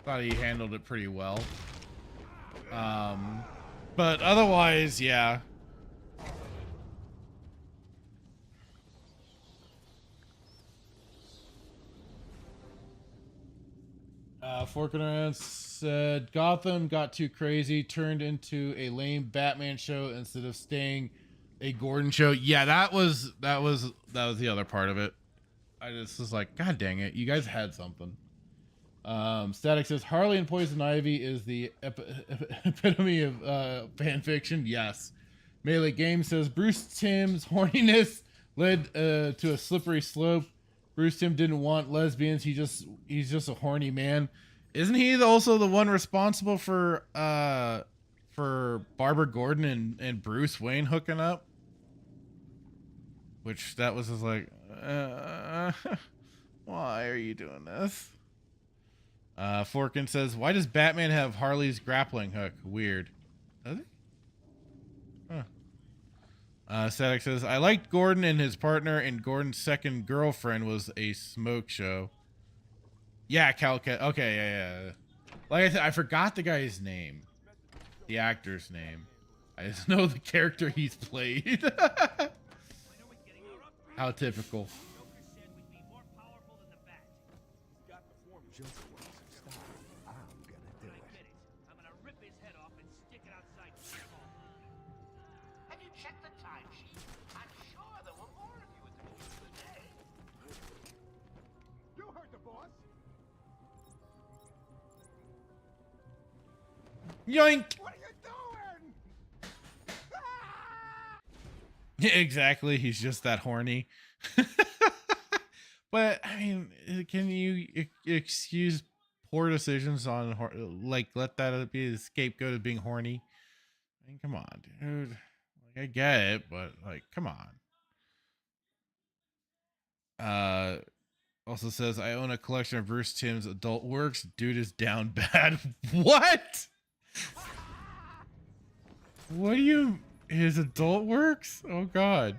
S1: Thought he handled it pretty well. But otherwise, yeah. Forkner said Gotham got too crazy, turned into a lame Batman show instead of staying a Gordon show. Yeah, that was the other part of it. I just was like, God dang it, you guys had something. Static says Harley and Poison Ivy is the epitome of fan fiction. Yes. Melee Game says Bruce Timm's horniness led to a slippery slope. Bruce Timm didn't want lesbians. He's just a horny man. Isn't he also the one responsible for Barbara Gordon and Bruce Wayne hooking up? Which that was just like, why are you doing this? Forkin says, why does Batman have Harley's grappling hook? Weird. Does he? Huh. Static says, I liked Gordon and his partner, and Gordon's second girlfriend was a smoke show. Yeah, Calcat. Okay, yeah. Like I said, I forgot the guy's name. The actor's name. I just know the character he's played. How typical.
S2: Have you checked the timesheet? I'm sure there were more of you at the beginning of the day.
S7: You heard the boss.
S1: Yoink!
S7: What are you doing?
S1: Yeah, exactly. He's just that horny. But I mean, can you excuse poor decisions on like let that be the scapegoat of being horny? I mean, come on, dude. Like I get it, but like, come on. Also says I own a collection of Bruce Timm's adult works. Dude is down bad. What? What do you? His adult works? Oh God.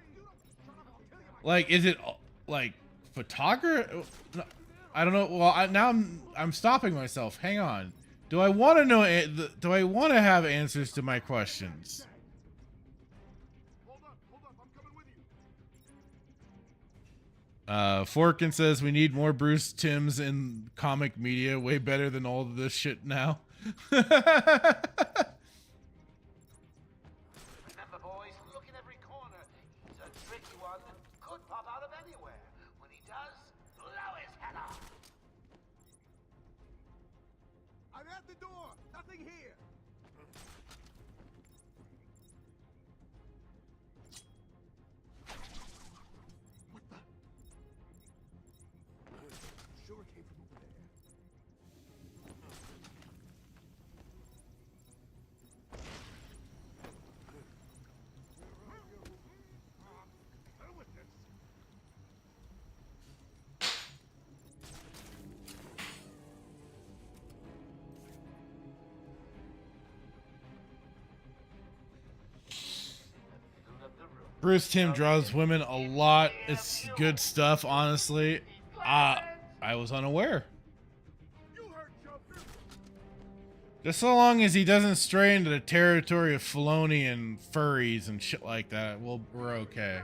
S1: Like, is it like photography? I don't know. Well, now I'm stopping myself. Hang on. Do I want to know? Do I want to have answers to my questions? Forkin says we need more Bruce Timms in comic media. Way better than all of this shit now.
S2: Remember, boys, look in every corner. He's a tricky one and could pop out of anywhere. When he does, blow his head off.
S7: I'm at the door. Nothing here. What the? Sure it came from over there. Hell with this.
S1: Bruce Timm draws women a lot. It's good stuff, honestly. I was unaware. Just so long as he doesn't stray into the territory of Filoni and furries and shit like that, we're okay.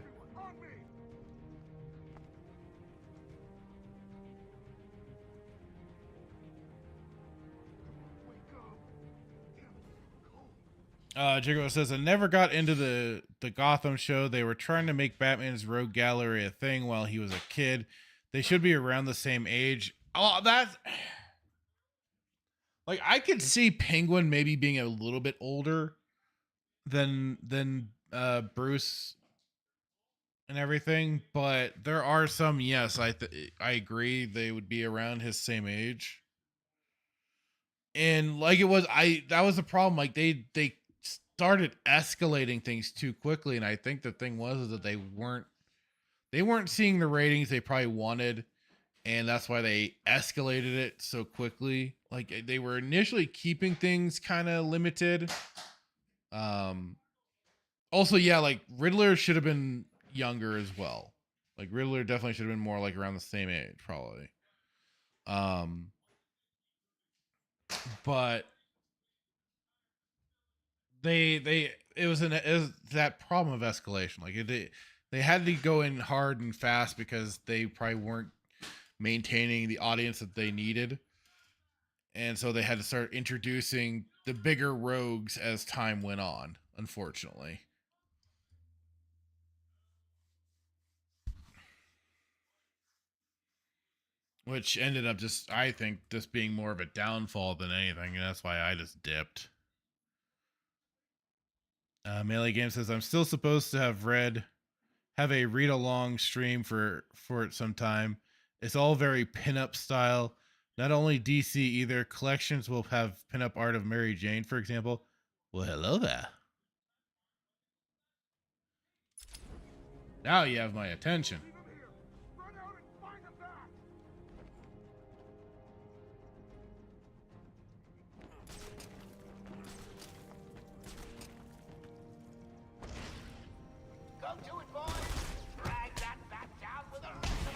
S1: Jago says, I never got into the Gotham show. They were trying to make Batman's Rogue Gallery a thing while he was a kid. They should be around the same age. Oh, that's... Like, I could see Penguin maybe being a little bit older than Bruce and everything, but there are some, yes, I agree they would be around his same age. And like that was the problem. Like they started escalating things too quickly, and I think the thing was that they weren't seeing the ratings they probably wanted, and that's why they escalated it so quickly. Like they were initially keeping things kind of limited. Also, yeah, like Riddler should have been younger as well. Like Riddler definitely should have been more like around the same age, probably. But it was that problem of escalation. Like they had to go in hard and fast because they probably weren't maintaining the audience that they needed. And so they had to start introducing the bigger rogues as time went on, unfortunately. Which ended up just, I think, just being more of a downfall than anything. And that's why I just dipped. Melee Game says, I'm still supposed to have a read-along stream for it sometime. It's all very pinup style. Not only DC either. Collections will have pinup art of Mary Jane, for example. Well, hello there. Now you have my attention.
S2: Go to it, boys! Drag that bat down with the rest of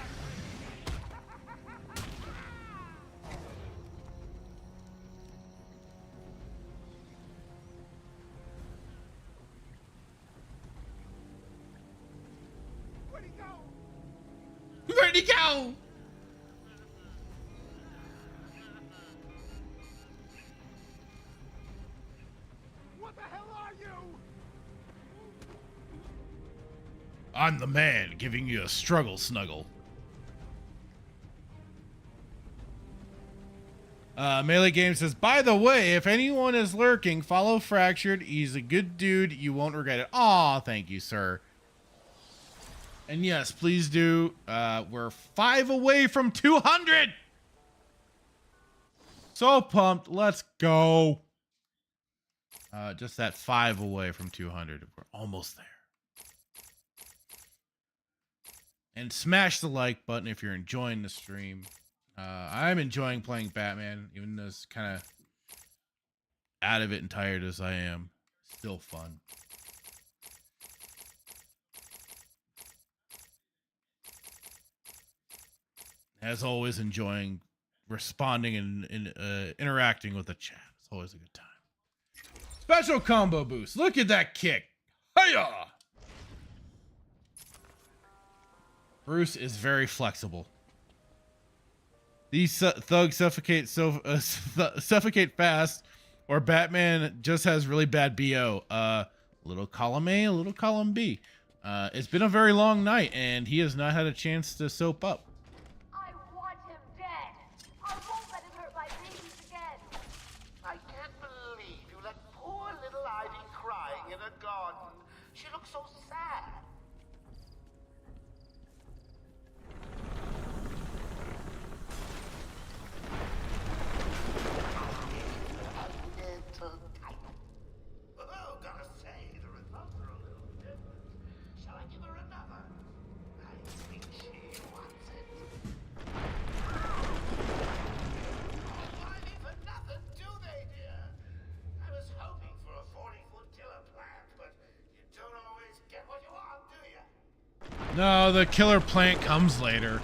S7: Where'd he go?
S1: Where'd he go?
S7: What the hell are you?
S1: I'm the man giving you a struggle snuggle. Melee Game says, by the way, if anyone is lurking, follow Fractured. He's a good dude. You won't regret it. Aw, thank you, sir. And yes, please do. We're 5 away from 200. So pumped. Let's go. Just that 5 away from 200. We're almost there. And smash the like button if you're enjoying the stream. I'm enjoying playing Batman, even as kind of out of it and tired as I am. Still fun. As always, enjoying responding and interacting with the chat. It's always a good time. Special combo boost. Look at that kick. Hiya! Bruce is very flexible. These thugs suffocate suffocate fast, or Batman just has really bad BO. Little column A, a little column B. It's been a very long night, and he has not had a chance to soap up.
S14: I want him dead. I won't let him hurt my babies again.
S2: I can't believe you let poor little Ivy crying in a garden. She looks so sad. Little type. Oh, gotta say, the results are a little different. Shall I give her another? I think she wants it. Why me for nothing, do they, dear? I was hoping for a 40-foot killer plant, but you don't always get what you want, do you?
S1: No, the killer plant comes later.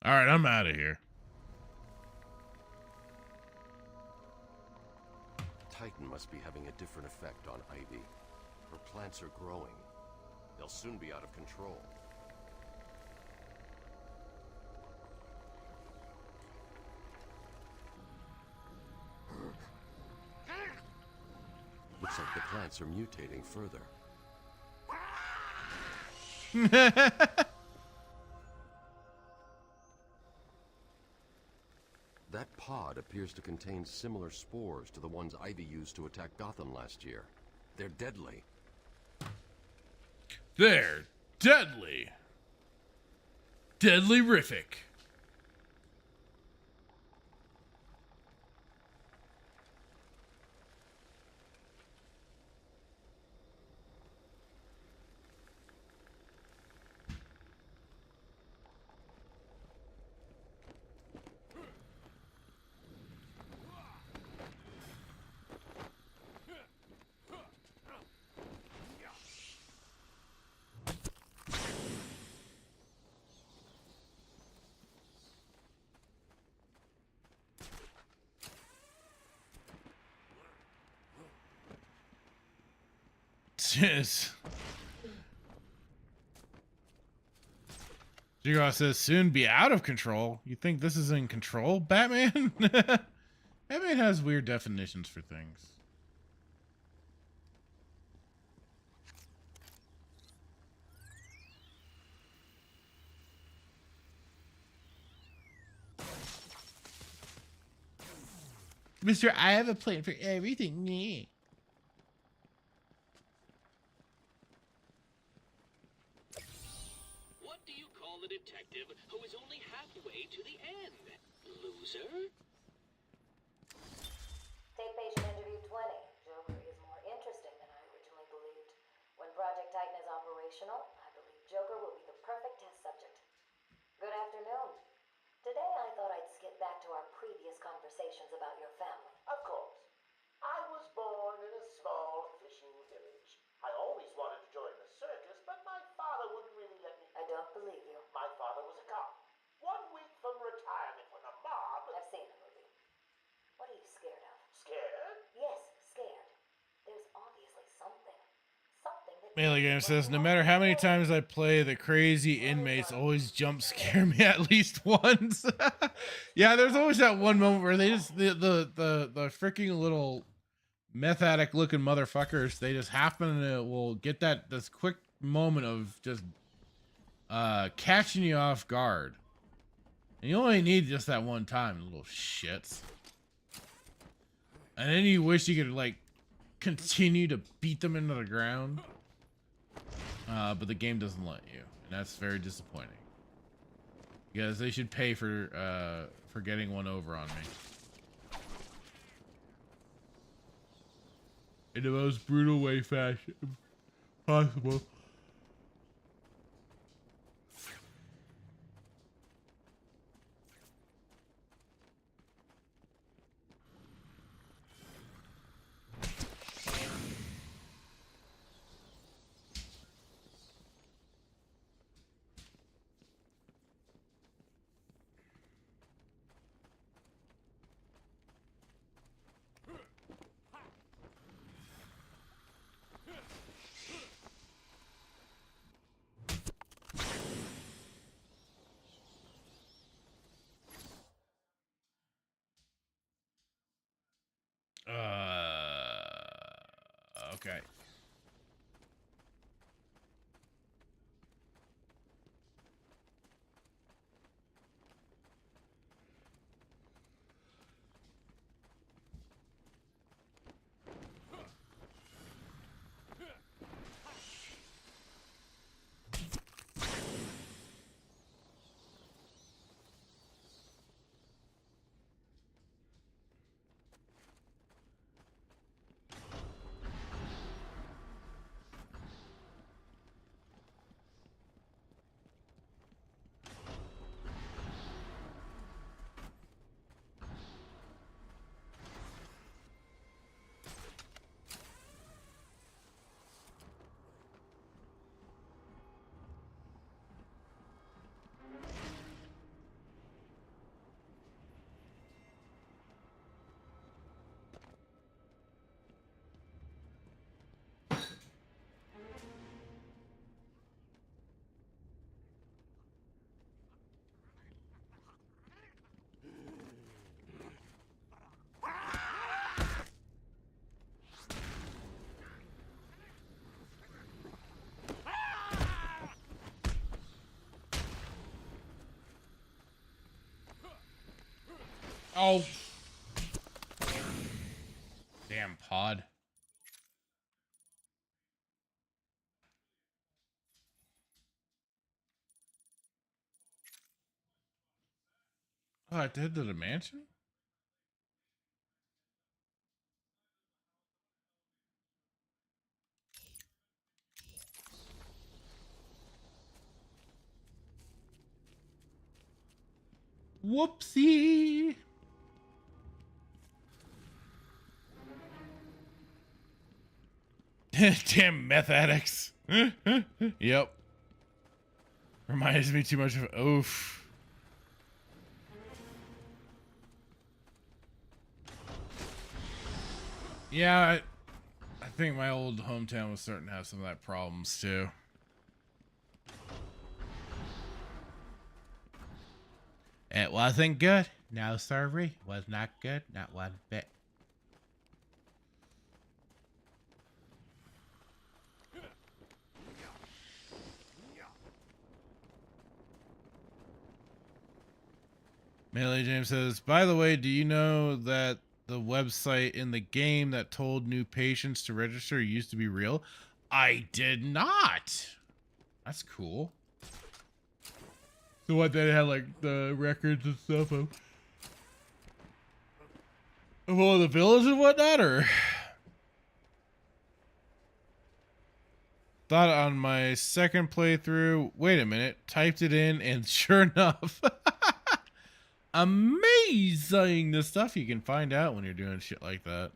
S1: All right, I'm out of here.
S11: Titan must be having a different effect on Ivy. Her plants are growing. They'll soon be out of control. Looks like the plants are mutating further. That pod appears to contain similar spores to the ones Ivy used to attack Gotham last year. They're deadly.
S1: They're deadly. Deadly-rific. Jeez. Jigoff says soon be out of control. You think this is in control, Batman? Batman has weird definitions for things. Mister, I have a plan for everything. Me.
S10: What do you call the detective who is only halfway to the end? Loser?
S18: Take patient interview 20. Joker is more interesting than I originally believed. When Project Titan is operational, I believe Joker will be the perfect test subject. Good afternoon. Today I thought I'd skip back to our previous conversations about your family.
S2: Of course. I was born in a small fishing village. I always wanted to join the circus, but my father wouldn't really let me.
S18: I don't believe you.
S2: My father was a cop. 1 week from retirement when a mob...
S18: I've seen the movie. What are you scared of?
S2: Scared?
S18: Yes, scared. There's obviously something. Something that...
S1: Melee Game says, no matter how many times I play, the crazy inmates always jump scare me at least once. Yeah, there's always that one moment where they just the freaking little meth addict looking motherfuckers, they just happen to will get this quick moment of just catching you off guard. And you only need just that one time, little shits. And then you wish you could like continue to beat them into the ground. But the game doesn't let you, and that's very disappointing. Because they should pay for getting one over on me. In the most brutal way fashion possible. Okay. Oh. Damn pod. Oh, I have to head to the mansion? Whoopsie. Damn meth addicts. Yep. Reminds me too much of oof. Yeah, I think my old hometown was starting to have some of that problems too. It wasn't good. No, sorry. Was not good. Not one bit. Melee James says, by the way, do you know that the website in the game that told new patients to register used to be real? I did not. That's cool. So what, they had like the records and stuff of all the villas and whatnot, or? Thought on my second playthrough, wait a minute, typed it in, and sure enough, amazing the stuff you can find out when you're doing shit like that.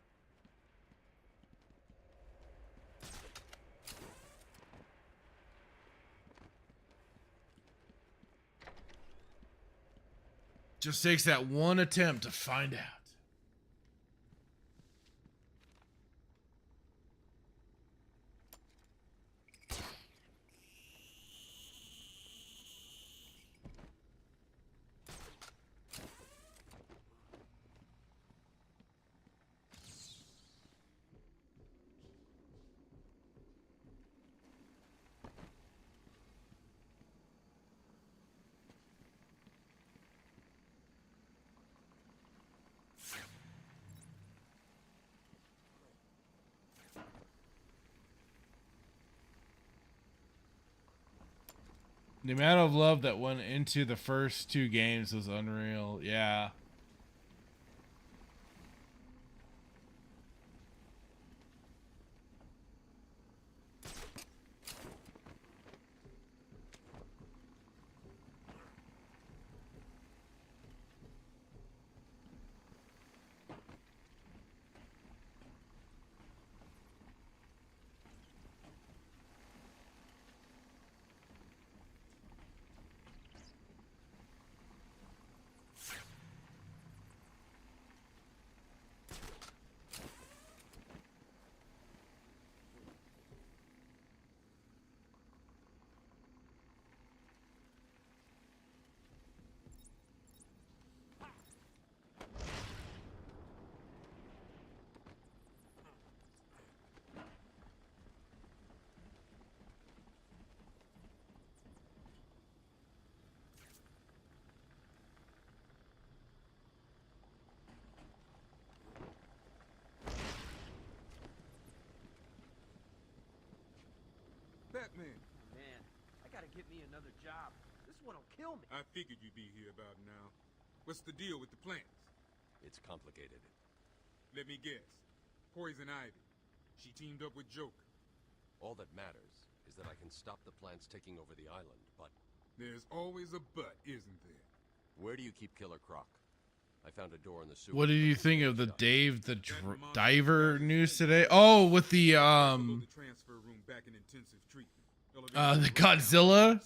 S1: Just takes that one attempt to find out. The amount of love that went into the first two games was unreal. Yeah.
S8: Batman.
S5: Oh, man, I gotta get me another job. This one'll kill me.
S8: I figured you'd be here about now. What's the deal with the plants?
S11: It's complicated.
S8: Let me guess. Poison Ivy. She teamed up with Joker.
S11: All that matters is that I can stop the plants taking over the island, but...
S8: There's always a but, isn't there?
S11: Where do you keep Killer Croc? I found a door in the sewer.
S1: What did you think of the Dave the Diver news today? Oh, with the Godzilla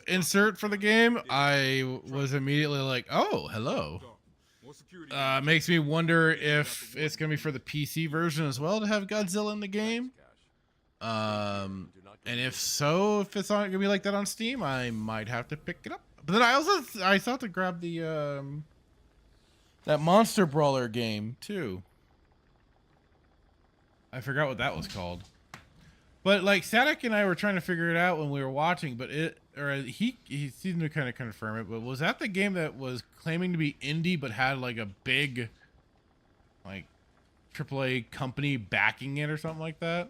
S1: insert for the game, I was immediately like, oh, hello. Makes me wonder if it's gonna be for the PC version as well to have Godzilla in the game. And if so, if it's not gonna be like that on Steam, I might have to pick it up. But then I thought to grab the that Monster Brawler game too. I forgot what that was called. But like Static and I were trying to figure it out when we were watching, but he seemed to kind of confirm it. But was that the game that was claiming to be indie but had like a big like AAA company backing it or something like that?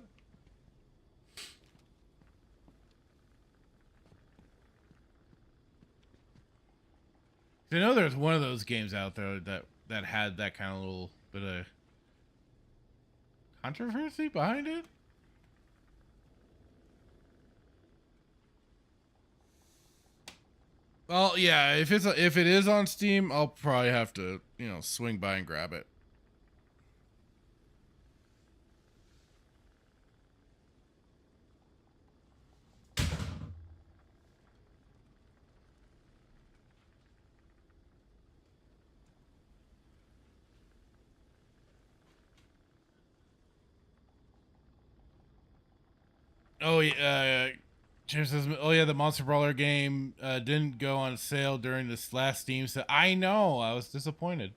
S1: I know there's one of those games out there that had that kind of little bit of controversy behind it. Well, yeah, if it is on Steam, I'll probably have to, swing by and grab it. Oh, yeah, James says, "Oh yeah, the Monster Brawler game didn't go on sale during this last Steam sale." I know, I was disappointed.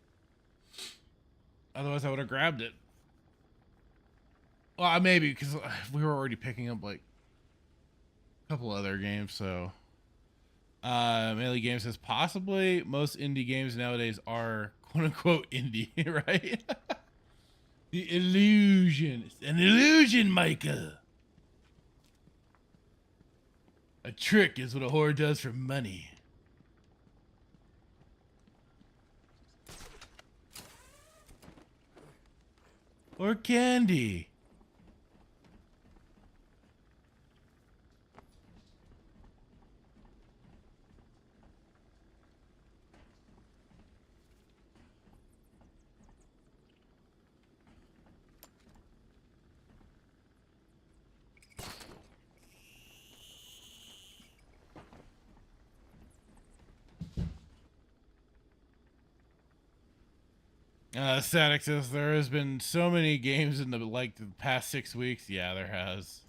S1: Otherwise, I would have grabbed it. Well, maybe because we were already picking up like a couple other games. So, Melee Game says possibly most indie games nowadays are quote unquote indie, right? The illusion, it's an illusion, Micah. A trick is what a whore does for money. Or candy. Static says there has been so many games in the past 6 weeks. Yeah, there has.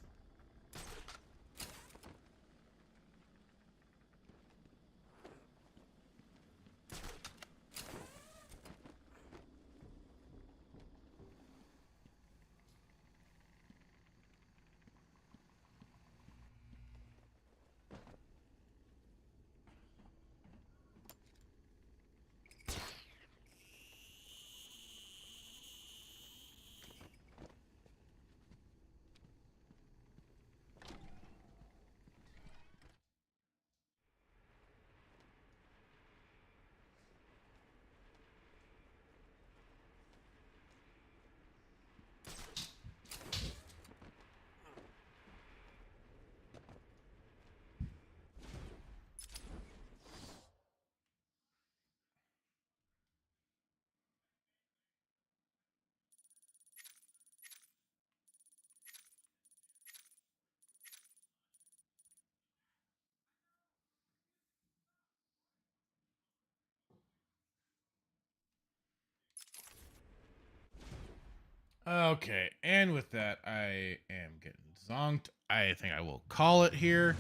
S1: Okay, and with that, I am getting zonked. I think I will call it here.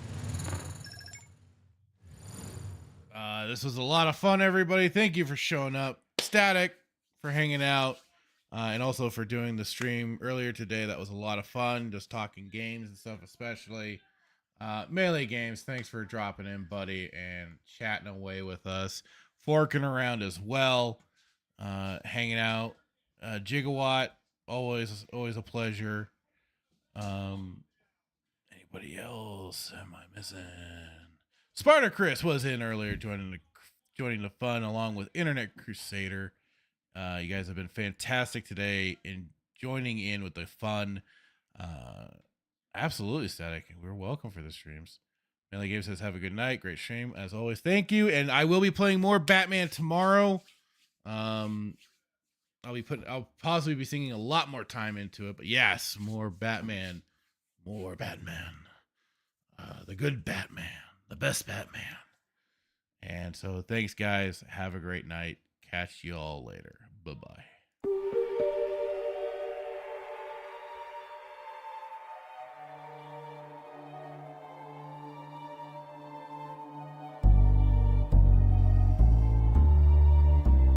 S1: This was a lot of fun, everybody. Thank you for showing up. Static for hanging out. And also for doing the stream earlier today. That was a lot of fun. Just talking games and stuff, especially. Melee Games, thanks for dropping in, buddy, and chatting away with us. Forking around as well. Hanging out. Gigawatt, always a pleasure. Anybody else am I missing? Sparta Chris was in earlier joining the fun along with Internet Crusader. You guys have been fantastic today in joining in with the fun. Absolutely, Static. We're welcome for the streams. Melee Game says, have a good night. Great stream as always. Thank you. And I will be playing more Batman tomorrow. I'll possibly be sinking a lot more time into it, but yes, more Batman. The good Batman, the best Batman. And so thanks, guys. Have a great night. Catch you all later. Bye-bye.